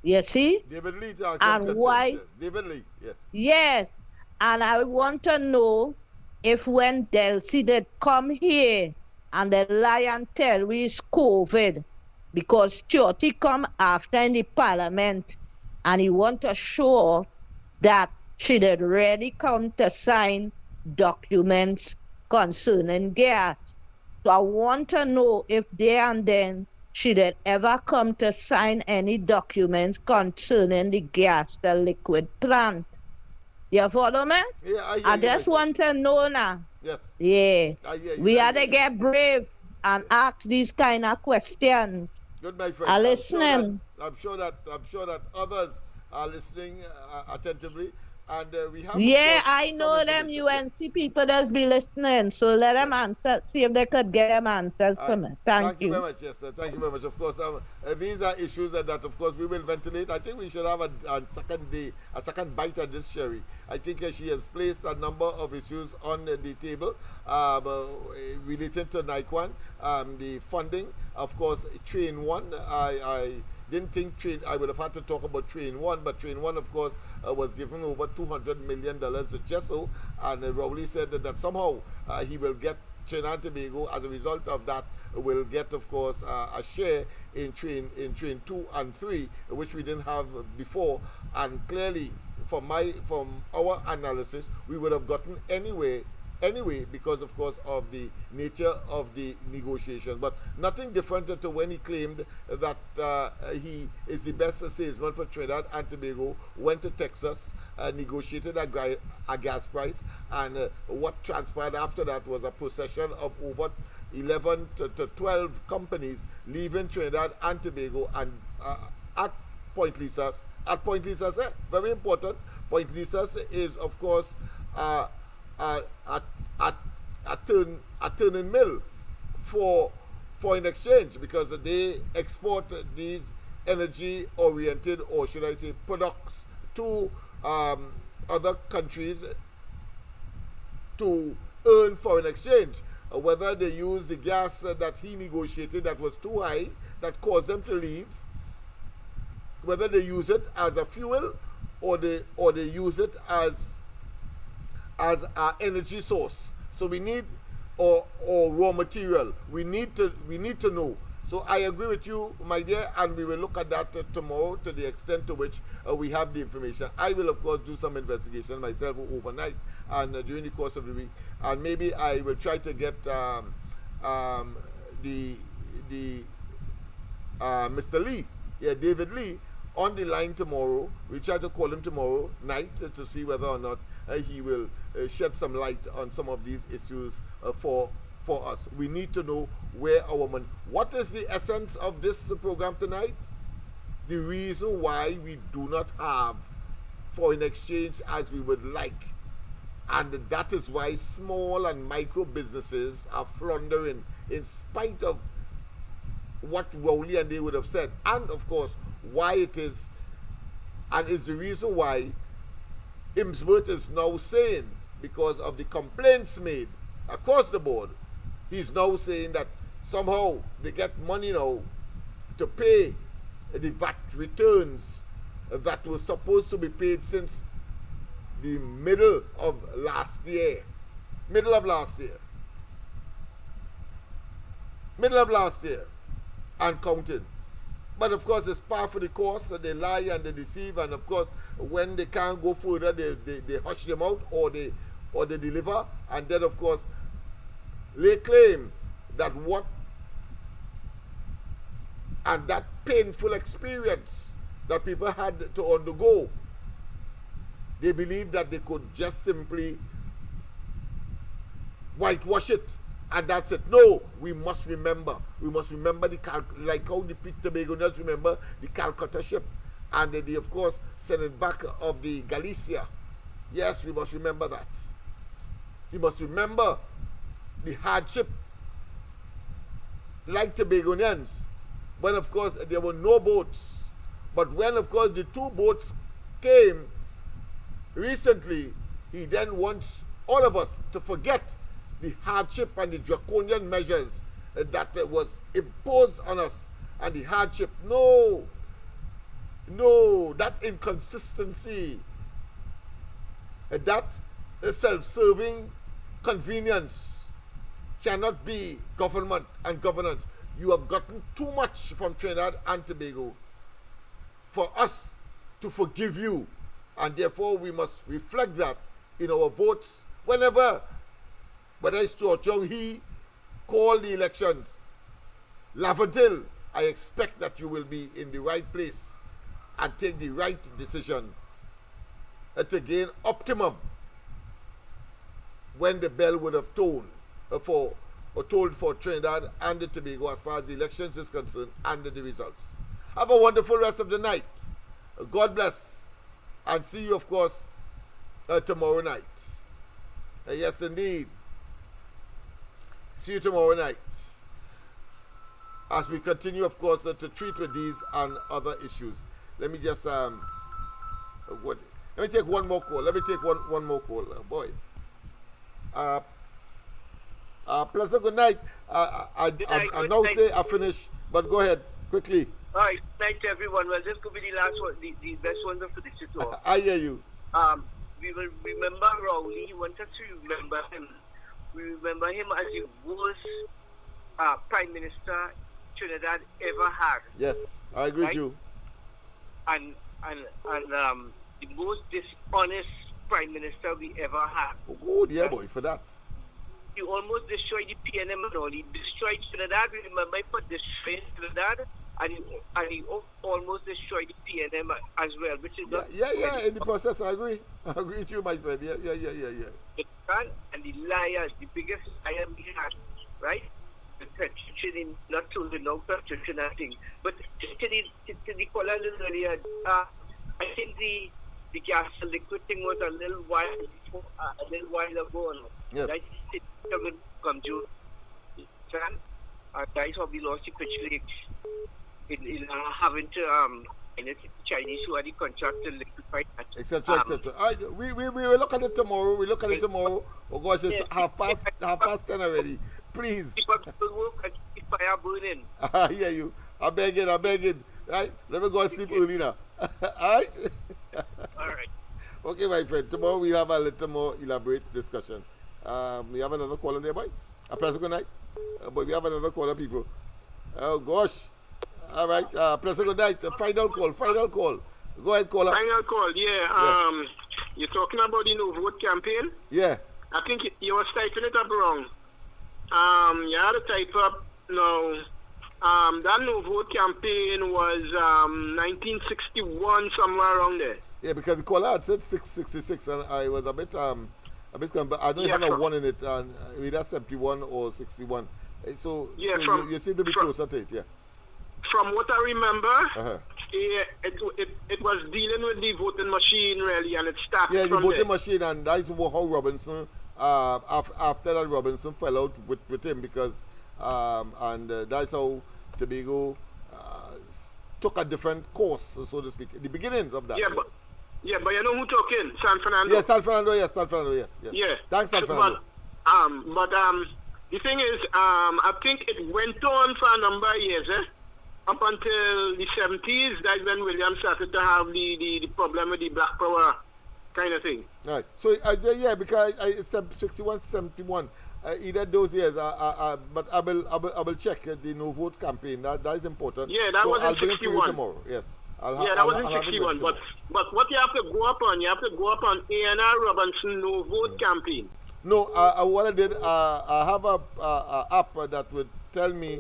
R: You see?
C: David Lee to ask
R: and
C: questions.
R: Why?
C: Yes. David Lee, yes.
R: Yes. And I want to know if when Delcy did come here and they lie and tell we it's COVID, because Choti come after in the parliament and he want to show that she did ready come to sign documents concerning gas. So I want to know if there and then she did ever come to sign any documents concerning the gas, the liquid plant. You follow me?
C: Yeah,
R: I just want to know now.
C: Yes.
R: Yeah. We had to
C: get
R: get brave and ask these kind of questions.
C: Good, my friend.
R: I'm listening.
C: I'm sure that others are listening attentively, and we have.
R: Yeah, I know them UNC people that's be listening, so let them answer. See if they could get them answers from me. Thank you
C: very much. Yes, sir. Thank you very much. Of course, these are issues that, of course, we will ventilate. I think we should have a second bite at this, Sherry. I think she has placed a number of issues on the table related to NICWAN, the funding, of course, Train 1. I didn't think I would have had to talk about Train 1, but Train 1, of course, was given over $200 million to Gesso, and Rowley said that somehow he will get Trinidad and Tobago, as a result of that, will get, of course, a share in train 2 and 3, which we didn't have before, and clearly, from our analysis, we would have gotten anyway, because of course of the nature of the negotiation. But nothing different to when he claimed that he is the best salesman for Trinidad and Tobago, went to Texas, negotiated a gas price, and what transpired after that was a procession of over 11 to 12 companies leaving Trinidad and Tobago, and at Point Lisas, very important, Point Lisas is, of course, a turning mill for foreign exchange, because they export these energy-oriented, or should I say, products to other countries to earn foreign exchange. Whether they use the gas that he negotiated that was too high, that caused them to leave, whether they use it as a fuel or they use it as an energy source. So we need, or raw material. We need to know. So I agree with you, my dear, and we will look at that tomorrow, to the extent to which we have the information. I will, of course, do some investigation myself overnight and during the course of the week, and maybe I will try to get Mr. Lee, David Lee, on the line tomorrow. We try to call him tomorrow night to see whether or not he will shed some light on some of these issues for us. We need to know where our money. What is the essence of this program tonight? The reason why we do not have foreign exchange as we would like, and that is why small and micro businesses are floundering, in spite of what Rowley and they would have said, and of course why it is, and is the reason why Imsworth is now saying, because of the complaints made across the board, he's now saying that somehow they get money now to pay the VAT returns that was supposed to be paid since the middle of last year, and counting. But of course, it's par for the course. They lie and they deceive, and of course, when they can't go further, they hush them out, or they deliver, and then of course they claim that that painful experience that people had to undergo, they believe that they could just simply whitewash it, and that's it. No, we must remember like how the Tobagonians remember the Calcutta ship, and they of course sent it back of the Galicia. Yes, we must remember that. We must remember the hardship, like Tobagonians, when of course there were no boats, but when of course the two boats came recently he then wants all of us to forget the hardship and the draconian measures that was imposed on us and the hardship. No, that inconsistency, that self-serving convenience cannot be government and governance. You have gotten too much from Trinidad and Tobago for us to forgive you, and therefore we must reflect that in our votes whenever, whether it's Cho Chung Hee call the elections. Lavadil, I expect that you will be in the right place and take the right decision to gain optimum when the bell would have tolled for Trinidad and the Tobago as far as the elections is concerned and the results. Have a wonderful rest of the night. God bless, and see you, of course, tomorrow night. Yes, indeed. See you tomorrow night as we continue, of course, to treat with these and other issues. Let me just let me take one more call. Let me take one more call, boy. Pleasant good night. I now say I finish, but go ahead quickly.
A: All right, thank you, everyone. Well, this could be the last one, the best one for the show.
C: I hear you.
A: We will remember Rowley. We want us to remember him. We remember him as the worst Prime Minister Trinidad ever had.
C: Yes, I agree with you.
A: And the most dishonest Prime Minister we ever had.
C: Oh, yeah, boy, for that.
A: He almost destroyed the PNM and all. He destroyed Trinidad. We remember him for destroying Trinidad. And he almost destroyed the PNM as well, which is not...
C: Yeah, in the process, I agree. I agree with you, my friend. Yeah.
A: And the liars, the biggest liar we had, right? The Petrotrin, not to the no Petrotrin, nothing. But to the caller a little earlier, I think the gas and liquid thing was a little while ago.
C: Yes.
A: Right? It doesn't come to... guys have been lost quickly in having to Chinese who are the contractor liquefy that.
C: Etc. We will look at it tomorrow. Oh gosh, it's half past 10 already. Please.
A: People work and keep fire burning.
C: I hear you. I'm begging. Right? Let me go and sleep early now. Alright?
A: Alright.
C: Okay, my friend. Tomorrow we'll have a little more elaborate discussion. We have another caller there, boy. A pleasant good night. But we have another caller, people. Oh gosh. All right, pleasant good night. Final call. Go ahead, caller.
J: Final call, yeah. You're talking about the no vote campaign?
C: Yeah.
J: I think you were typing it up wrong. You had to type up, no. That no vote campaign was 1961, somewhere around there.
C: Yeah, because the caller had said 666, and I was a bit but I don't have a one in it, and either 71 or 61. So you seem to be closer to it, yeah.
J: From what I remember, it was dealing with the voting machine, really, and it started
C: from the voting
J: there.
C: machine, and that's how Robinson, after that, Robinson fell out with him, because, that's how Tobago took a different course, so to speak, the beginnings of that.
J: Yeah, but you know who took in? San Fernando.
C: Yes, San Fernando, yes.
J: Yeah.
C: Thanks, San Fernando.
J: But the thing is, I think it went on for a number of years, up until the 70s. That's when William started to have the problem with the black power kind of thing.
C: Right. So, because it's 61, 71. Either those years, but I will check the no vote campaign. That is important.
J: Yeah, that was in 61.
C: Bring it for you tomorrow. Yes.
J: That was in 61. But what you have to go up on, A&R Robinson no vote campaign.
C: No, what I did, I have a app that would tell me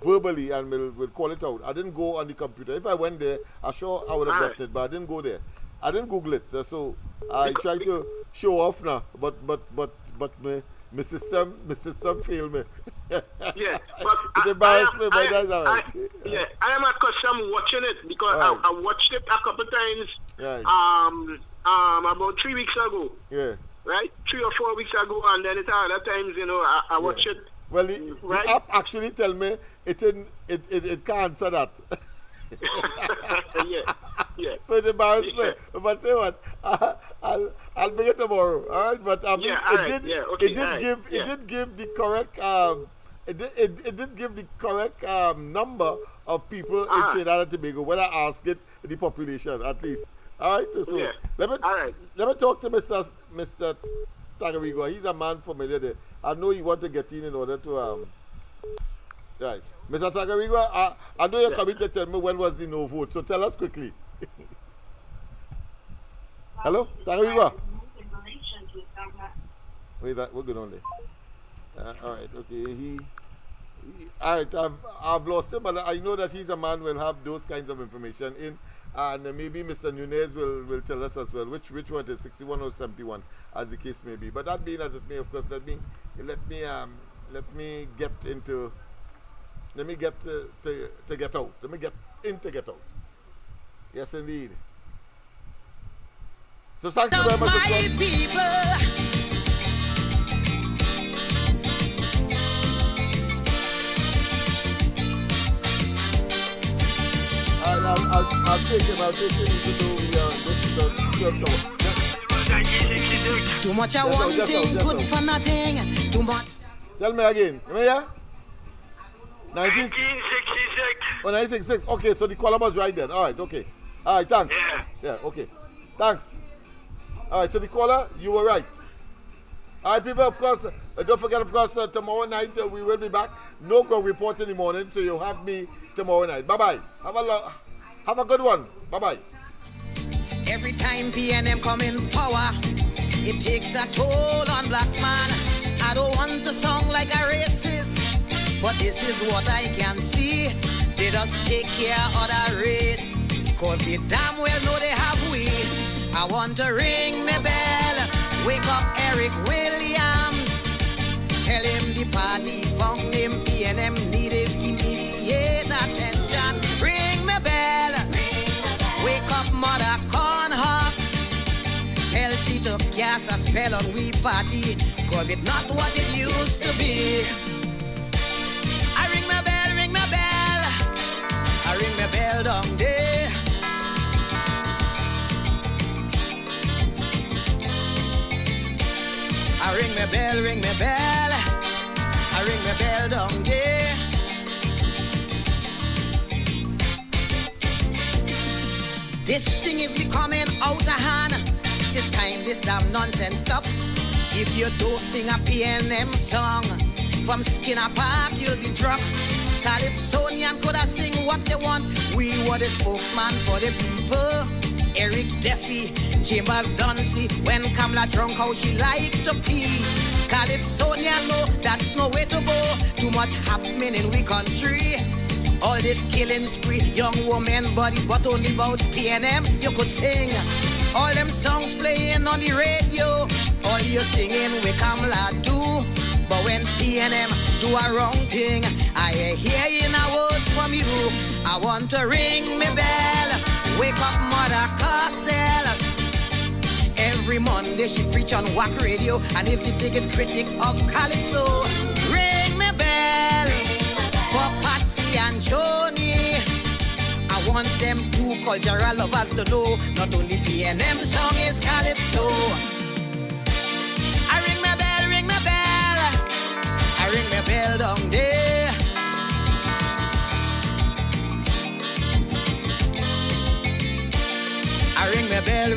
C: verbally and will call it out. I didn't go on the computer. If I went there, I'm sure I would have got it, but I didn't go there. I didn't Google it, so I try to show off now. But my system failed me.
J: Yeah, but
C: it embarrassed me, but that's all right.
J: I am accustomed watching it because I watched it a couple times.
C: Right.
J: About 3 weeks ago.
C: Yeah.
J: Right, 3 or 4 weeks ago, and then other times, I watch it.
C: Well, the app actually tell me it can't answer that.
J: Yeah.
C: So it embarrassed me. But say what? I'll bring it tomorrow. All right, but it did give the correct it did give the correct number of people in Trinidad and Tobago when I asked it the population at least. All right, so let me talk to Mr. Tagarigo. He's a man familiar there. I know you want to get in order to right. Mr. Tagarigo, I know you're coming to tell me when was the no vote, so tell us quickly. Hello, Tagarigo? Wait, we're good on there. All right, okay. All right, I've lost him, but I know that he's a man who will have those kinds of information in, and maybe Mr. Nunez will tell us as well which one it is, 61 or 71, as the case may be. But that being as it may, of course, let me get into. Let me get to get out. Let me get in to get out. Yes, indeed. So thank you very much. My people. I'll take him to do
D: too much I wanting, good for nothing. Too much.
C: Tell me again. Come here. 1966. Oh, 1966. Okay, so the column was right then. All right, okay. All right, thanks. Yeah, okay. Thanks. All right, so the caller, you were right. All right, people, of course, don't forget, of course, tomorrow night we will be back. No ground report in the morning, so you'll have me tomorrow night. Bye-bye. Have a good one. Bye-bye.
D: Every time PNM come in power, it takes a toll on black man. I don't want to sound like a racist, but this is what I can see. They just take care of the race, cause they damn well know they have we. I want to ring my bell, wake up Eric Williams, tell him the party found him, PNM needed immediate attention. Ring my bell, wake up Mother Cornhawk, tell she to cast a spell on we party, cause it's not what it used to be. I ring my bell, I ring my bell down there. I ring my bell, I ring my bell down there. This thing is becoming out of hand. It's time this damn nonsense stop. If you don't sing a PNM song, from Skinner Park you'll be dropped. Calypsonian could have sing what they want. We were the spokesman for the people. Eric Duffy, Chambers Duncy, when Kamala drunk how she like to pee. Calypsonian know that's no way to go. Too much happening in we country. All this killing spree, young woman bodies, but only about PNM you could sing. All them songs playing on the radio, all you singing we Kamala do. But when PNM do a wrong thing, I hear in a word from you. I want to ring me bell, wake up Mother Cosell. Every Monday she preach on WAC radio and is the biggest critic of Calypso. Ring me bell for Patsy and Joni. I want them two cultural lovers to know not only PNM song is Calypso. I ring my bell, I ring my bell down there. I ring my bell,